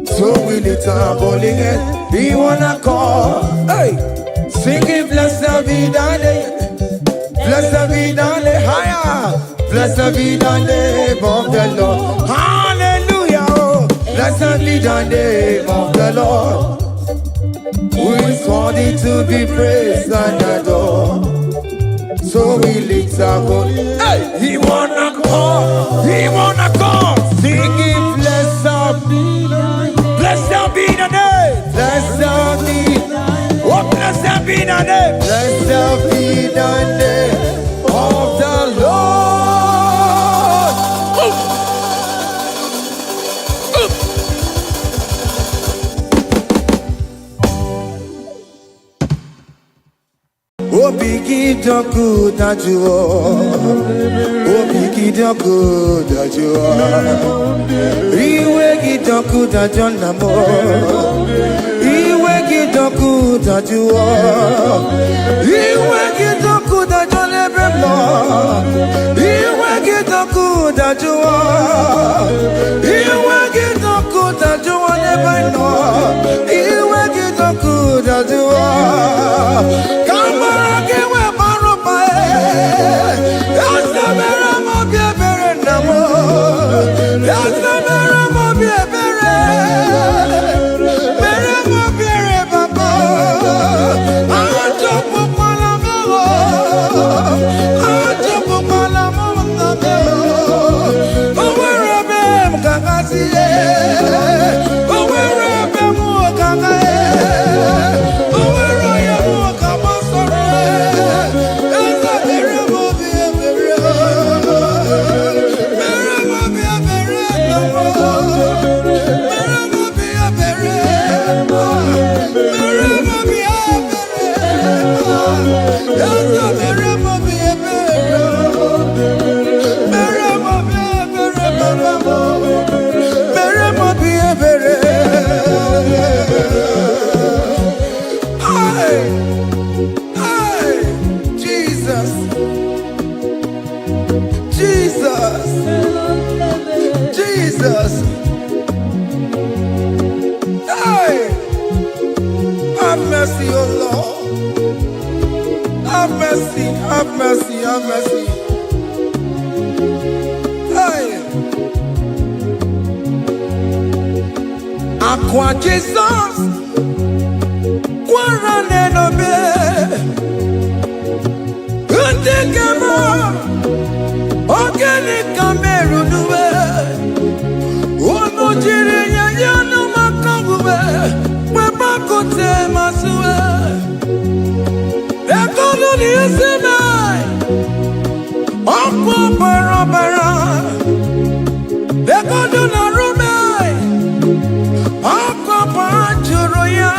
So we lift our holy hand, we wanna call, hey, singing blessed be the name, blessed be the name, higher, blessed be the name of the Lord, hallelujah, oh, blessed be the name of the Lord, who is worthy to be praised and adored. So we lift our holy, hey, we wanna call, singing blessed be the name. Blessed be the name, blessed be, oh, blessed be the name, blessed be the name of the Lord. Oh, begin to good that you are. Oh, begin to good that you are. Iwe to good that you are. Iwe to good that you are. Iwe to good that you never know. Iwe to good that you are. Iwe to good that you never know. Iwe to good that you are. Come on. Have mercy, have mercy. Hey. Aqua Jesus, Quarane no be. Untekemo, Ogeni Kameru nuwe. Uno jiri yano makangube, Papa kote masuwe. Ekono ni eseme, Okwa bara. Ekono na rume, Okwa pachuro ya.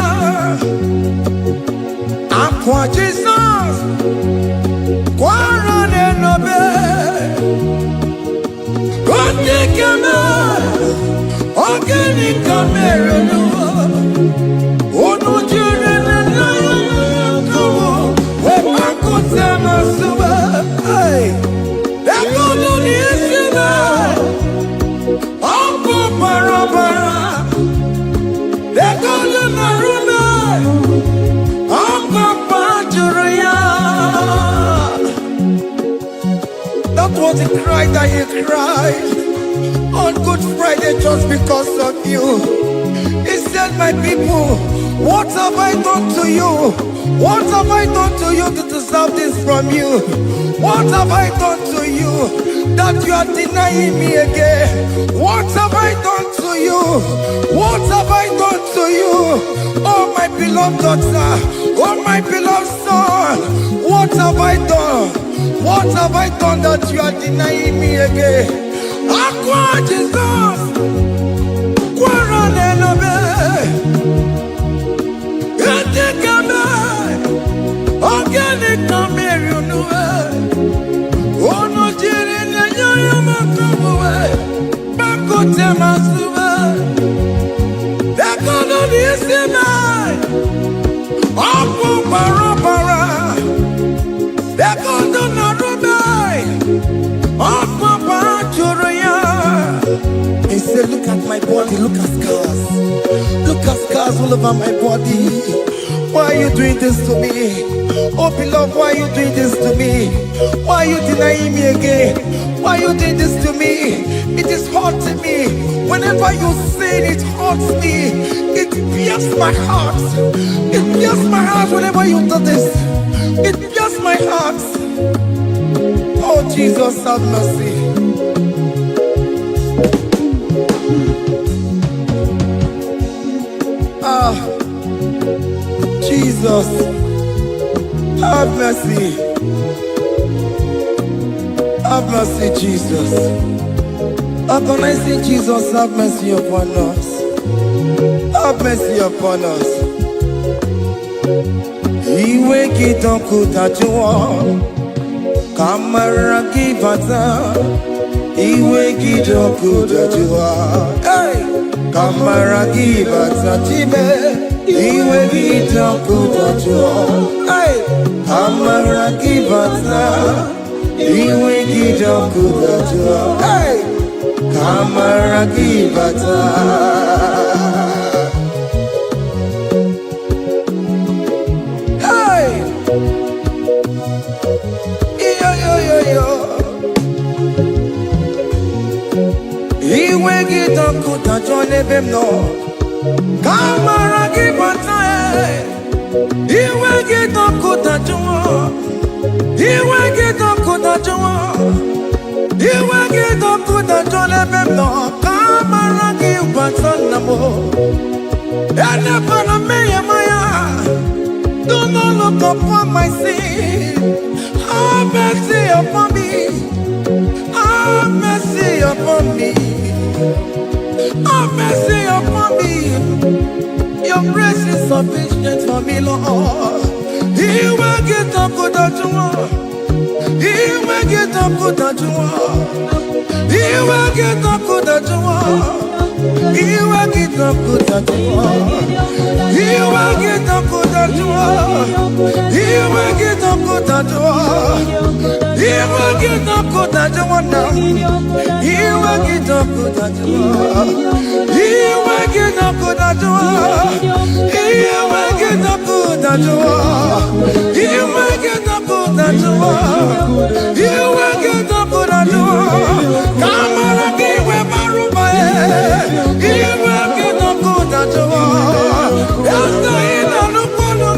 That was the cry that he cried on Good Friday just because of you. He said, my people, what have I done to you? What have I done to you to deserve this from you? What have I done to you that you are denying me again? What have I done to you? What have I done to you? Oh, my beloved daughter, oh, my beloved son, what have I done? What have I done that you are denying me again? Aqua Jesus, Quaranelabe, Etikame, Organic Camerunue, Ono Jirin, Yamakawe, Bakote Masube, Dekono Nisime, Apu Barabara, Dekono he said, look at my body, look at scars. Look at scars all over my body. Why are you doing this to me? Oh beloved, why are you doing this to me? Why are you denying me again? Why are you doing this to me? It is hurting me. Whenever you sin, it hurts me. It pierces my heart. It pierces my heart whenever you do this. It pierces my heart. Oh Jesus, have mercy. Jesus, have mercy. Have mercy, Jesus. Upon I say, Jesus, have mercy upon us. Have mercy upon us. Iwe kitonku tajuwa, kamara kibata. Iwe kitonku tajuwa, kamara kibata chibe. Iwe kitonku tajuwa, kamara kibata. Iwe kitonku tajuwa, kamara kibata. Iwe kitonku tajuwa nebemno, kamara kibata. Iwe kitonku tajuwa, iwe kitonku tajuwa. Iwe kitonku tajuwa nebemno, kamara kibata namo. Ene pana meya maya, do not look upon my sin. Have mercy upon me. Have mercy upon me. Have mercy upon me. Your grace is sufficient for me, Lord. He will get up good at you. He will get up good at you. He will get up good at you. He will get up good at you. He will get up good at you. He will get up good at you. He will get up good at you now. He will get up good at you. He will get up good at you. He will get up good at you. He will get up good at you. He will get up good at you. Come on, give me Baruba. He will get up good at you. Yes, I know no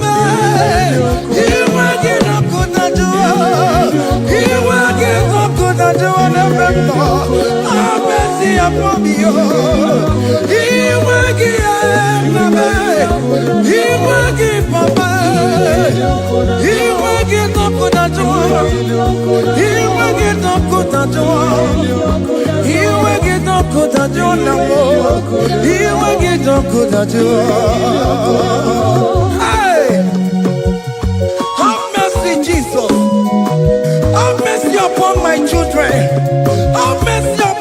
man. He will get up good at you. He will get up good at you. Have mercy upon me. He will give me. He will give me. He will get up good at you. He will get up good at you. He will get up good at you now. He will get up good at you. Hey, have mercy, Jesus. Have mercy upon my children. Have mercy upon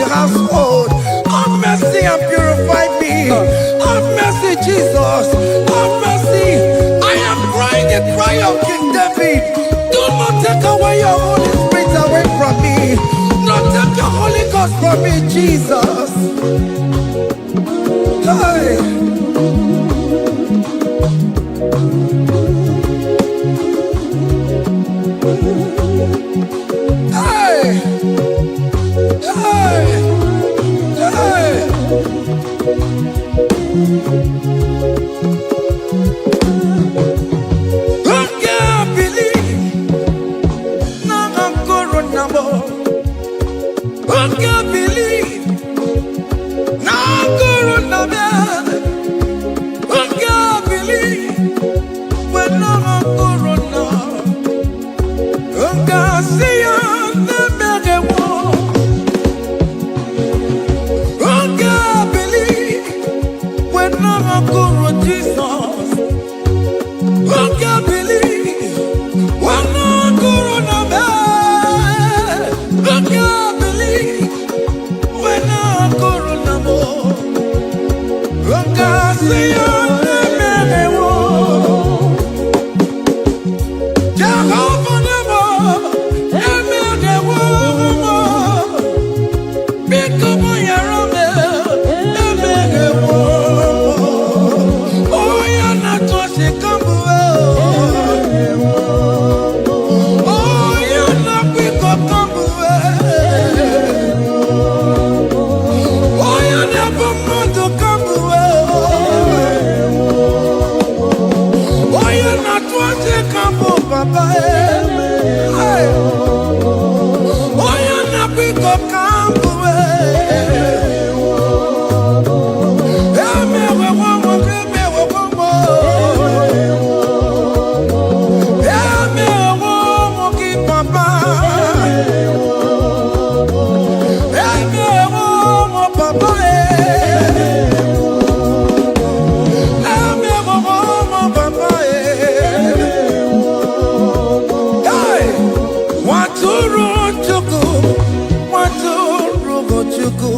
household. Have mercy and purify me. Have mercy, Jesus. Have mercy. I am crying the cry of King David. Do not take away your Holy Spirit away from me. Not take your Holy Ghost from me, Jesus. Hey. Hey. Hey. Hey. I can't believe now I'm going number. I can't believe now I'm going number. I can't believe when I'm going now. I can't see you never get one. I can't believe when I'm going Jesus. I can't believe when I'm going number. I can't believe when I'm going number. I can't see you never get one. Jehovah never, never get one. Become my army, never get one. Oh, you're not touching come away. Oh, you're not quick up come away. Oh, you never want to come away. Oh, you're not touching come away, Papa. Hey. Oh, you're not quick up come away. Yeah, me we want more, me we want more. Yeah, me we want more, keep Papa. Yeah, me we want more, Papa. Yeah, me we want more, Papa. Hey, Waturu Chuku, Waturu Chuku.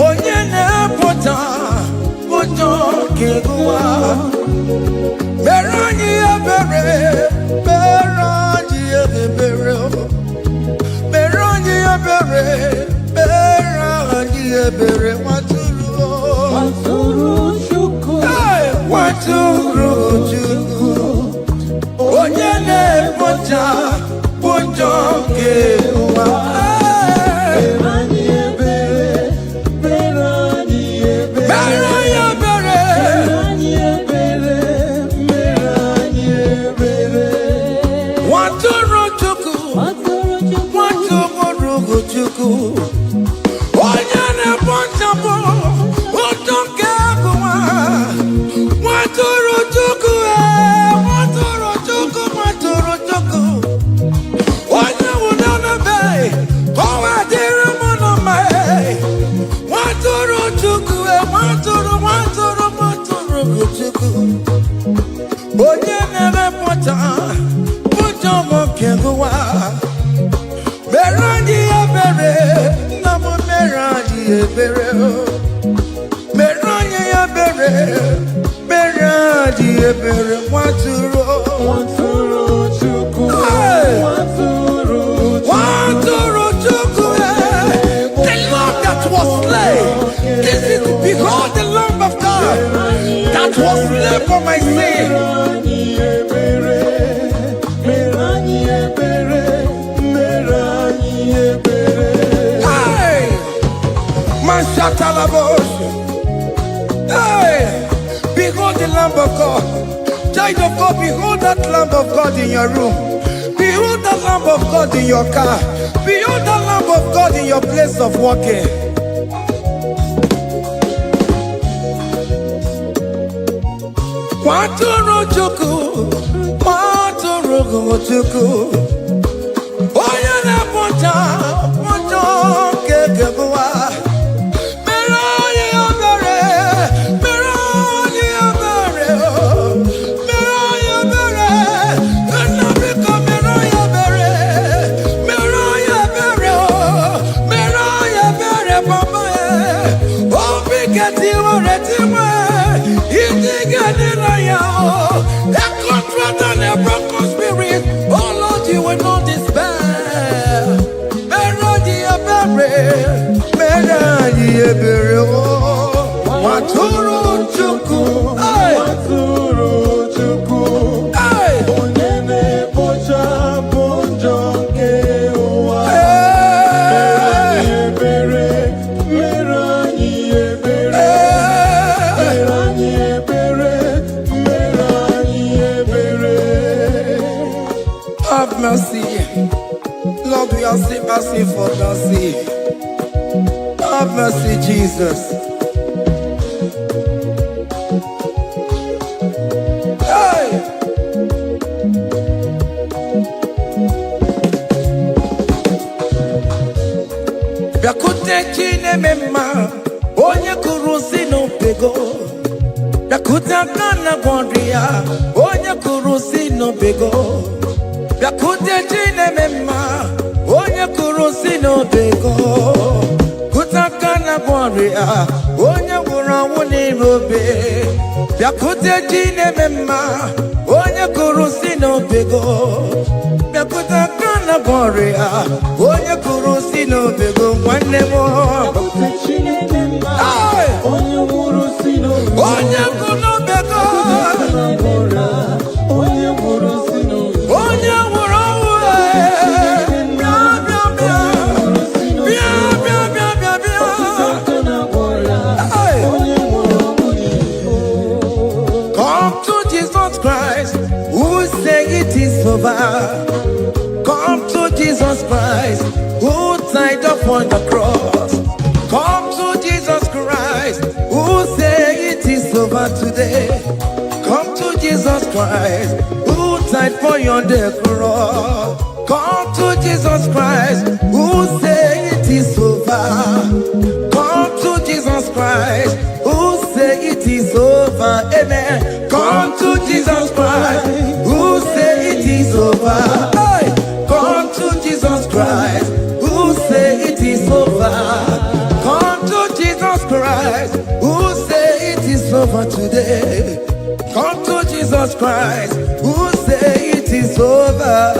Onye na-epụta ụjọ keguwa. Mere anyị ebere, mere anyị ebere. Mere anyị ebere, mere anyị ebere. Waturu Chukwu. Hey, Waturu Chukwu. Onye na-epụta ụjọ keguwa. Onye na-emepụta ụjọ nwoke gụwa. Mere anyị ebere, nna m mere anyị ebere. Mere anyị ebere, mere anyị ebere. Waturu Chukwu. Waturu Chukwu. The Lamb that was slain. This is, behold, the Lamb of God that was slain for my sin. Hey, Mashatalabosh. Hey, behold the Lamb of God. Child of God, behold that Lamb of God in your room. Behold that Lamb of God in your car. Behold that Lamb of God in your place of working. Waturu Chukwu, Waturu Chukwu. Onye na-epụta ụjọ keguwa. Mere anyị ebere, mere anyị ebere. Mere anyị ebere, nna biko mere anyị ebere. Mere anyị ebere, mere anyị A broken spirit, oh Lord, you will not despair. Meradi ebere, Maturu chuku, Maturu chuku, Onyene pocha ponjonge owa. Merani ebere, have mercy. Lord, we are still asking for mercy. Have mercy, Jesus. Hey! Biakute chine mema, onye kurusi no pego. Biakute kana gwandria, onye kurusi no pego. Biakute chine mema, onye kurusi no pego. Kutakana warrior, onye wura wuni robe. Biakute chine mema, onye kurusi no pego. Biakutakana warrior, onye kurusi no pego. One mo. Biakute chine mema, onye wurusi no pego. Onye kuno pego. Onye wurusi no pego. Onye wura wura. Come to Jesus Christ, who say it is over. Come to Jesus Christ, who died upon the cross. Come to Jesus Christ, who say it is over today. Come to Jesus Christ, who died for you on the cross. Come to Jesus Christ, who say it is over. Come to Jesus Christ, who say it is over. Amen. Come to Jesus Christ, who say it is over. Hey! Come to Jesus Christ, who say it is over. Come to Jesus Christ, who say it is over today. Come to Jesus Christ, who say it is over.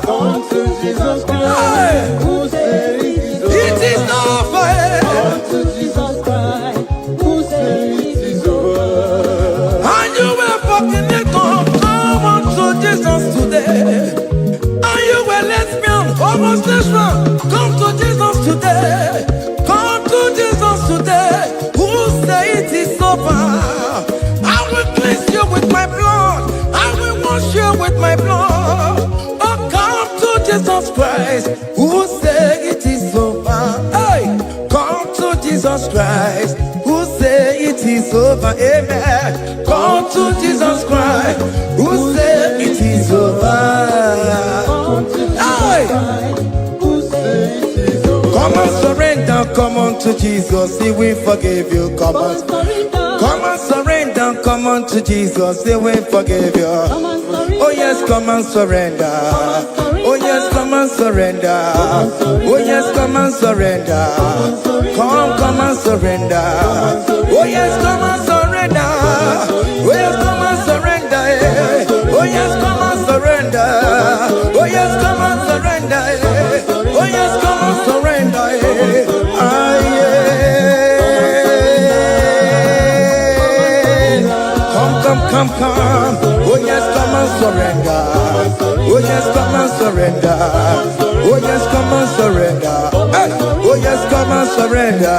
Come to Jesus Christ, who say it is over. It is over. Come to Jesus Christ, who say it is over. And you will fucking come on to Jesus today. And you will lesbian, homosexual, come to Jesus today. Come to Jesus today, who say it is over. I will cleanse you with my blood. I will wash you with my blood. Oh, come to Jesus Christ, who say it is over. Hey, come to Jesus Christ, who say it is over. Amen. Come to Jesus Christ, who say it is over. Come to Jesus Hey, Christ, who say it is over. come and surrender. Come on to Jesus, He will forgive you. Come on. Come and surrender, come on to Jesus, He will forgive you. Oh yes, come and surrender. Oh yes, come and surrender. Oh yes, come and surrender. Come and surrender. Oh yes, come and surrender. Oh yes, come and surrender. Oh yes, come and surrender. Oh yes, come and surrender. Oh yes, come and surrender. Ah yeah. Come. Oh yes, come and surrender. Oh yes, come and surrender. Oh yes, come and surrender. Hey. Oh yes, come and surrender.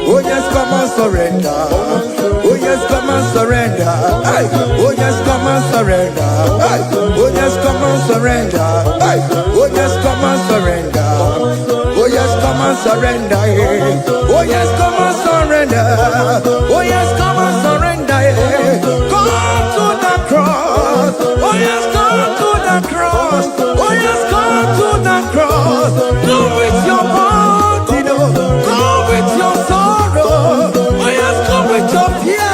Oh yes, come and surrender. Oh yes, come and surrender. Hey. Oh yes, come and surrender. Hey. Oh yes, come and surrender. Hey. Oh yes, come and surrender. Oh yes, come and surrender. Oh yes, come and surrender. Oh yes, come and surrender. Come to the cross. Oh yes, come to the cross. Oh yes, come to the cross. Go with your body, no. Go with your sorrow. Oh yes, come with your fear.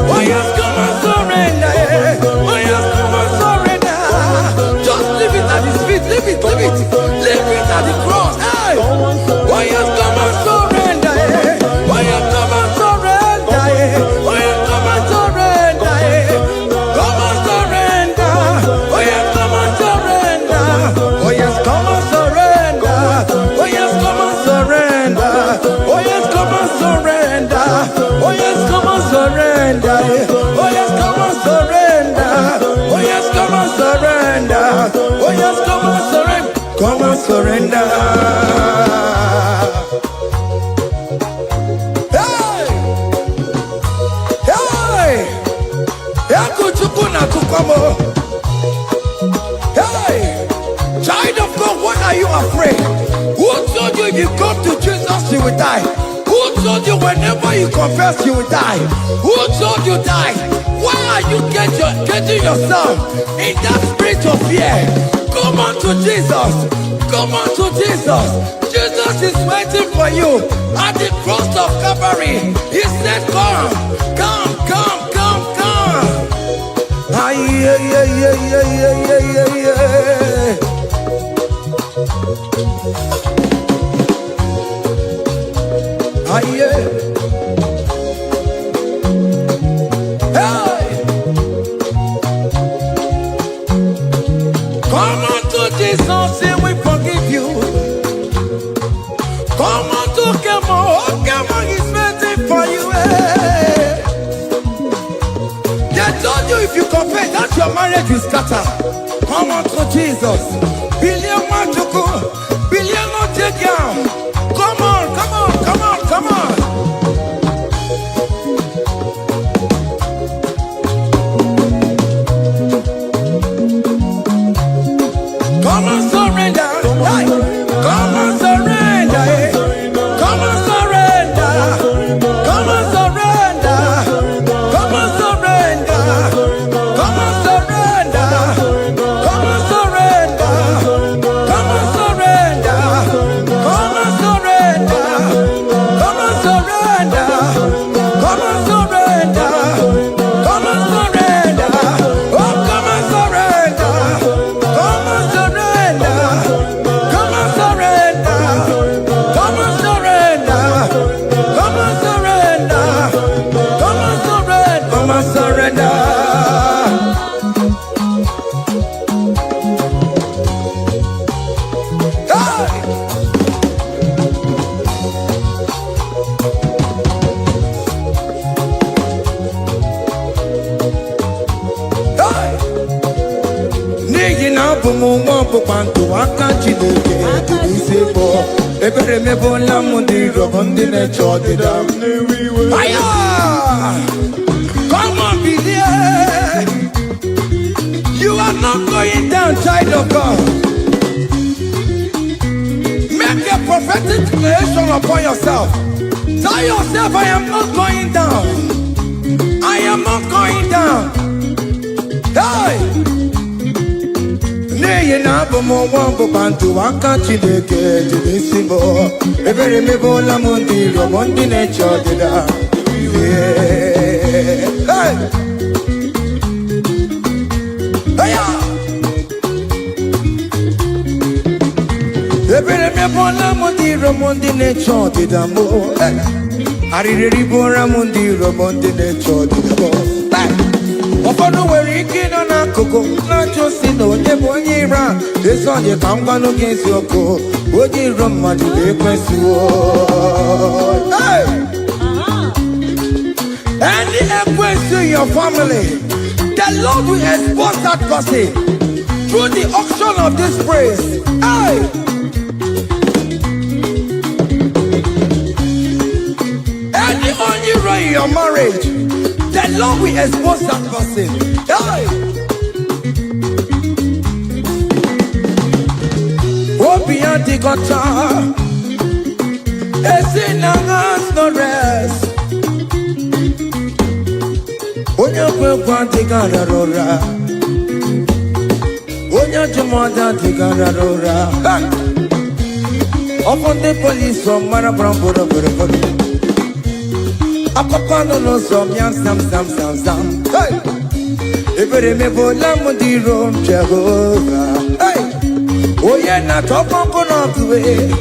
Oh yes, come and surrender. Oh yes, come and surrender. Just leave it at His feet. Leave it. Leave it at the cross. Hey. Oh yes, come and surrender. surrender. Oh yes, come on, surrender. Oh yes, come on, surrender. Oh yes, come on, surrender. Come on, surrender. Hey, hey, hey, child of God, what are you afraid? Who told you if you come to Jesus you will die? Who told you whenever you confess you will die? Who told you die? Why are you getting yourself in that spirit of fear? Come on to Jesus. Come on to Jesus. Jesus is waiting for you at the cross of Calvary. He said, come, come, come, come, come. Ah, yeah, yeah, yeah, yeah, yeah, yeah, yeah. Ah, yeah. Hey. Come on to Jesus and we forgive you. Come on to come on, he's waiting for you. Hey. They told you if you confess that your marriage will scatter. Come on to Jesus. Billion want to go, billion not take down. Come on, come on, come on, come on. Come on, surrender. Hey. Come on, surrender. Hey. Come on, surrender. Come on, surrender. Come on, surrender. Come on, surrender. Come on, surrender. Come on, surrender. Come on, surrender. Come on, surrender. Come on, surrender. Come on, surrender. Oh, come on, surrender. Come on, surrender. Come on, surrender. Come on, surrender. Come on, surrender. Come on, surrender. Come on, surrender. Hey! Hey! N'ihi na abụ m nwa ọgbụgba ndụ aka Chineke dị n'isi bụ ebere mebụla m ndị rọbọ ndị na-eche ọdịda m. Aya! Come on, believe. You are not going down, child of God. Make a prophetic declaration upon yourself. Tell yourself, I am not going down. I am not going down. Hey! N'ihi na abụ m nwa ọgbụgba ndụ aka Chineke dị n'isi bụ ebere mebụla m ndị rọbọ ndị na-eche ọdịda. Hey! Aya! Ebere mebụla m ndị rọbọ ndị na-eche ọdịda m. Arịrịrị bụra m ndị rọbọ ndị na-eche ọdịda m. Ụfọdụ nwere ike ịnọ n'akụkụ na-achọ si na onye bụ onye iro a. Ezi onye ka m gwanụ gị eziokwu, onye iro mmadụ na-ekwesịwo. Any equity in your family, the Lord will expose that person through the auction of this praise. Hey! Any hero in your marriage, the Lord will expose that person. Hey! Obian the guitar, it's in has no rest. Onya kwekwa tigara rora, onya jumada tigara rora. Upon the police from Marabram Bodo Bodo. Apapano no som yam sam. Hey, every me bola mundi rom Jehovah. Hey, oh yeah, na top on of the way.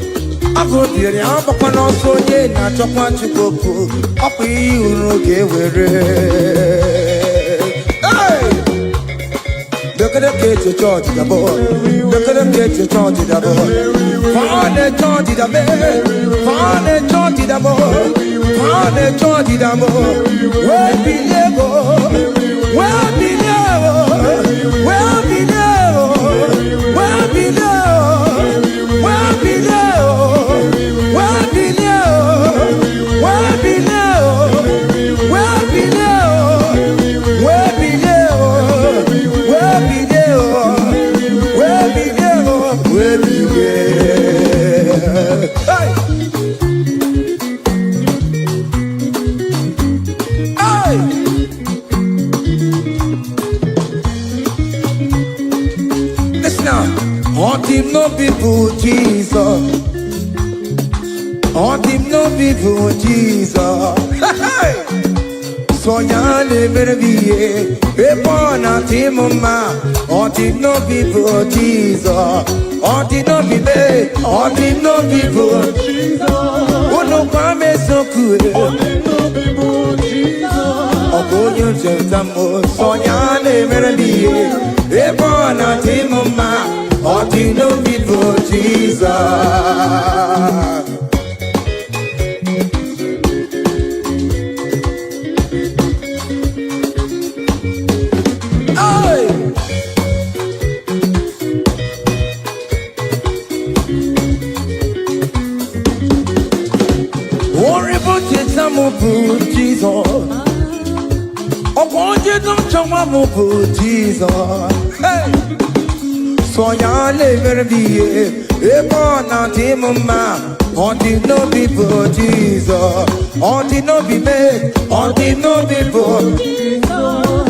I go dear, I'm upon also yeah, na top on chikoku. Up you no get where. Hey, look at them get your charge the boy. Look at them get your charge the boy. Find a charge the boy. Find a charge the boy. Find a charge the boy. Where be him no people Jesus. On him no people Jesus. So ya never be a born at him ma. On him no people Jesus. On him no be me. On him no people Jesus. Oh no kwame so cool. On him no people Jesus. Oh go you jamo. So ya never be a born at him ma. On him no people Jesus. Jesus, oh, won't you don't Jesus? Hey, so ya never be a born at him, ma. On the no people, Jesus. On the no be made, on the no people,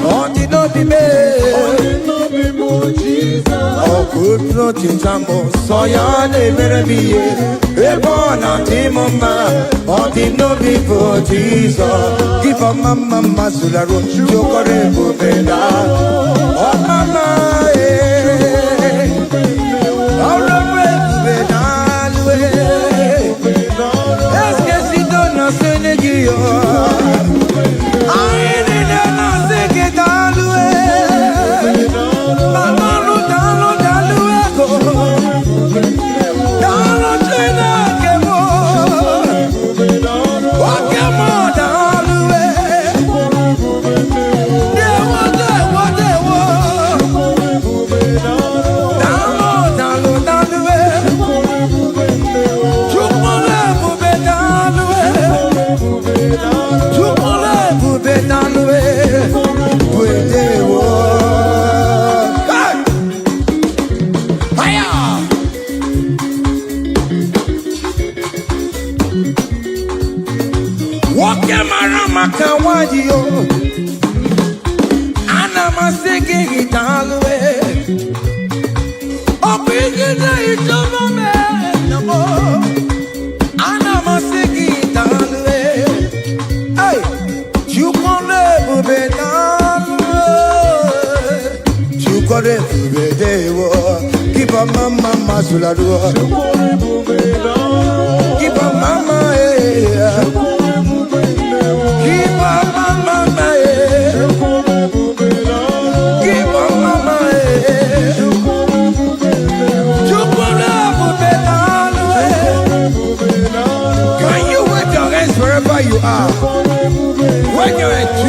on the no be made, on the no people, Jesus. Oh, good no Jambo, so ya never be a born at him, ma. On the no people, Jesus. Give a mama, Masula, Chocorebo, Beda. Oh, mama, keep a mama, Masula, keep a mama, keep a mama, keep a mama, can you wave your hands wherever you are? When you're at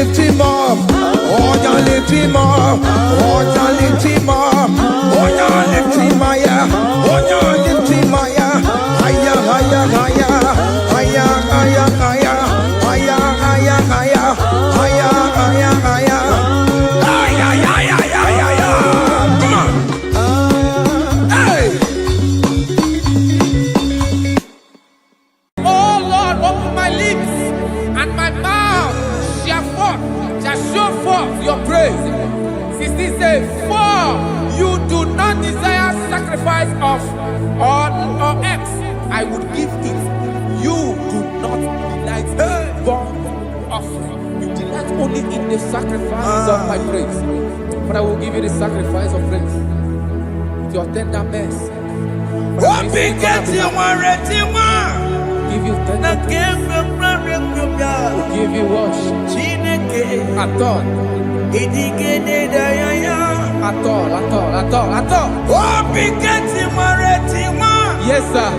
lift him up, oh, you lift him up, oh, you lift him up, oh, you lift him higher, oh, you lift him higher, higher, higher, higher, higher, higher, higher, higher, higher, higher, higher, higher, your praise. 16 says, for you do not desire sacrifice of or X, I would give it. You do not delight in burnt offering. You delight only in the sacrifice of my praise. But I will give you the sacrifice of praise with your tender mercy. Give you tender will give you worship. At all. Yes, sir.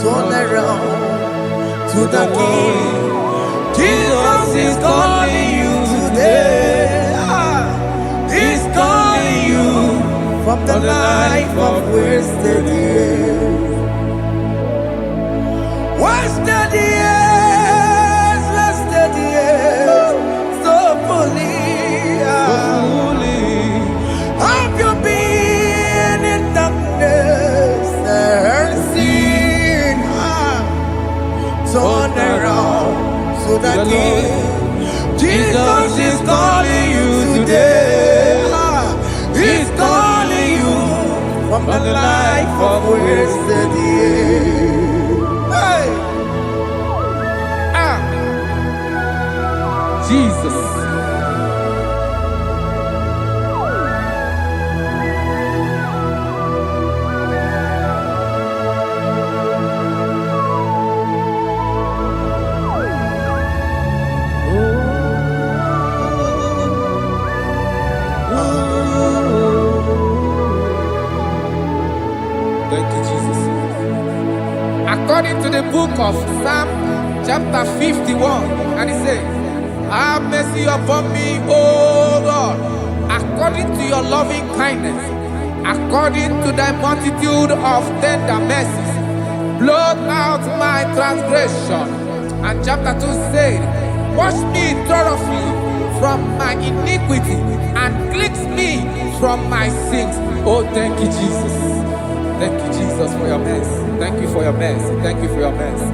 turn around to the King. Jesus is calling you today. He's calling you from the life of wasted years. Wasted years, so fully. Have you been in darkness and seen? Turn around to the King. Jesus is calling you today. He's calling you from the life of wasted years. Hey. Jesus. Thank you, Jesus. According to the book of Psalm chapter 51, and it says, have mercy upon me, O God, according to your loving kindness, according to thy multitude of tender mercies, blot out my transgression. And chapter 2 said, wash me thoroughly from my iniquity and cleanse me from my sins. Oh, thank you, Jesus. Thank you, Jesus, for your mercy. Thank you for your mercy. Thank you for your mercy.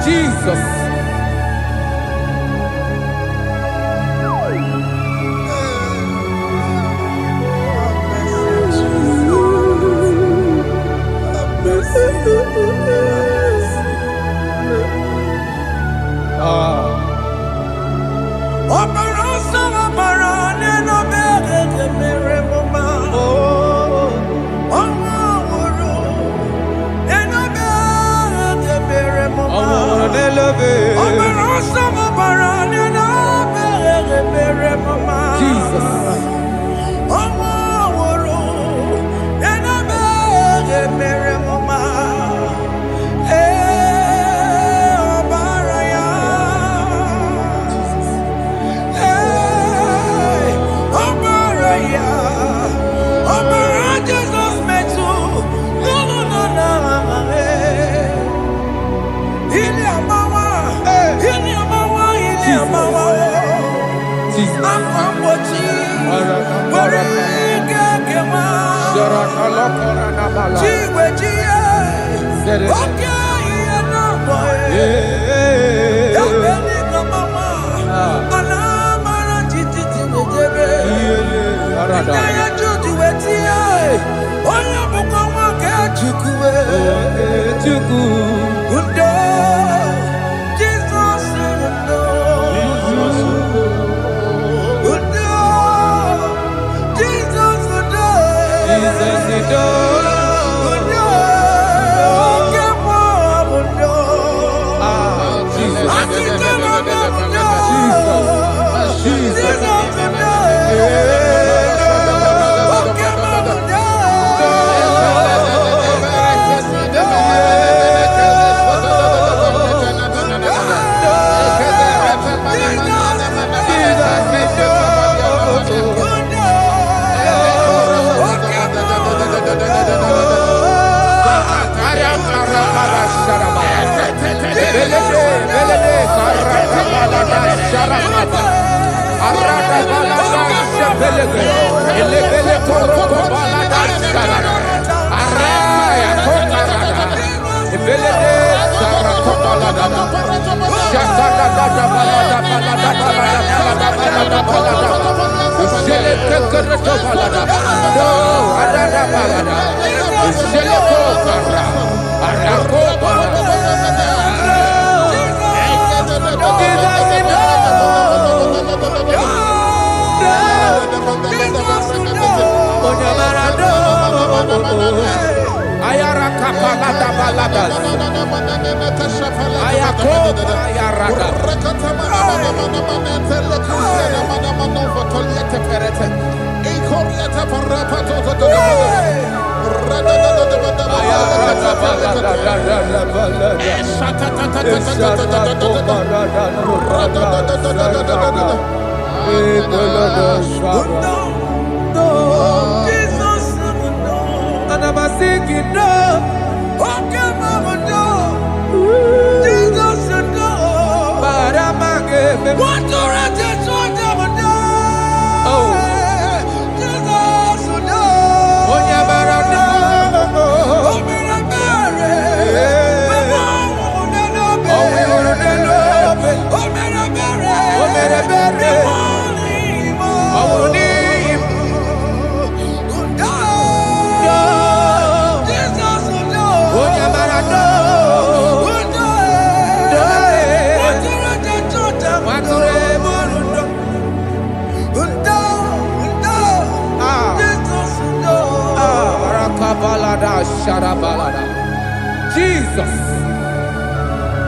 Jesus.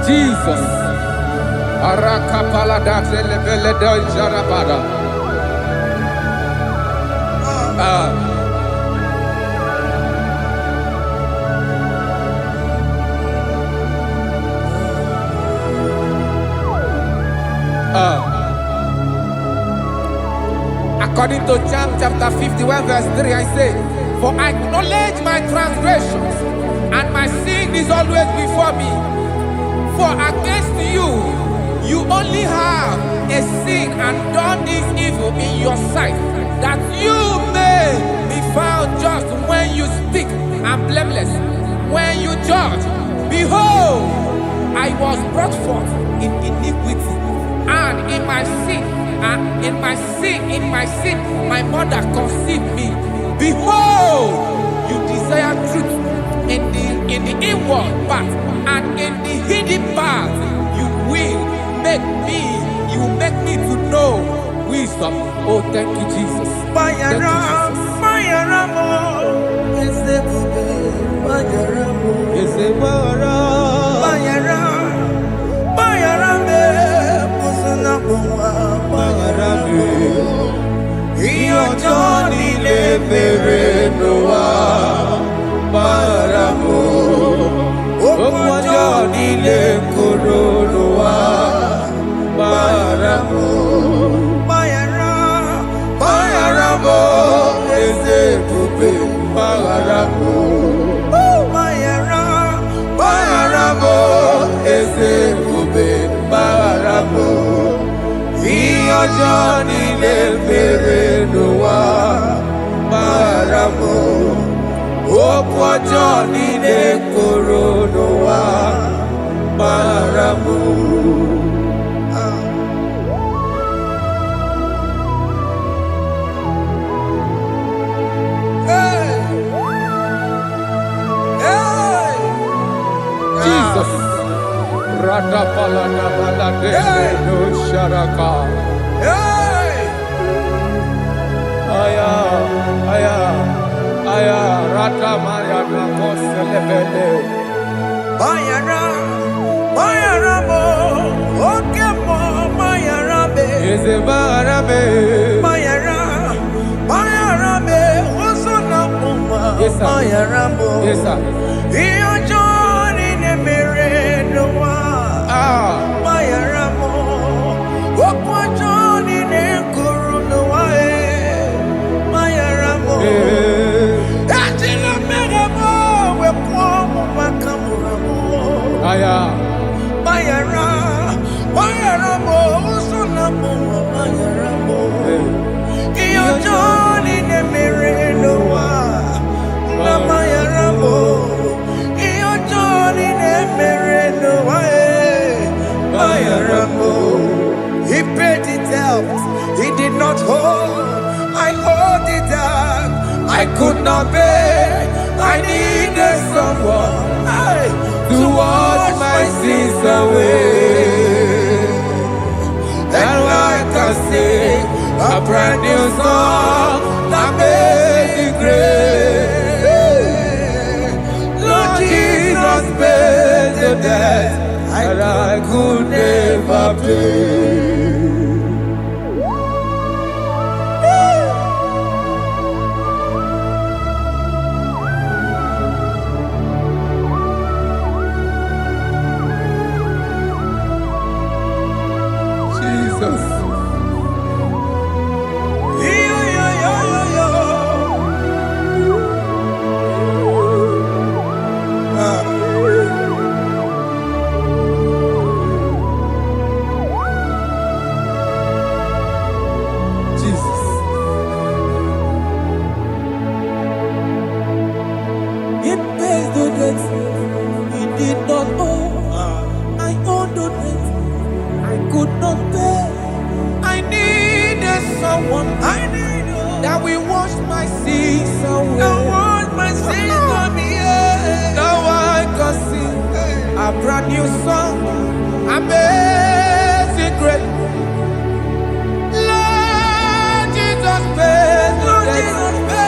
Jesus. Arakapalada zelebeleda jarabada. According to John chapter 51 verse 3, I say, for I acknowledge my transgressions, and my sin is always before me. For against you, you only have a sin and done this evil in your sight, that you may be found just when you speak, and blameless when you judge. Behold, I was brought forth in iniquity, and in my sin, my mother conceived me. Behold, you desire truth in the inward part, and in the hidden part you will make me to know wisdom. Oh, thank you, Jesus. Thank you, Johnny de Coronoa Maramu. Jesus. Radapalana balade no sharaka. Aya, aya, aya, rata maya na koselebele. Mayara, Mayara mo, okay mo, Mayara be. Eze barabe. Mayara, Mayara be, oso na puma. Yes, sir. Mayara mo. Yes, sir. Iyo Johnny ne mere no wa. Mayara mo, okwa Johnny ne kuru no wa. Mayara mo. Ajina mere mo, we kwa mo makamura mo. Aya. Mayara, Mayara mo, usuna mo, Mayara mo. Iyo Johnny ne mere no wa. Na Mayara mo. Iyo Johnny ne mere no wa. Mayara mo. He paid it out. He did not hold. I owed it out. I could not pay. I needed someone to wash my sins away. And I can sing a brand new song, Amazing Grace. Lord Jesus paid the debt that I could never pay. Jesus. Jesus. It pays the debt he did not owe. I owed the debt I could not pay. I needed someone that will wash my sins away. I want my sins on me. Now I can sing a brand new song, Amazing Grace. Lord Jesus paid the debt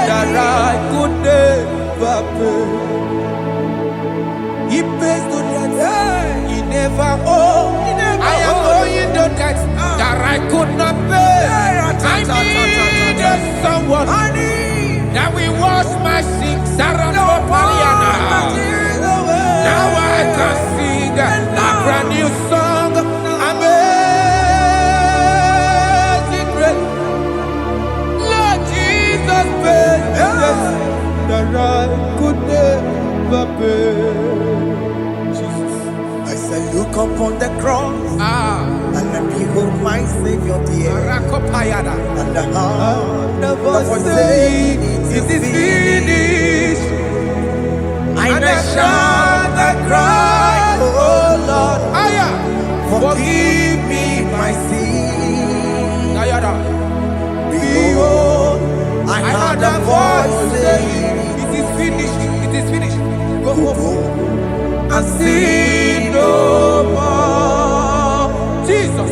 that I could never pay. He pays the debt he never owed. I am owing the debt that I could not pay. I needed someone that will wash my sins. Now I can sing a brand new song, Amazing Grace. Lord Jesus paid the debt that I could never pay. Jesus. I say, look upon the cross and behold my Savior dear. And the heart that was saying, it is finished. And I shout and cry, oh Lord, forgive me my sin. Behold, I heard a voice saying, it is finished, it is finished. Go, go and sin no more. Jesus.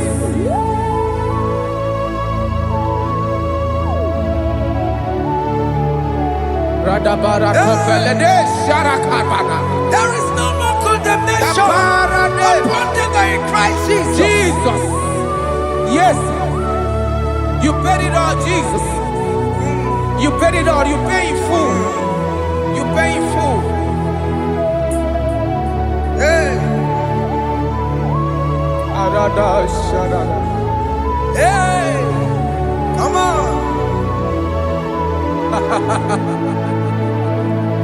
There is no more condemnation upon them in Christ Jesus. Jesus. Yes. You paid it all, Jesus. You paid it all. You pay in full. You pay in full. Hey. Hey. Come on.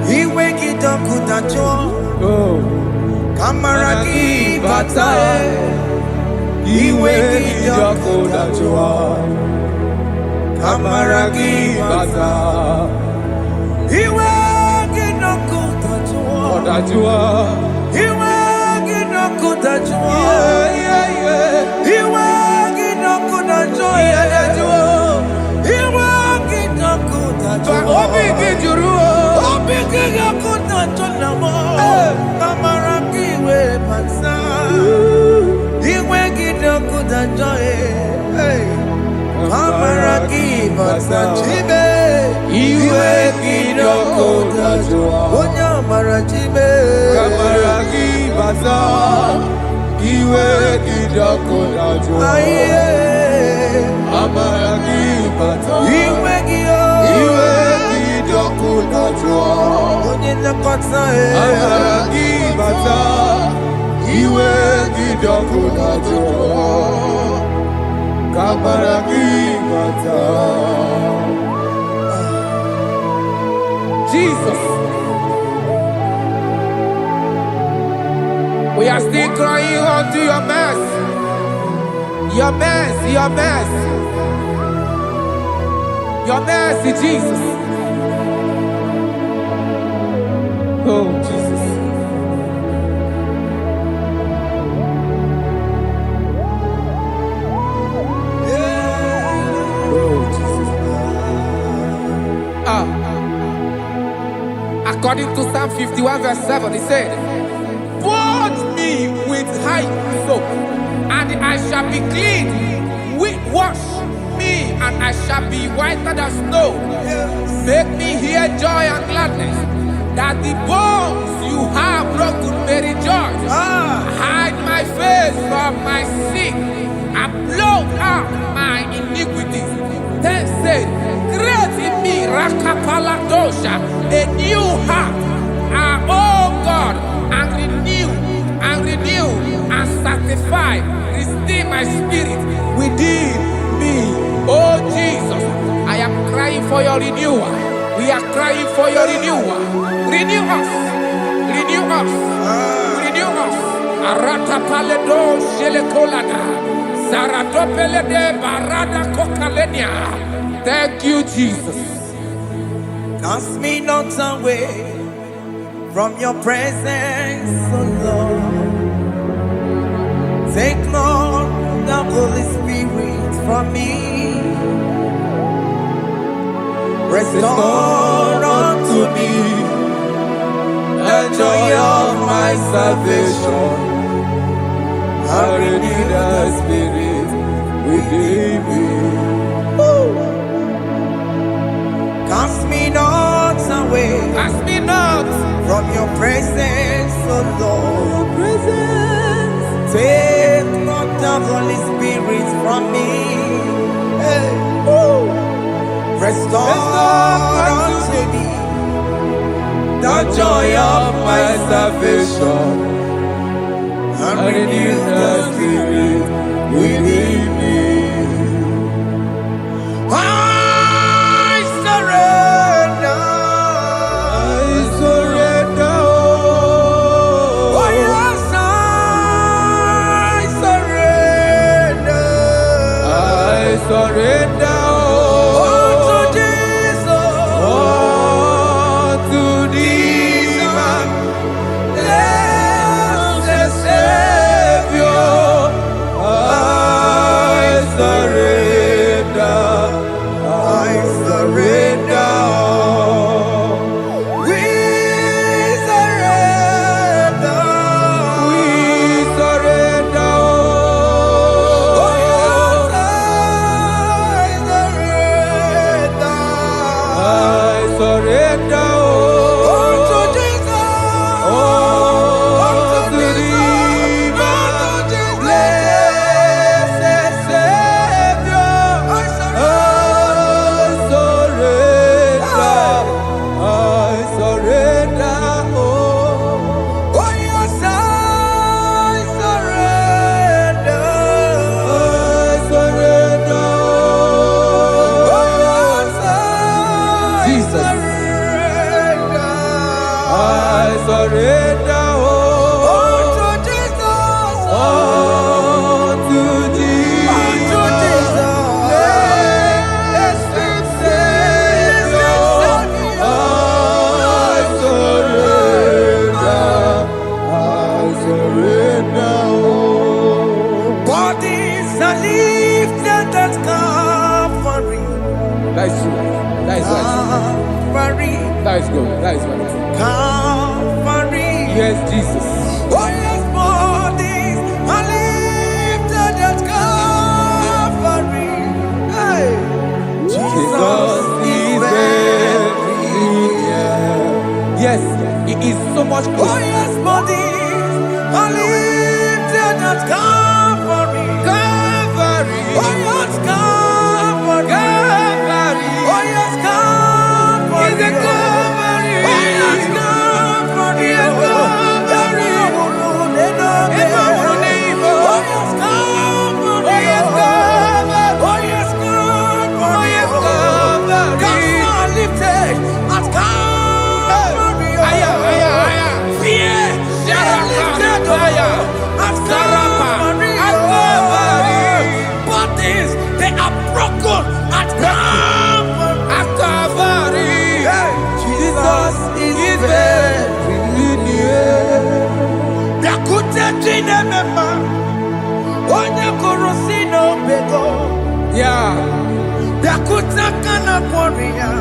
He wake it up with a joy. Kamaraki batae. He wake it up with a joy. Kamaraki batae. He wake it up with a Dajua. Iwe ginoku dajua. Iwe ginoku dajua. Iwe ginoku dajua. Obi gijuru. Obi ginoku dajua mo. Kamara kiwe pansa. Iwe ginoku dajua. Kamara kiwe pansa. Chibe. Iwe ginoku dajua. Onya mara chibe. Kamara kibaza. Iwe ginoku dajua. Kamara kibaza. Iwe gio. Iwe ginoku dajua. Onye nakota Kamara kibaza. Iwe ginoku dajua. Kamara kibaza. Jesus. We are still crying unto your mercy. Your mercy, your mercy. Your mercy, Jesus. Oh, Jesus. Oh, Jesus. According to Psalm 51 verse 7, it said, "Wash me with high soap, and I shall be clean. Wash me, and I shall be whiter than snow. Make me hear joy and gladness, that the bones you have broken may rejoice. Hide my face from my sin, and blot out my iniquities." Then said, "Create in me Rakapaladosha, a new heart, oh God, and renew, and sanctify, restore my spirit within me." Oh Jesus, I am crying for your renewal. We are crying for your renewal. Renew us, renew us, renew us. Arata paledo shelekolada, zaradopelede barada kokalenia. Thank you, Jesus. Cast me not away from your presence, oh Lord. Take not the Holy Spirit from me. Restore unto me the joy of my salvation. I renew the spirit within me. Cast me not away Cast me not from your presence, oh Lord. Take not the Holy Spirit from me. Hey. Restore unto me the joy of my salvation. and I renew the spirit within me. I surrender. I surrender. Oh yes, I surrender. I surrender. To Jesus. To thee, my Blessed Savior. I surrender. I surrender. We surrender. We surrender. Oh yes, I surrender. I surrender. To Jesus. To thee, my blessed Savior. I surrender. Oh yes, I surrender. Jesus. I surrender. To Jesus. To thee, blessed Savior. I surrender. yes, Jesus. Oh yes, bodies are lifted at Calvary. Hey. Jesus is very near. Yes, He is so much Oh closer. yes, bodies are lifted at Calvary. Calvary. Oh yes, Calvary. Calvary. Oh yes, Calvary. Is it Calvary? Oh yes, Calvary. Yes, Calvary. Oh yes, Calvary. Oh, yes, Calvary. Oh yes, Calvary. Oh, yes, Calvary. Gods are lifted at Calvary. Aya, aya, aya. Fear lifted at Calvary. At Calvary. Bodies, they are broken at Calvary. At Calvary. Jesus is very near. Yakute Jinemema, Onye Korosino Bego, Yeah. Yakuta Kana Korea,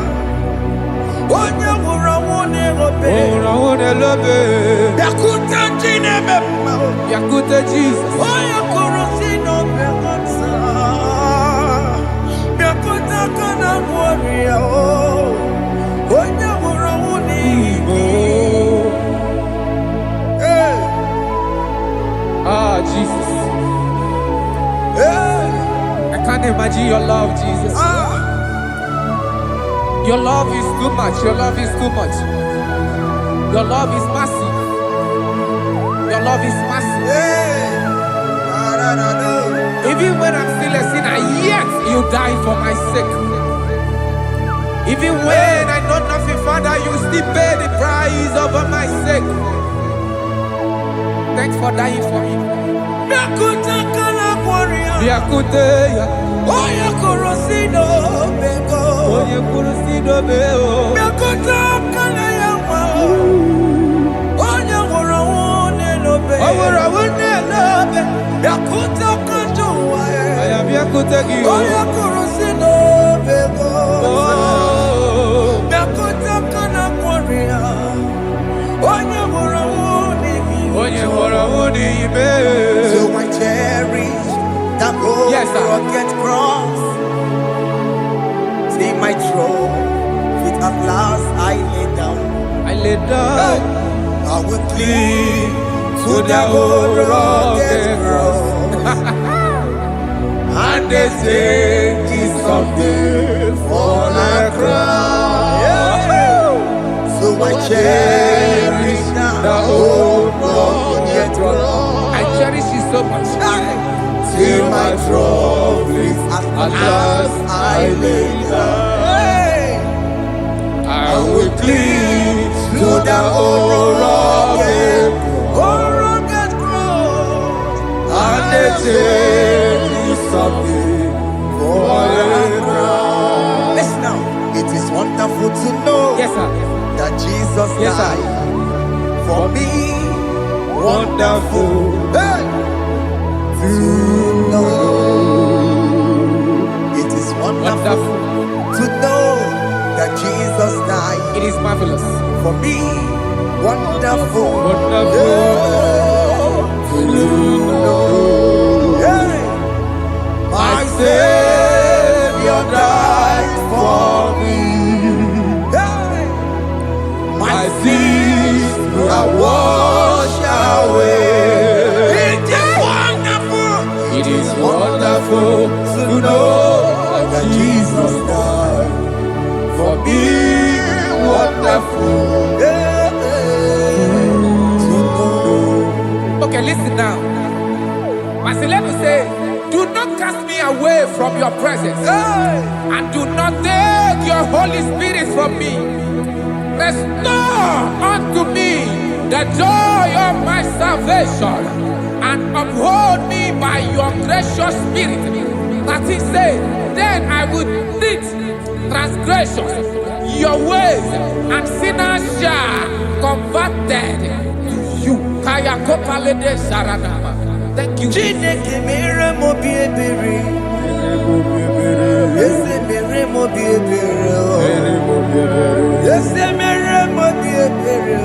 Onye Wurawone Robe, Yakuta Jinemema, Yakute Jesus. Onye Korosino Bego, Yakuta Kana Korea, Onye Wurawone Hey. Ah, Jesus. Hey. I can't imagine your love, Jesus. Your love is too much. Your love is too much. Your love is massive. Your love is massive. Hey. Even when I'm still a sinner, yet you die for my sake. Even when I know nothing, Father, you still pay the price over my sake. Thanks for dying for me. Yakuta Kana Korea, Yakute, Onye Korosino Bego, Onye Kurusido Beo. Yakuta Kana Yawa, Onye Wurawone Robe, Owura wune love. Yakuta Kanjuwa, I am Yakute Gio. Onye Korosino Bego, Oh, Yakuta Kana Korea, Onye Wurawone Onye Wura Wuni Ibe. So I cherish that gold Yes, sir. rugged cross. See my throne, with at last I lay down. I lay down I will cling to that gold rugged cross. and they say it's someday for a crown. So I cherish The old rugged cross. I cherish it so much. Till my trophies at last I lay down. I will cling To the old rugged cross. and they say it's someday for a crown. Listen now, it is wonderful to know Yes, sir. that Jesus Yes, sir. died for me. Wonderful. Hey! To know. It is wonderful to know that Jesus died It is marvelous. for me. Wonderful. Wonderful. To know. Hey! My Savior died for me. Hey! My sins are washed away. It is wonderful. It is wonderful to know that Jesus died for me. Wonderful. Hey! To know. Okay, listen now. Marcelino say, do not cast me away from your presence, Hey! and do not take your Holy Spirit from me. Restore unto me the joy of my salvation, and uphold me by your gracious spirit. That is say, then I will teach transgressions your ways, and sinners shall converted to you. Kaya kopalede saranama. Thank you. Chineke mere mo bi ebere. Ese mere mo bi ebere. Ese mere mo bi ebere.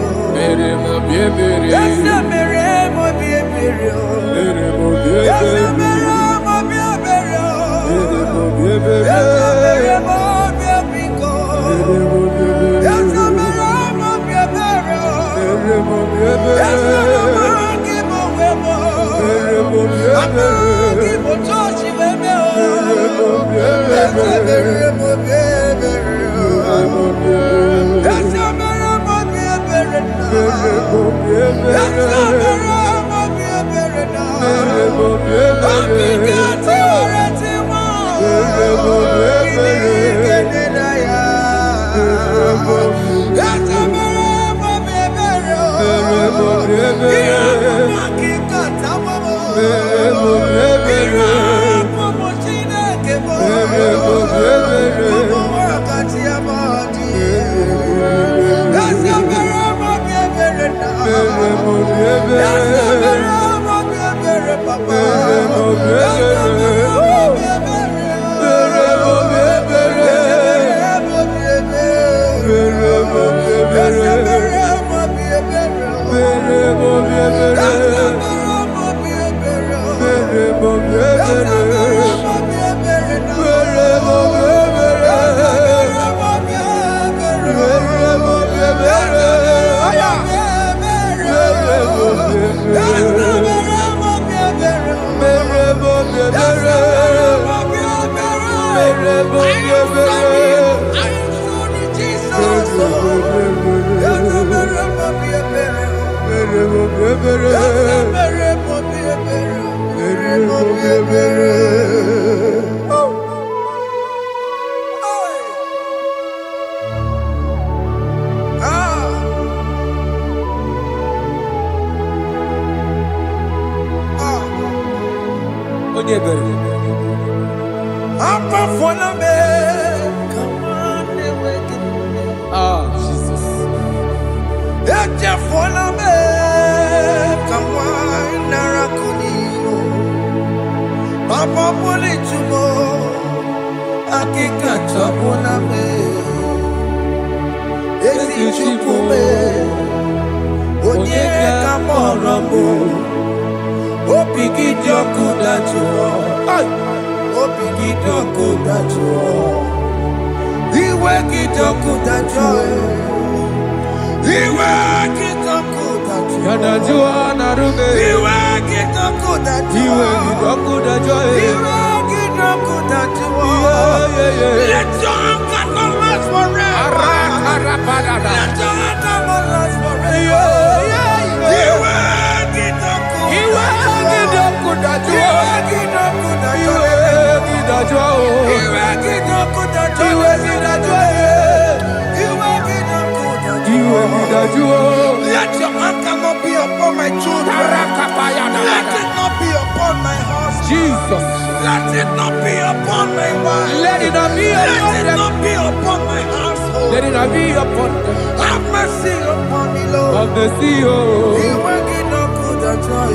Let your anger not be upon my children. Let it not be upon my husband. Jesus. Let it not be upon my wife. Let it not be upon Let it them. not be upon my household. Let it not be upon them. Have mercy upon me, Lord. Of the sea, oh. You will get no good at joy.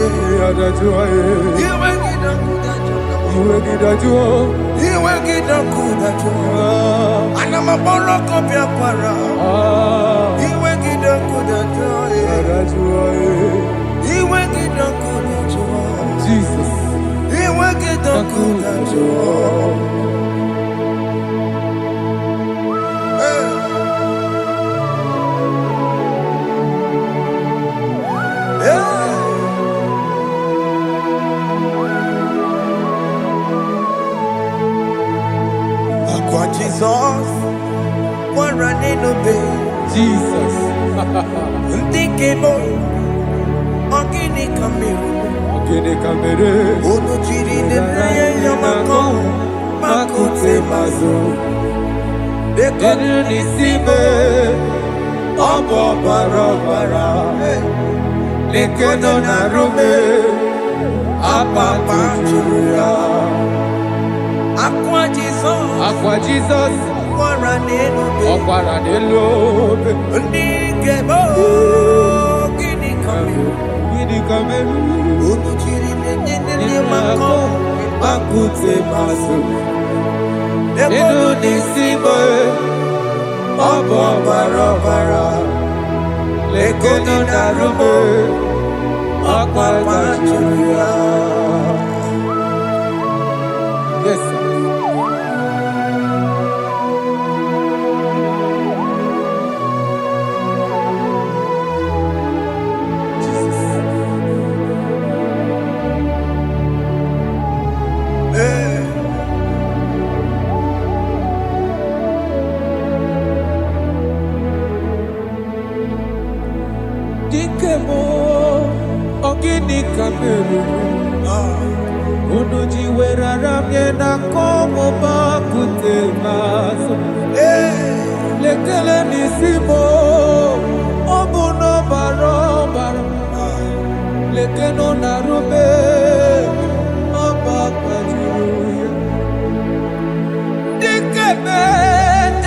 You will get no good at joy. You will get no good at joy. And I'm a borrow copy of para. You will get no good at joy. You will get no good at joy. Jesus. You will get no good at joy. Jesus, one running obey. Jesus. Ndikebo, ogini kamiru. Ogini kamiru. Ono chiri nebreye yamako, makute mazo. Denu nisibe, obo barabara. Lekedo narume, apapa churia. Aqua Jesus, Aqua Jesus, Okwara Nelobe, Ndikebo, ogini kamiru. Ogini kamiru. Ono chiri nebreye yamako, Makute maso. Denu nisibe, obo barabara. Lekeno narume. Akwajuria. Yes, sir. Dikemo ogini kameru unuji werara miena komo bakute maso lekele nisimo obuno barobara lekeno narume abakajuya dikeme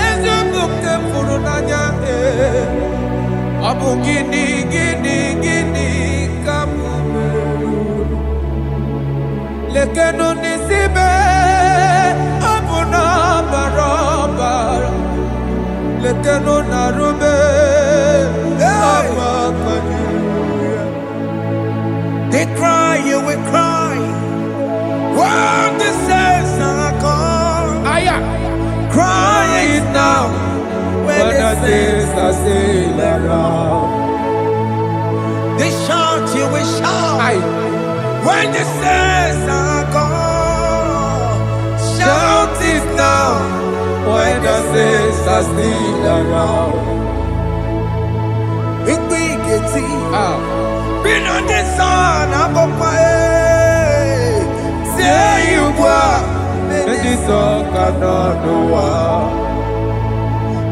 ezubukte furunanya abu gini kamumeru lekeno nisibe abu na barabara lekeno narume abakajuya. They cry, you will cry. When the saints are gone, cry it now. When the saints are still around, they shout, you will shout. When the saints are gone, shout it now. When the saints are still around, it will get been on the sun, I'm on my say you were, and this song cannot do.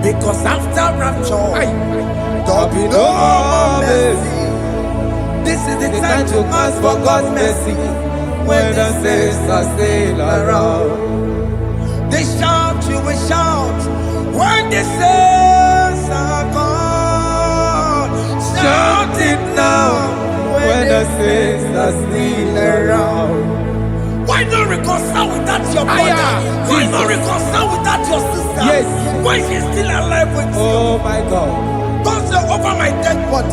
Because after rapture, there'll be no more mercy. This is the time to ask for God's mercy. When the saints are still around, they shout, you will shout. When the saints are gone, shout it now. When the saints are still around. Why not reconcile with that your brother? Why not reconcile with that your sister? Yes. Why is he still alive with you? Oh my God. Don't say over my dead body.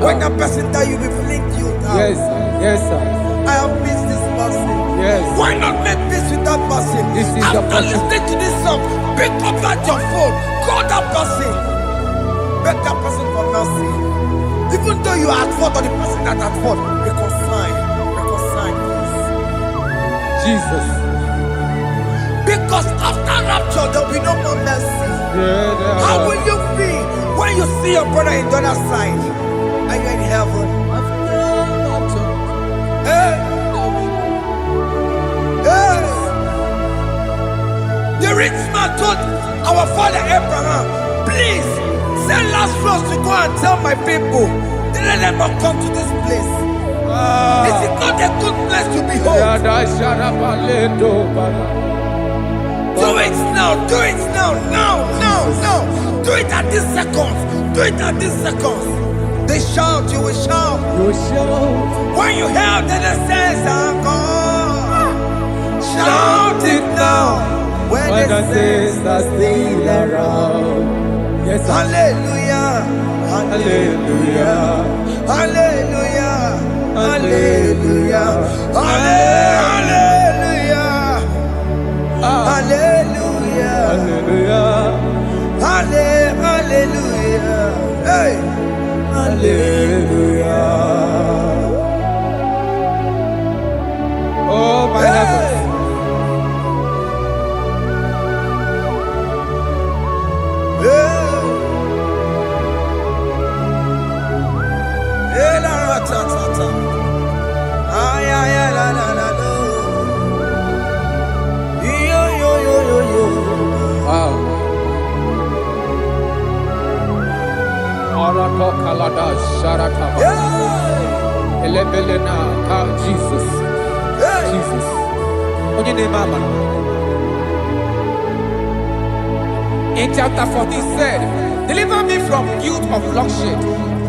When that person die, you will fling you down. Yes, sir. Yes, sir. I have missed this person. Yes. Why not make peace with that person? This is the After person. listening to this song, pick up that your phone, call that person, beg that person for mercy. Even though you are at fault or the person that at fault, reconcile, please. Jesus. Because after rapture, there will be no more mercy. How will you feel when you see your brother in the other side and you're in heaven? Hey. Hey. The rich man told our father Abraham, please send Lazarus to go and tell my people, let them not come to this place. This is not a good place to behold. Do it now, do it now, now. Do it at this second. Do it at this second. They shout, you will shout. When you hear that the saints are gone, shout it now. When the saints are still around. Yes, sir. Hallelujah, hallelujah, hallelujah, hallelujah, hallelujah, hallelujah, hallelujah, hallelujah, hey, hallelujah. Oh my heavens. Jesus. Jesus. In chapter 40 said, deliver me from guilt of bloodshed,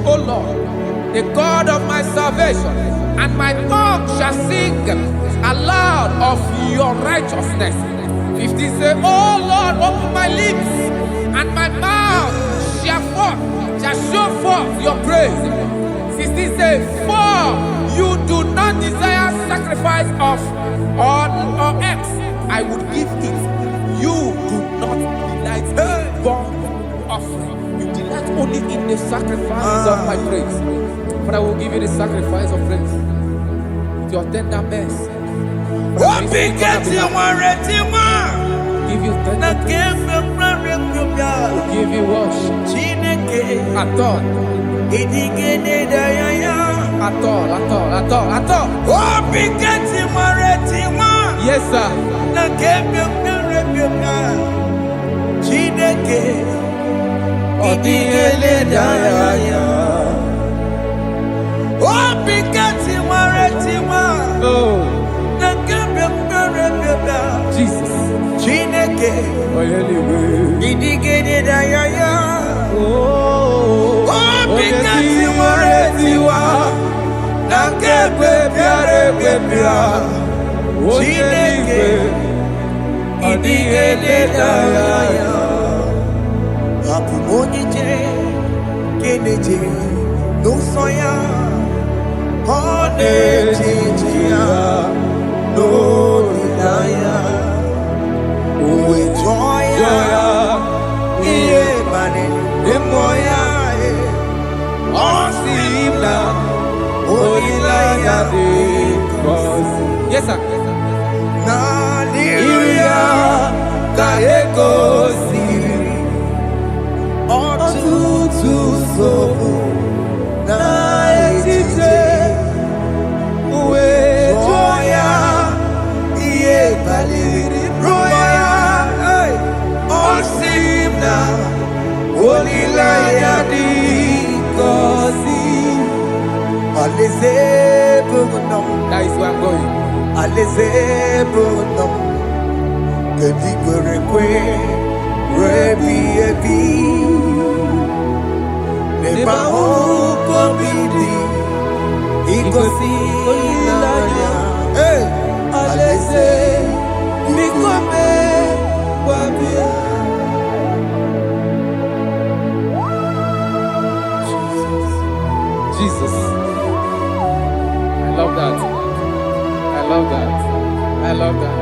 O Lord, the God of my salvation, and my tongue shall sing aloud of your righteousness. 50 say, O Lord, open my lips, and my mouth shall show forth your praise. 16 says, for you do not desire sacrifice of or X, I would give it. You do not delight in burnt offering. You delight only in the sacrifice of my praise. But I will give you the sacrifice of praise. With your tender mercy. Give you tender give you worship. At all. Yes, sir. Jesus. Yes, sir. That is where I'm going. Jesus. I love that. I love that. I love that.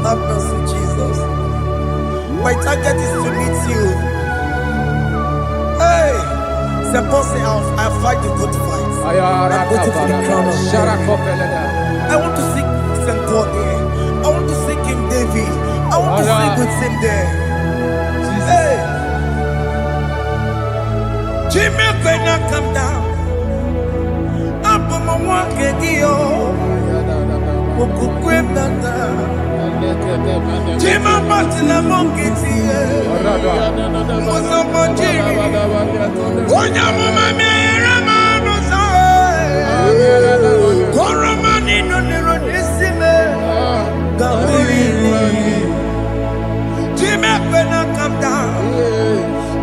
Have mercy, Jesus. My target is to meet you. Hey, suppose I fight the good fight. I'm waiting for the crown of glory. I want to seek St. Paul there. I want to seek King David. I want to sing with him there. Hey, Jimmy cannot come down. Up on my walk again. Jima Martina Monkiti, Mosamajiri, Onyamama Ramano, Koramani no Neronisime, Gaburi, Jima Pena come down,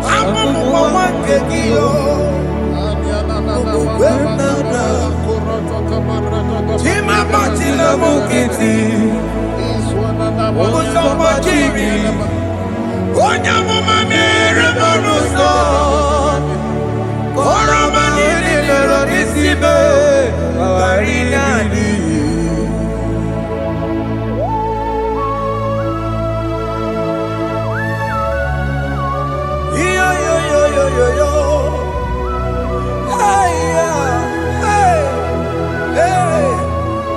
I'm one Kegio, Jima Martina Monkiti. Onyamuma mere monuso. Koromani lero nisibe. Barina ni. Yo. Hey.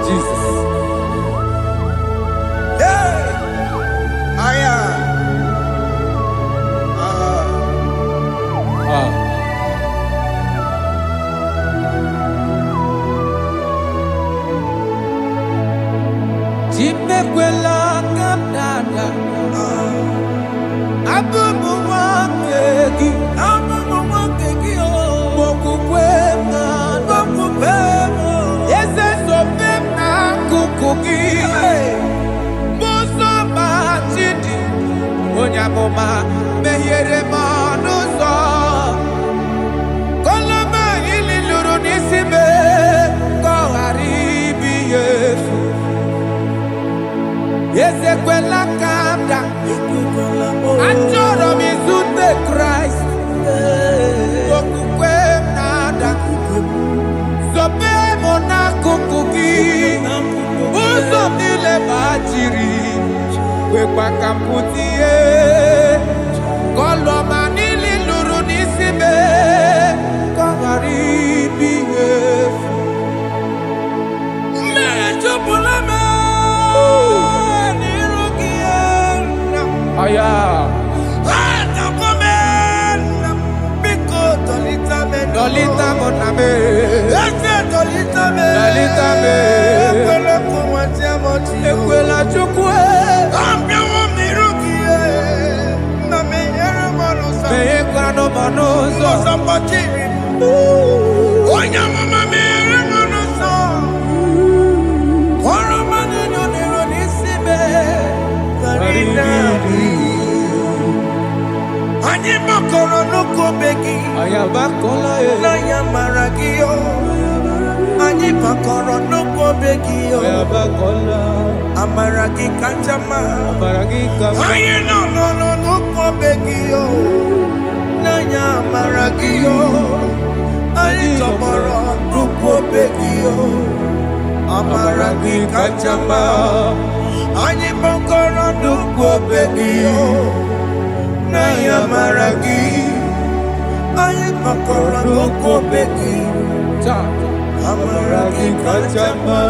Jesus. Hey. Jimekwela kamnada. Abumu wakegi. Mokukwema. Yese sopemna kukugi. Muso machidi. Onyamoma mehiere manuso. Koloma ili luru nisibe. Koharibi yefu. Yese kwela kamda. Anjoro mizute Christ. Mokukwemnada. Sope mona kukugi. Uso nile bajiri. Wekwa kamputie. Koloma nili luru nisibe. Koharibi yefu. Mechopulame. Aya. Dolita moname. Dolita me. Ekwela chukwe. Meyekwa no manuso. Onyamama mere monuso. Koromani lero nisibe. Barina ni. Anyi makoro nuko begi. Ayabakola Na yamaragio. Anyi makoro nuko begi. Ayabakola. Amaragi kanjama. Amaragi kama. Anyi no nuko begi. Na yamaragio. Anyi tomoro nuko begi. Amaragi kanjama. Anyi makoro nuko begi. Naya maragi, aye makora loko beki, amaragi kachama.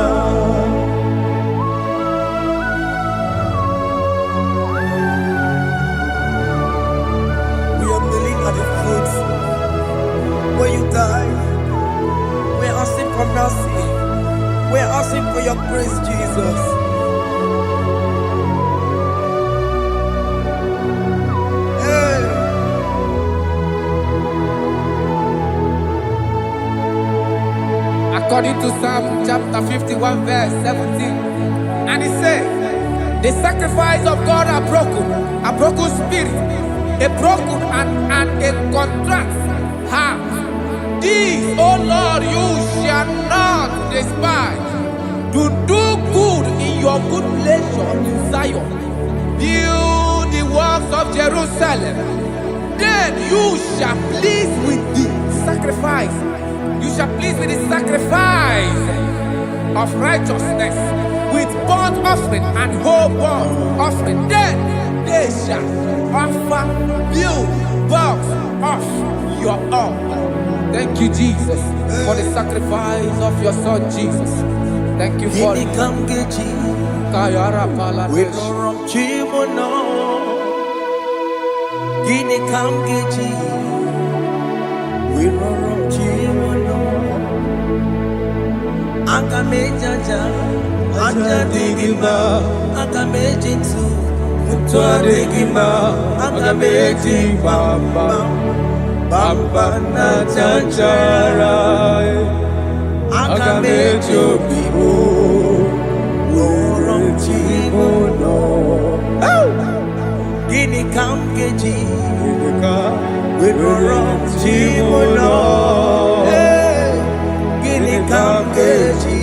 We are kneeling at the foot where you died. We are asking for mercy. We are asking for your grace, Jesus. According to Psalm chapter 51 verse 17. And he said, the sacrifice of God are broken spirit, a broken and a contrite heart. These, O Lord, you shall not despise. To do good in your good pleasure in Zion. Build the works of Jerusalem. Then you shall please with the sacrifice. You shall please with the sacrifice of righteousness, with burnt offering and whole burnt offering. Then they shall offer build works of your own. Thank you, Jesus, for the sacrifice of your Son, Jesus. Thank you for it. Kayara Paladesh. Akamejaja, ajadigima, akamejitu, Twadigima, Agameji Bamba, Bamba na Chanchara, Agamejo Bibo, Worom Chimono, Gini Kamkeji, Worom Chimono, Gini Kamkeji,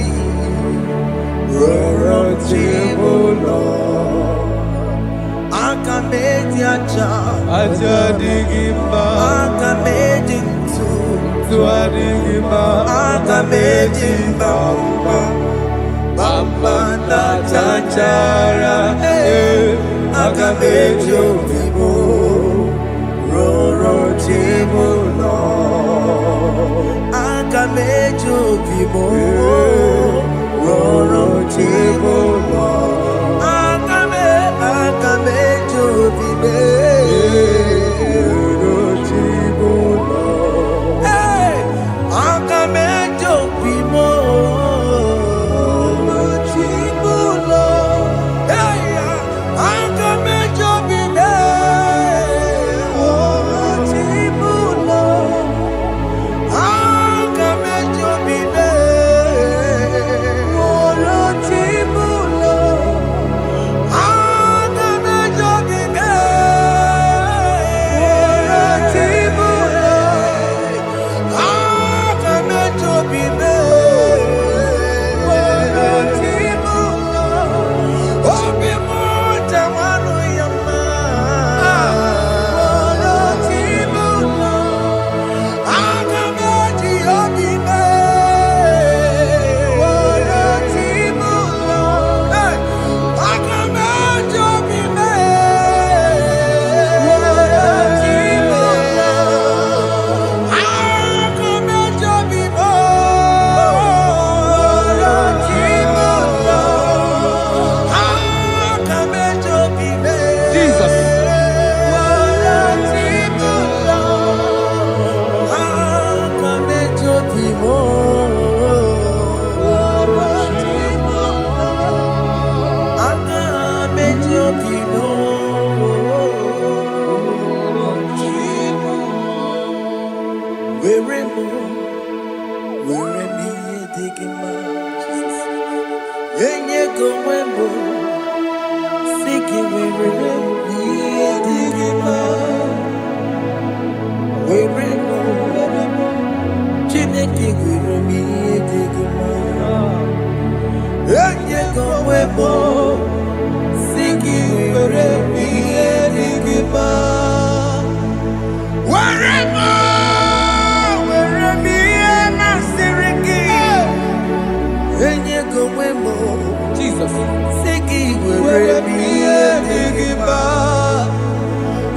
Worom Chimono, Akamejaja, aga m eji mba na chachara aga m eji obi m rụrụ chi m ụlọ aga m eji obi m rụrụ chi m ụlọ aga m eji obi m rụrụ chi m ụlọ aga m eji obi m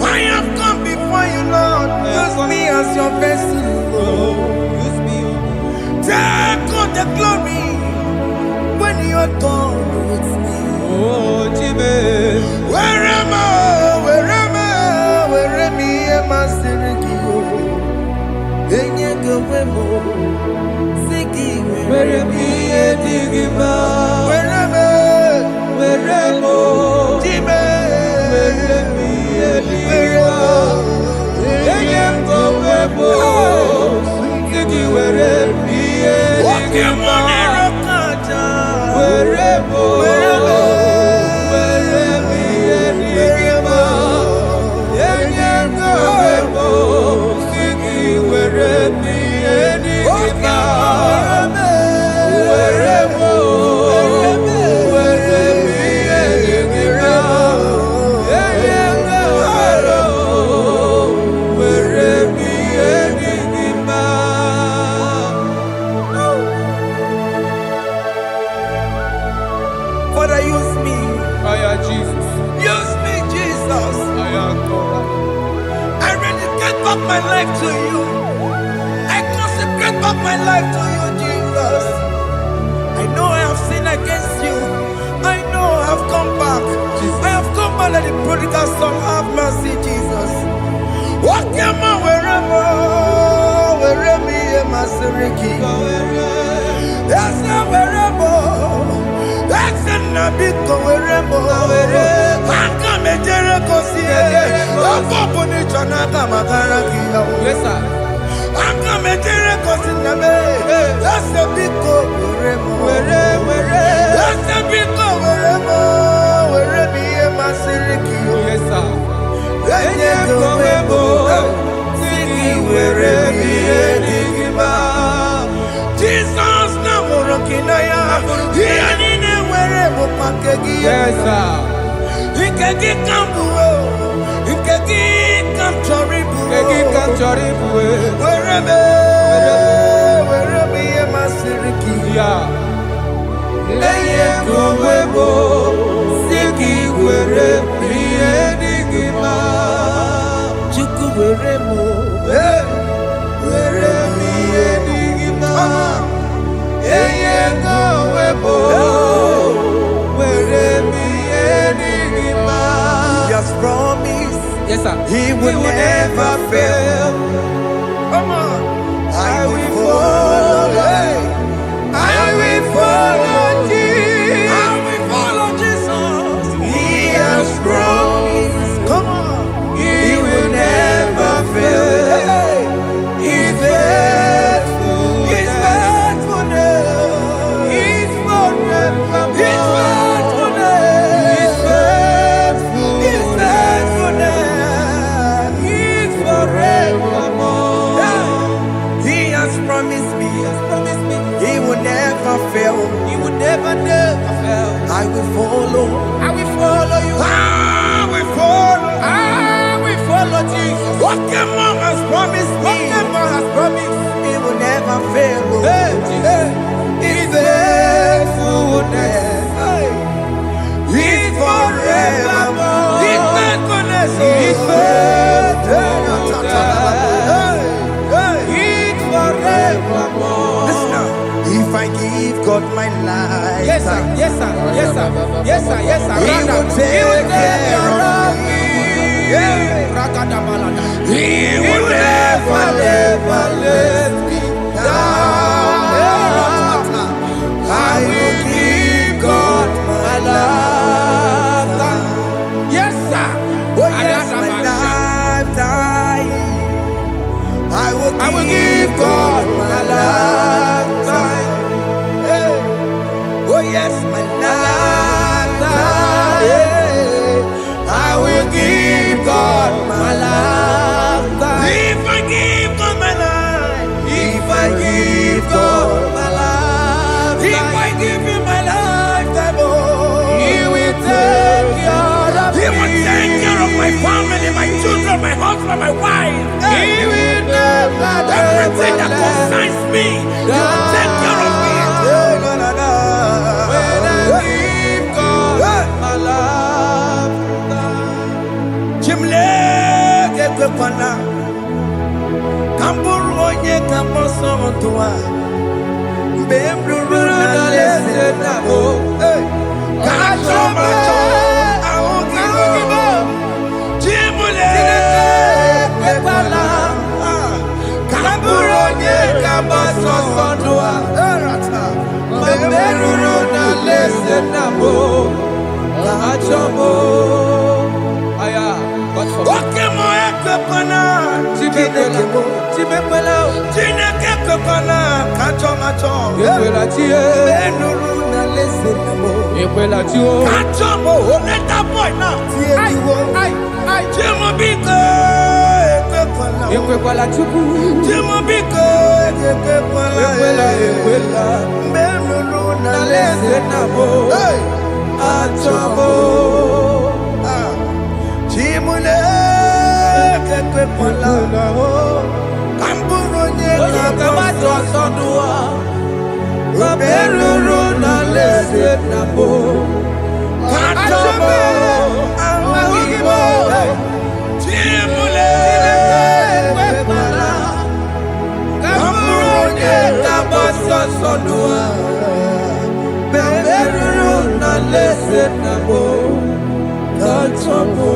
I have come before you, Lord. Use me as your vessel, Lord. Take all the glory when you're done with me. Where am I? Where am I? Where am I? My life to you. I consecrate back my life to you, Jesus. I know I have sinned against you. I know I have come back. I have come back like the prodigal son. Have mercy, Jesus. What am I wherever? Where me and my Seriki? That's not wherever. That's not big wherever. I come and Jericho see. Yes, sir. I'm coming to reconcile. That's a big go. That's a big go. Where me and my Seriki. Yes, sir. Jesus, now we're rocking. Yes, sir. He can get comfortable. He can get comfortable. Wherever. where me a masiriki. Yeah. Eye kowebo siki were bienigima. Chuku where mo. Were bienigima. Eye kowebo were bienigima. He has promised. Yes, sir. He will never fail. Come on. I will follow. I will follow Jesus. I will follow Jesus. He has promised. Come on. He will never fail. He's faithful. He's faithfulness. He's forever. He's faithfulness. He's faithful. He's faithfulness. He's forevermore. He has promised me. He will never fail. He would never fail. I will follow. I will follow you. I will follow. I will follow Jesus. What the mom has promised me. Whatever has promised. He will never fail. Hey, Jesus. His faithfulness. He's forevermore. His faithfulness. His He's forevermore. Listen now. If I give God my life, Yes, sir. Yes, sir. Yes, sir. Yes, sir. Yes, sir. He will take care of me. He will never let me down. I will give God my life. Yes, sir. Oh yes, my lifetime. I will give God my lifetime. Hey. Oh yes, my lifetime. I will give God my lifetime. If I give God my life, if I give God my life, if I give Him my lifetime, oh, He will take care of He will me. take care of my family, my children, my husband, my wife. He will never Everything that concerns me, He will take care of me. When I give God my love, Chimle kekwana, kamburu onye kamboso ontua, mbemruru na lese nabo. Kachoma aogibo, chimule kekwana, kamburu onye kamboso ontua, Mameruru na lese nabo, achomo. Aya, God for okemo ekekwana, Timekwela, Chineke kekwana, kachoma choma. Ekwela tie, Benuru na lese nabo. Ekwela tio. Kachomo, let that boy now. Ai, Chimobiko, ekekwana. Ekwekwala chuku, Chimobiko, ekekwana. Ekwela, Benuru na na lese lese nabo, achomo. Chimule, ekekwana. Kamburonye Oye kama kabaso. tosondua, Mameruru na lese nabo, Kachomo, awagibo. Chimule, Ekwekwala, Kamuronye kabasosondua, Mameruru na lese nabo, achomo.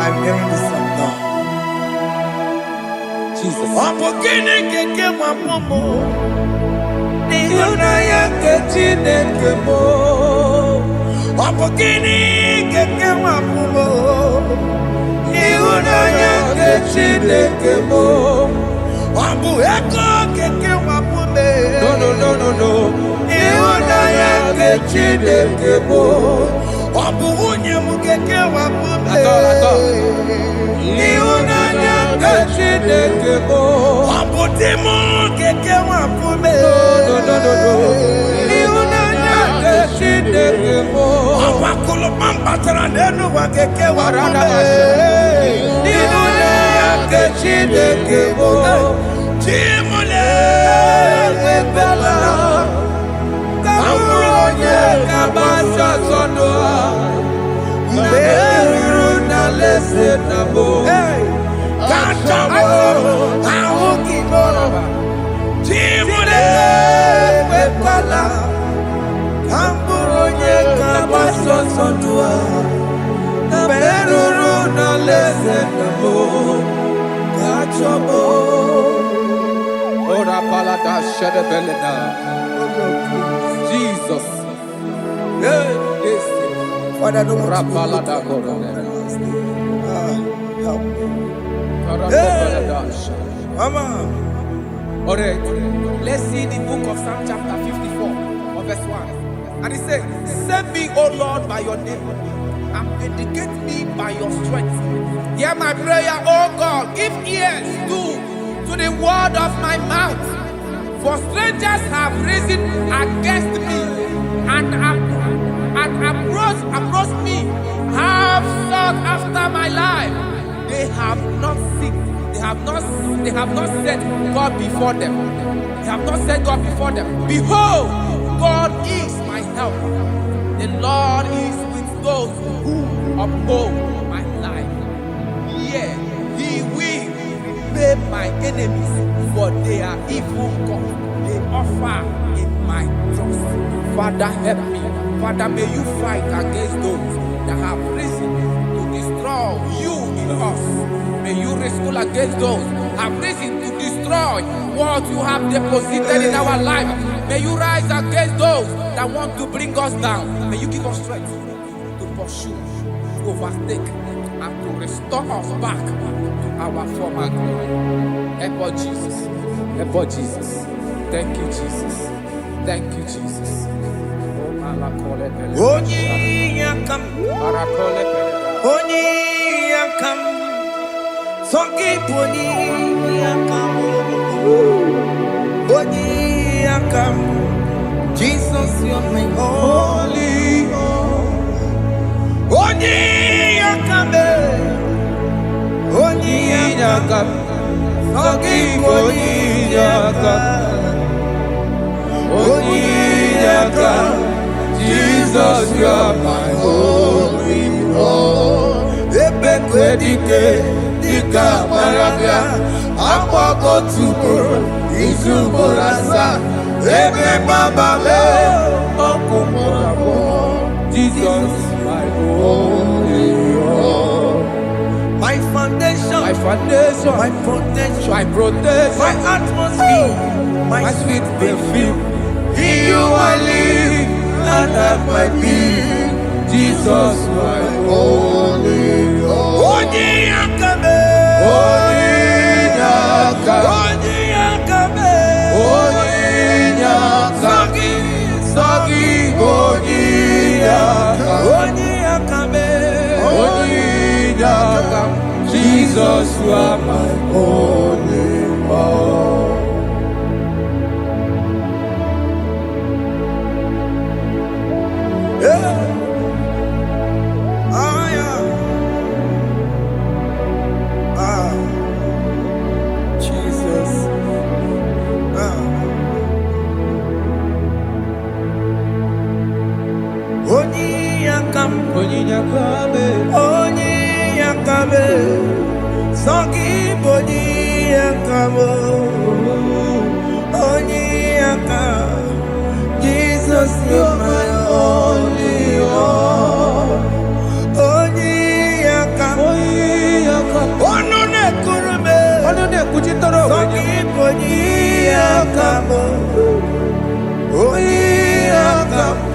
I'm hearing this song now. Jesus. Opokini keke wapomo. Ihuna yake Chineke mo. Opokini keke wapomo. Ihuna yake Chineke mo. Wabu eko keke wapume. No. Ihuna Jesus. Father, I don't want to help me. Mama. All right. Let's see the book of Psalm chapter 54, verse 1. And it says, send me, O Lord, by your name, and vindicate me by your strength. Hear my prayer, O God. Give ears to the word of my mouth. For strangers have risen against me and approached me, have sought after my life. They have not set God before them. They have not set God before them. Behold, God is my help. The Lord is with those who uphold my life. Yeah, He will repay my enemies for their evil gods. They offer in my trust. Father, help me. Father, may you fight against those that have risen to destroy you in us. May you wrestle against those that have risen to destroy what you have deposited in our life. May you rise against those that want to bring us down. May you give us strength to pursue, to overtake, and to restore us back to our former glory. Help us, Jesus. Help us, Jesus. Thank you, Jesus. Thank you, Jesus. Oni yakam, Sogi Poni yakam, Oni yakam, Jesus, you're my holy. Oni yakam, Oni yakam, Sogi Poni yakam, Oni yakam, Jesus, you're my holy Lord. Ebekwedike, dika marabia, apoko tuko, izuborasa, ebe babale, okumorabo. Jesus, my holy Lord. My foundation, my protection, my atmosphere, my sweet perfume. In you I live and have my being. Jesus, my holy Lord. Oni yakame, Oni yakame, Oni yakame, Sagi, Oni yakame, Oni yakame. Jesus, you are my holy Lord. Yeah. Jesus. Oni yakame, Sogi Boni yakamo, Oni yakame. Jesus, you're my only Lord. Oni yakamo, Onune kurume, Sogi Boni yakamo, Oni yakamo.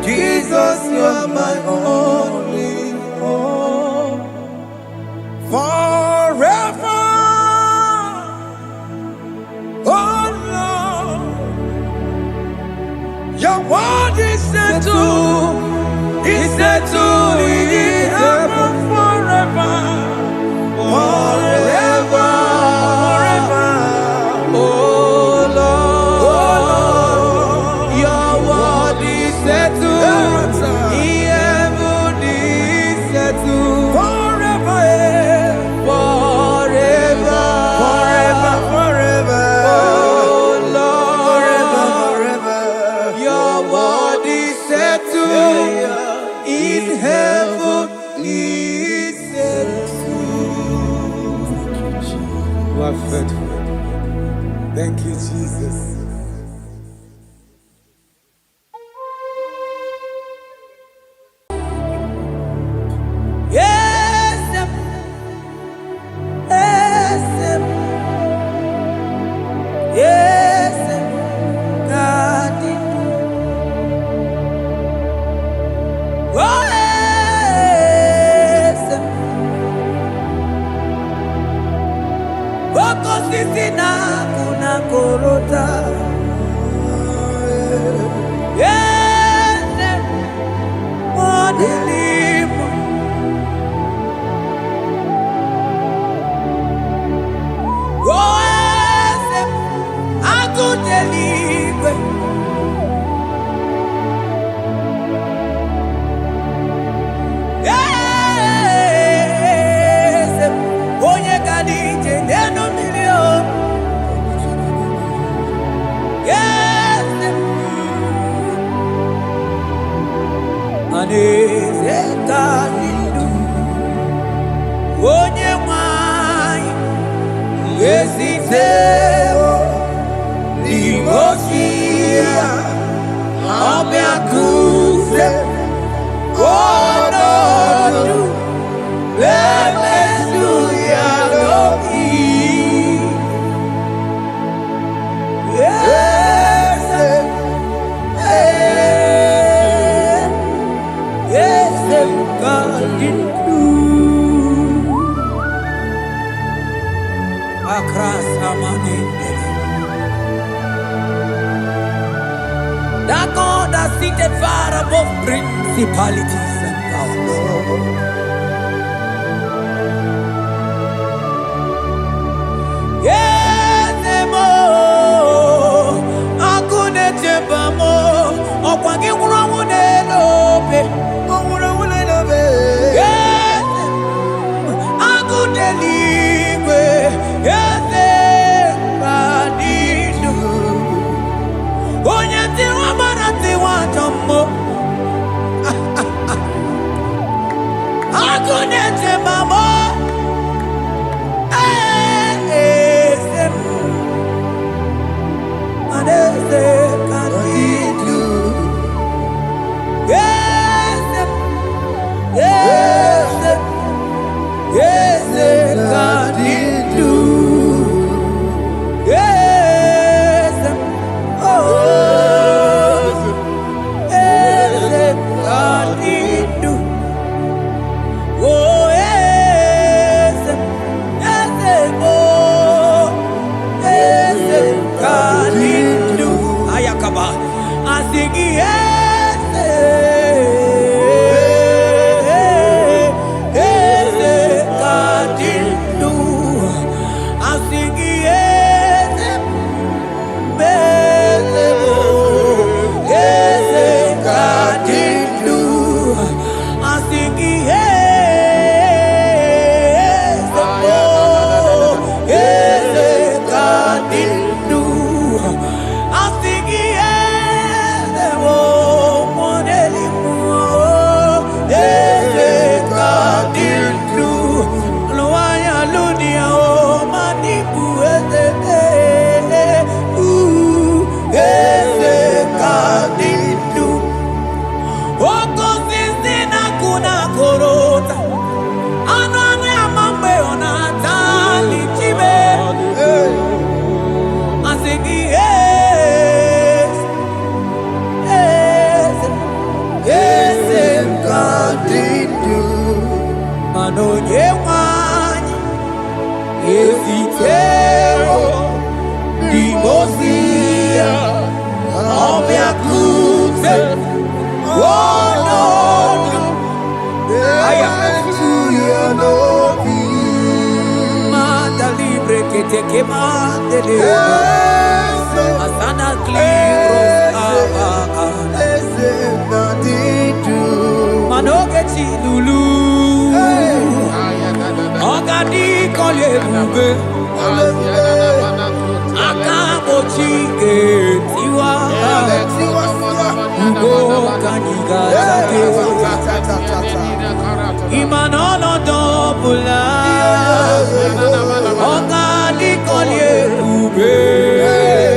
Jesus, you're my only Lord. Forever, oh Lord, your Jesus. That God that seated far above principalities and powers. Yes, mo, akune chebamo, okwangi urawune lobe, urawune lobe. Yes, akune liwe, yes. Imanono dobula, ogadi kolye ube.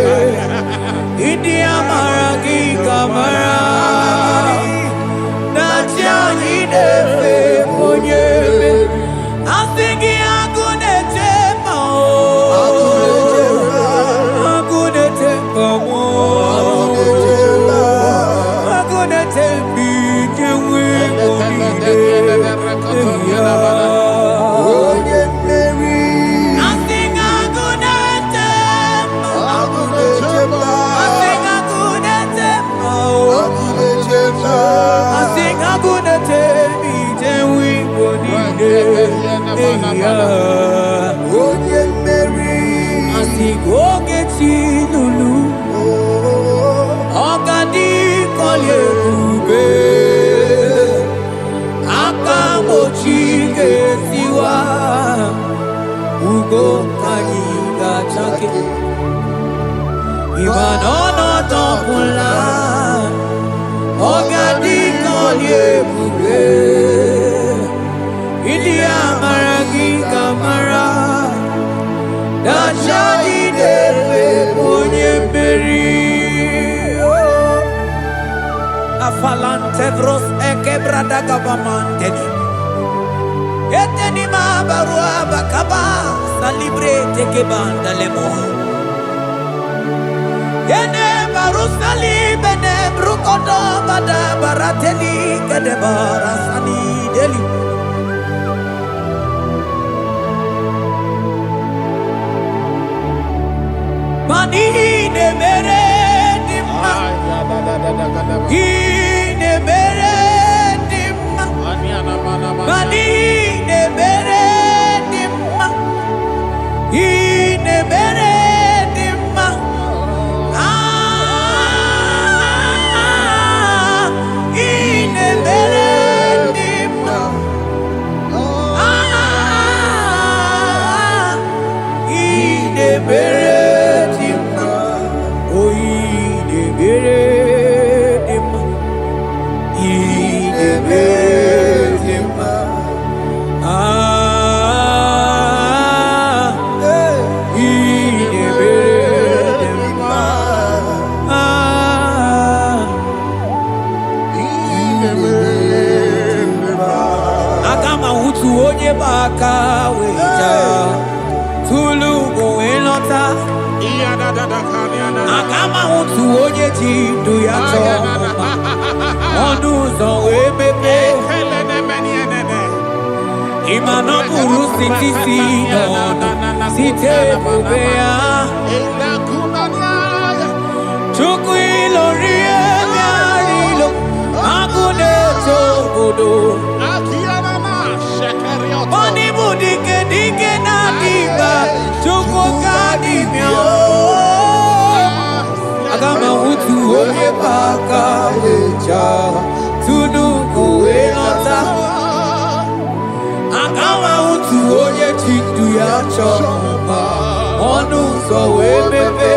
Falantevros ekebrada gabamante eteni ma barua bakaba salibre tekebanda lemo ene barusali bene brukodo bada barateli kedebara sani deli mani ne mere dimma ne beredim mani ne beredim ne beredim ne beredim ne beredim o ne beredim Akama utu onye ji ndu ya chọọ ọnụ ụzọ wee mepee ịma na ọ bụrụ site si n'ọnụ site ebube ya Chukwu ilori ebiara ilo agụ na-eto obodo Oni bụ dike dike na-adịba Chukwu ka dibịa Agama utu onye baka weja Tunu kowe nọta Agama utu onye chindu ya chọma Ọnụ ụzọ wee mepe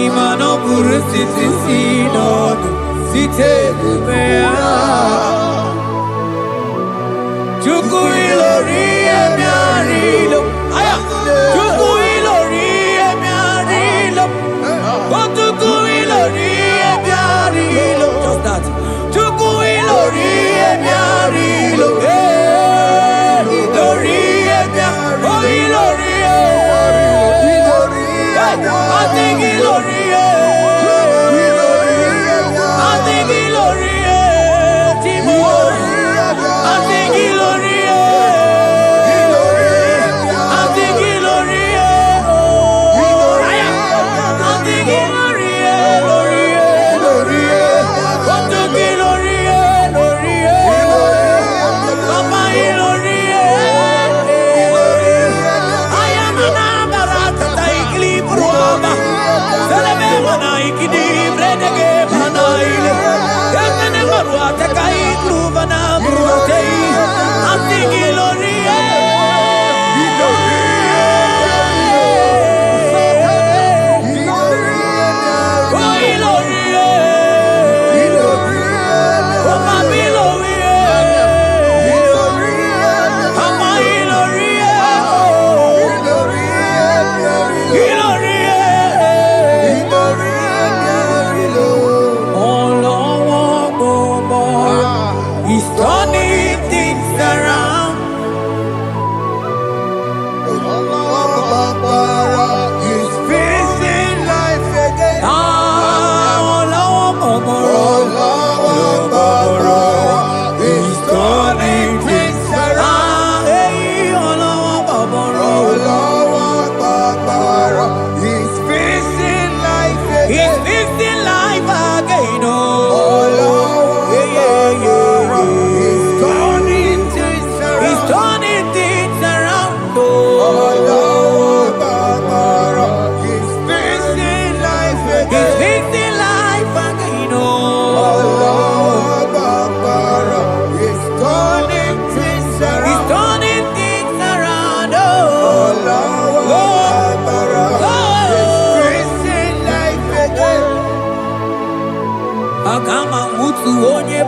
Ịma na ọ bụrụ site si n'ọnụ Site ebube ya Chukwu ilori emiarilo Chukwu ilori emiarilo Chukwu ilori emiarilo Just that Chukwu ilori emiarilo Ilori emiarilo Oh ilori I think ilori I think ilori Timo I think ilori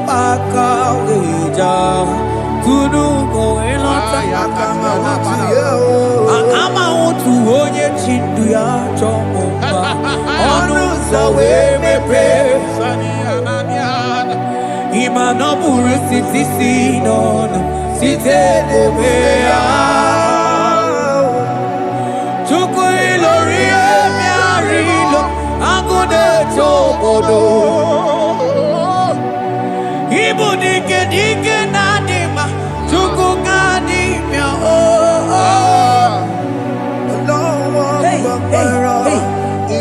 pakaweja tunu koelota akama utu onye chindu ya chomba onu zawe mepe imano buru sitisi nono site debea chuku ilori emiarilo agude chobodo ibu dike nadima chuku kadimia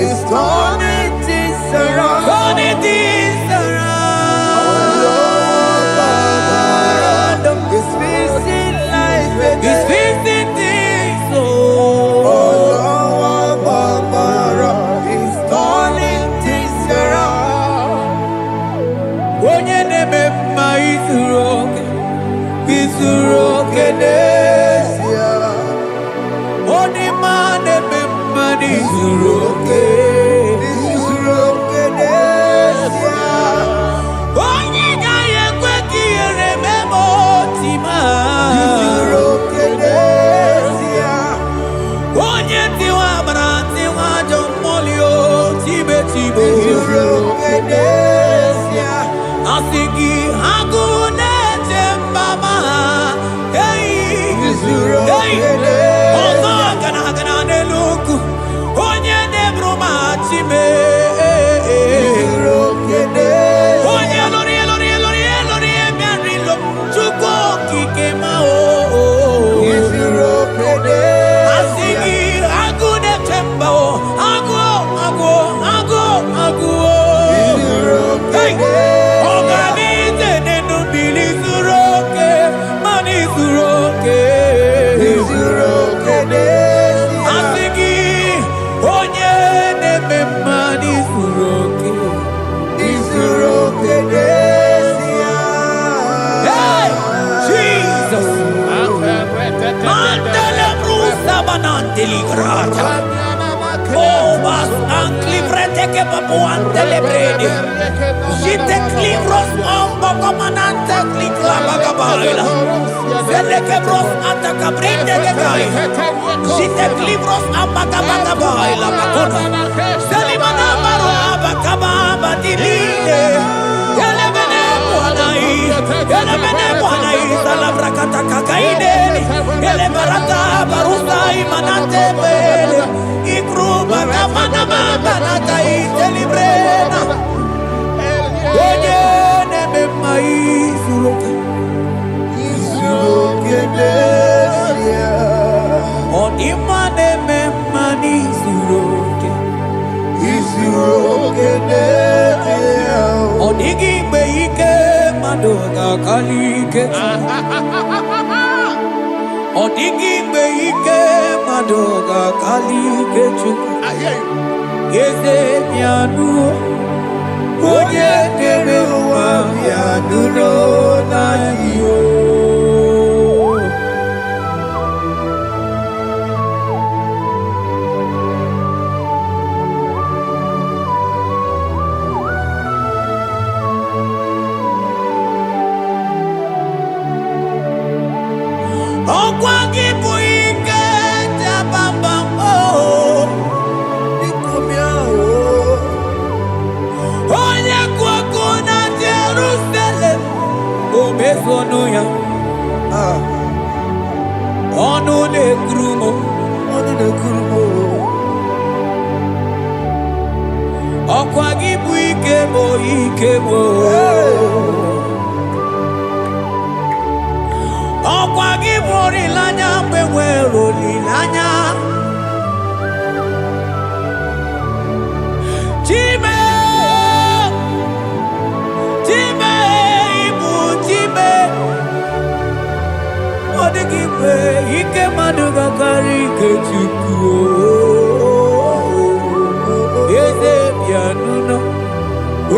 It's turning things around. turning things around. It's fixing life again. It's fixing things, oh. It's turning things around. Onye neme ma izuroke desia. Oni ma neme ma izuroke Desia. onye gaye kweki erememo tima. Desia. Onye tiwa branti wa jomolio tibe. Desia. Asigi agune tembama. Hey, ozo gana neluku. Onye nebruma time. Onye lori miarilo. Chuko kikema o. Asigi agune temba o. Agu. Hey, organize nenu bili suroke, mani suroke. Asigi onye neme mani suroke. Hey, Jesus. Mandele brusa bananteli grata. Oh, bas anclivrete che papuante le bredi. Jite clivros ombo comanante clicla bagabaila. Zelle che bros anta cabrinde che gai. Jite clivros ambagabagabaila bakona. Selimana baro abakababa diline. Ele bene buanai salabrakata kakaineni. Ele barata barusa imanante bele. Ikruba kamana mabana kaite librena. Onye neme maisuroke. Onima neme manisuroke. Onigi beike madoga kalike. Onigi beike madoga kalike chuku. Yeze mianu. Onye neme wa mianu no na yo. Okwagi buike jabamba o. Onye kwako na Jerusalem omezono ya. Ọnụ na-ekuru ọkwa gị bụ ike mo. Ọkwa gị bụ olileanya mgbe nwere olileanya. Chime ibu chime. Ọ dịghị mgbe ike mmadụ gakarị ike Chukwu. Eze bịanụnọ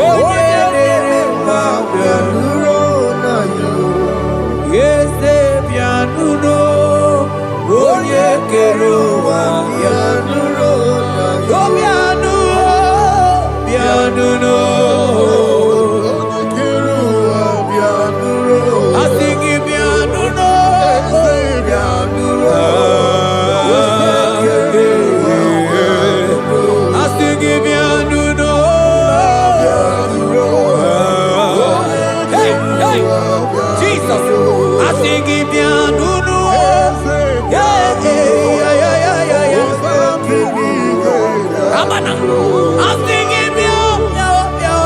onye na-ere mba bịanụrụ na ya. Eze bịanụnọ onye kere ụwa bịanụrụ na ya. Bịanụnọ onye kere ụwa Hey, Jesus, I sing it piano. Yeah, yeah, yeah, yeah, yeah, yeah. Amana, I sing it piano. Yeah,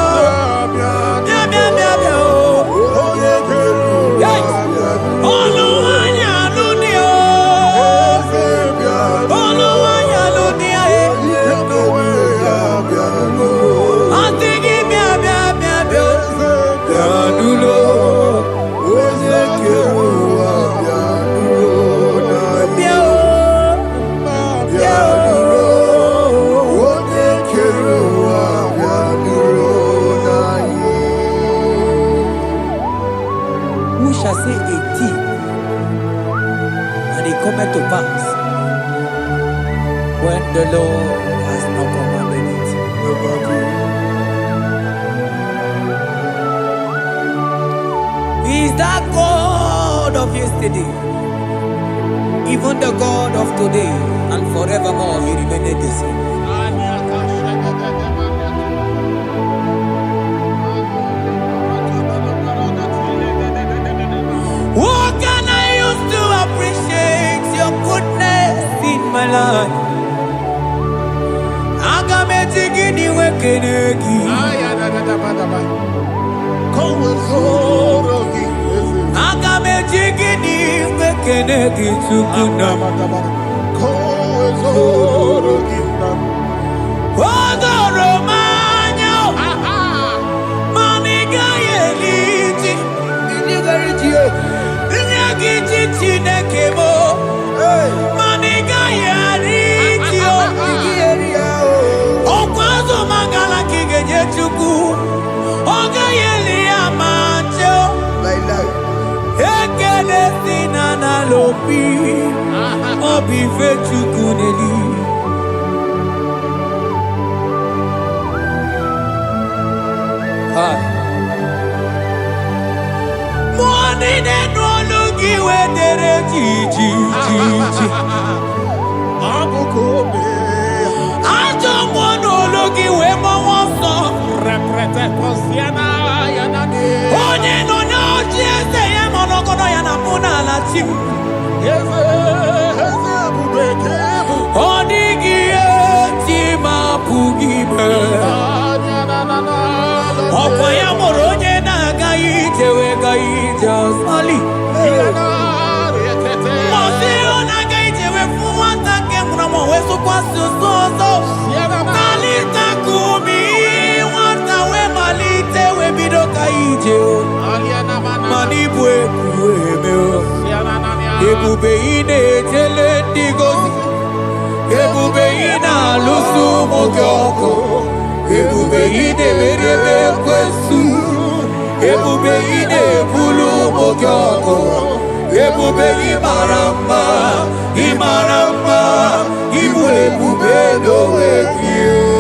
yeah, yeah, yeah. Yes. Oluwanya lunia. Oluwanya lunia. I sing it piano. Piano. Who shall say a thing, and it cometh to pass, when the Lord has not commanded it? He is that God of yesterday, even the God of today, and forevermore He remained the same. What can I use to appreciate your goodness in my life? Agametigini wekenegi. Agametigini wekenegi tukuna. Odoro manyo. Maniga yeliti. Nyagiti chinekemo. Maniga yaritio. Okwazo mangala kigeje chuku. Oga yeli amacho. Ekele sinana lopi. Obi fechuku neli. Money de no lugi we dere ji. Ajo mono lugi we mo wonso. Reprete posiana yanade. Onye no no jese ye mono kono yana muna la chim. Odigi eti mapugibe. Okwa ya moronye na gaite we gaite asali. Mose ona gaite we fuwata ke muna weso kwa soso. Malita kumi wata we malite we bido gaite. Manibwe kuwemeo. Ebube ine tele digozi. Ebube ina lusu mogyoko. Ebube ine merebe kwesu. Ebube ine bulu mogyoko. Ebube imaramba. Ibu ebube dowe kiyo.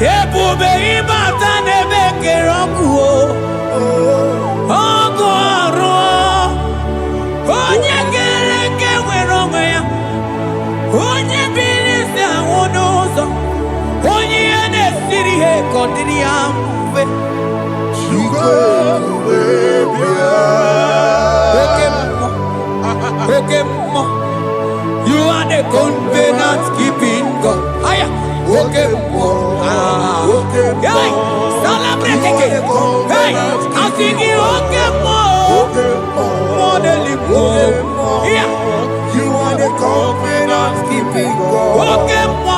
Ebube ibata nebe kerokuo. Ogo aro. Onye kereke weronwe ya. Onye bilisi awunuzo. Onye ene siri he kondiri amfe. Ekemo. You are the covenant keeping God. Aya. Ekemo. Hey, celebrate again. Hey, I sing you Okemo. Modeling yeah. You are the covenant keeping God. Okemo.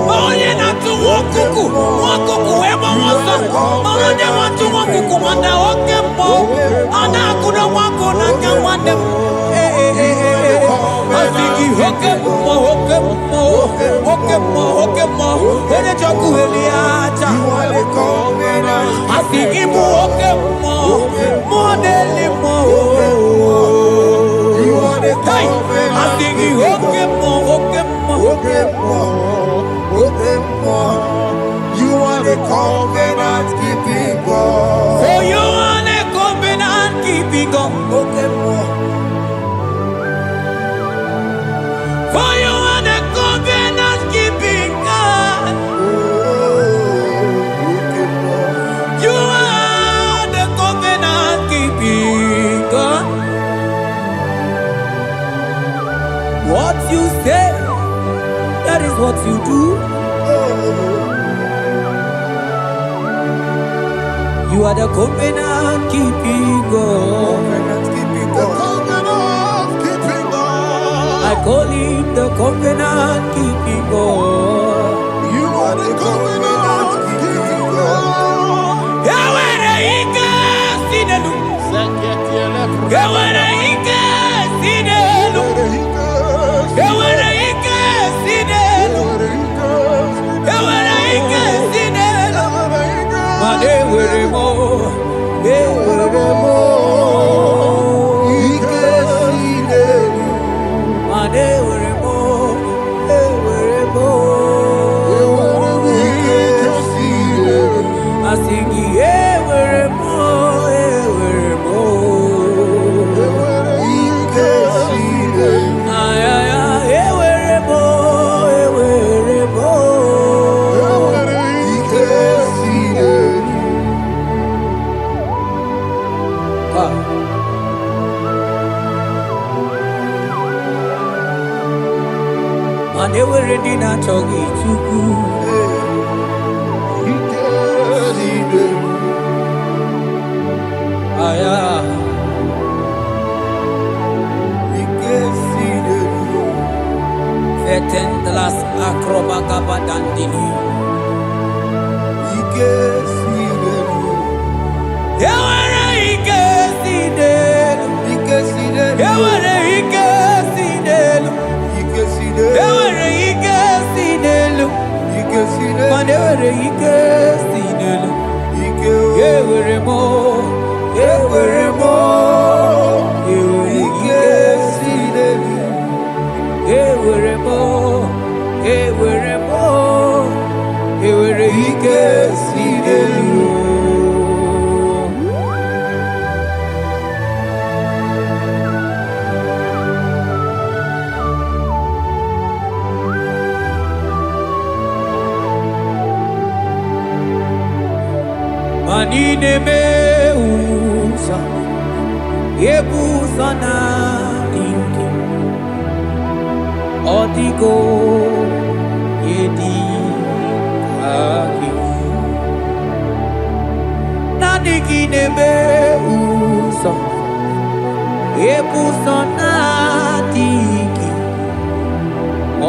Oh, you not to walk kuku. Walk kuku. Eba wasa. Manya want to walk kuku. Manda Okemo. Ana kuda wako na kamande. I sing you Okemo. Ene choku eliacha. You are the covenant. I sing you Okemo. Modeli mo. You are the covenant. I sing you Okemo. You are the covenant keeping God. Oh, you are the covenant keeping what you do. You are the covenant keeping God. I call him the covenant keeping God. You are the covenant keeping God. Yawere ike sinelu. Yawere ike sinelu. Yawere ike sinelu. Yawere ike sinelu. Mane were mo. Ewere mo. Ike sinelu. Mane were mo. Ewere mo. Ike sinelu. Asigi ewere mo. Ewere mo. Ike sinelu. Ay ay ay ewere mo. Ewere mo. Ike sinelu. Ah. Mane were di na chogi chuku. Ike sinelu. Aya. Ike sinelu. Fetendlas akrobaga badandini. Ike sinelu. Ewere ike sinelu. Ike sinelu. Ewere ike sinelu. Ike sinelu. Ewere ike sinelu. Ike sinelu. Mane were ike sinelu. Ike Ewere mo. Ewere mo. Ewere Ike ike sinelu. ewere mo. Ewere mo. Ewere ike sinelu. Manine me usa, yebusa na inki, odiko yedi aki. Nadigine me usa, yebusa na tiki,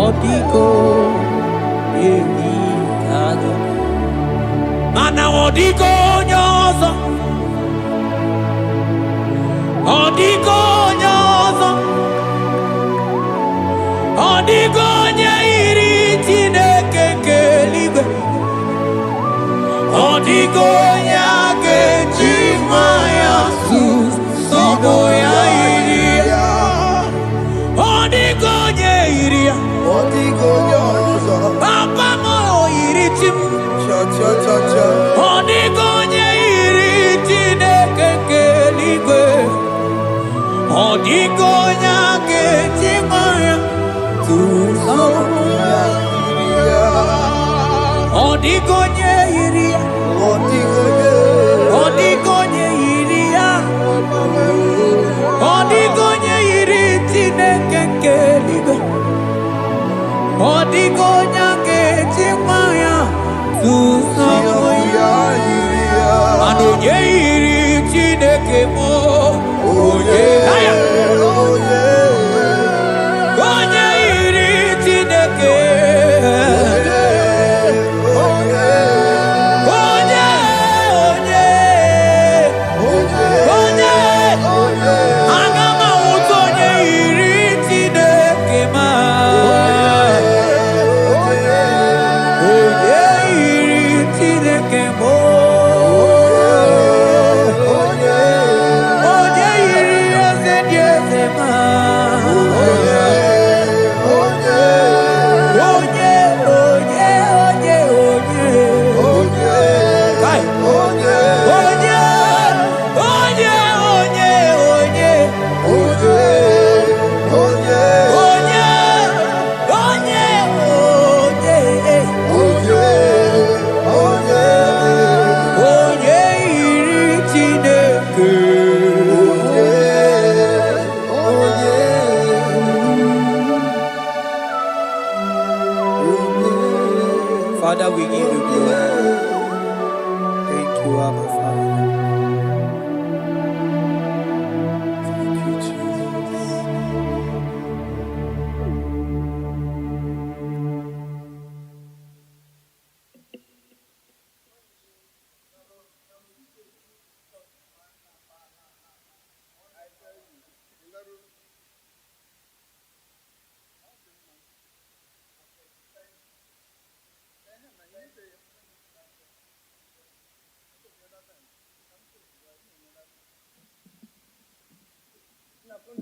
odiko yedi aki. Mana odiko nyozo, odiko nyozo, odiko nyairi Chineke keligwe, odiko nyake chimaya sus sobo ya iria, odiko nyairia, Odigo nyozo. papa mo iri chim. Cha cha cha cha. Odigonye iri Chineke keligwe, odigonya kechimaya tuso. Odigonye iria, odigonye iria, odigonye iri Chineke keligwe, odigonya kechimaya tuso. Anonye iri Chineke mo, onye aya. Onye iri Chineke, onye, aga m ahụta onye iri Chineke ma. Onye iri Chineke mo. Onye iri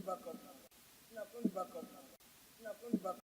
back up.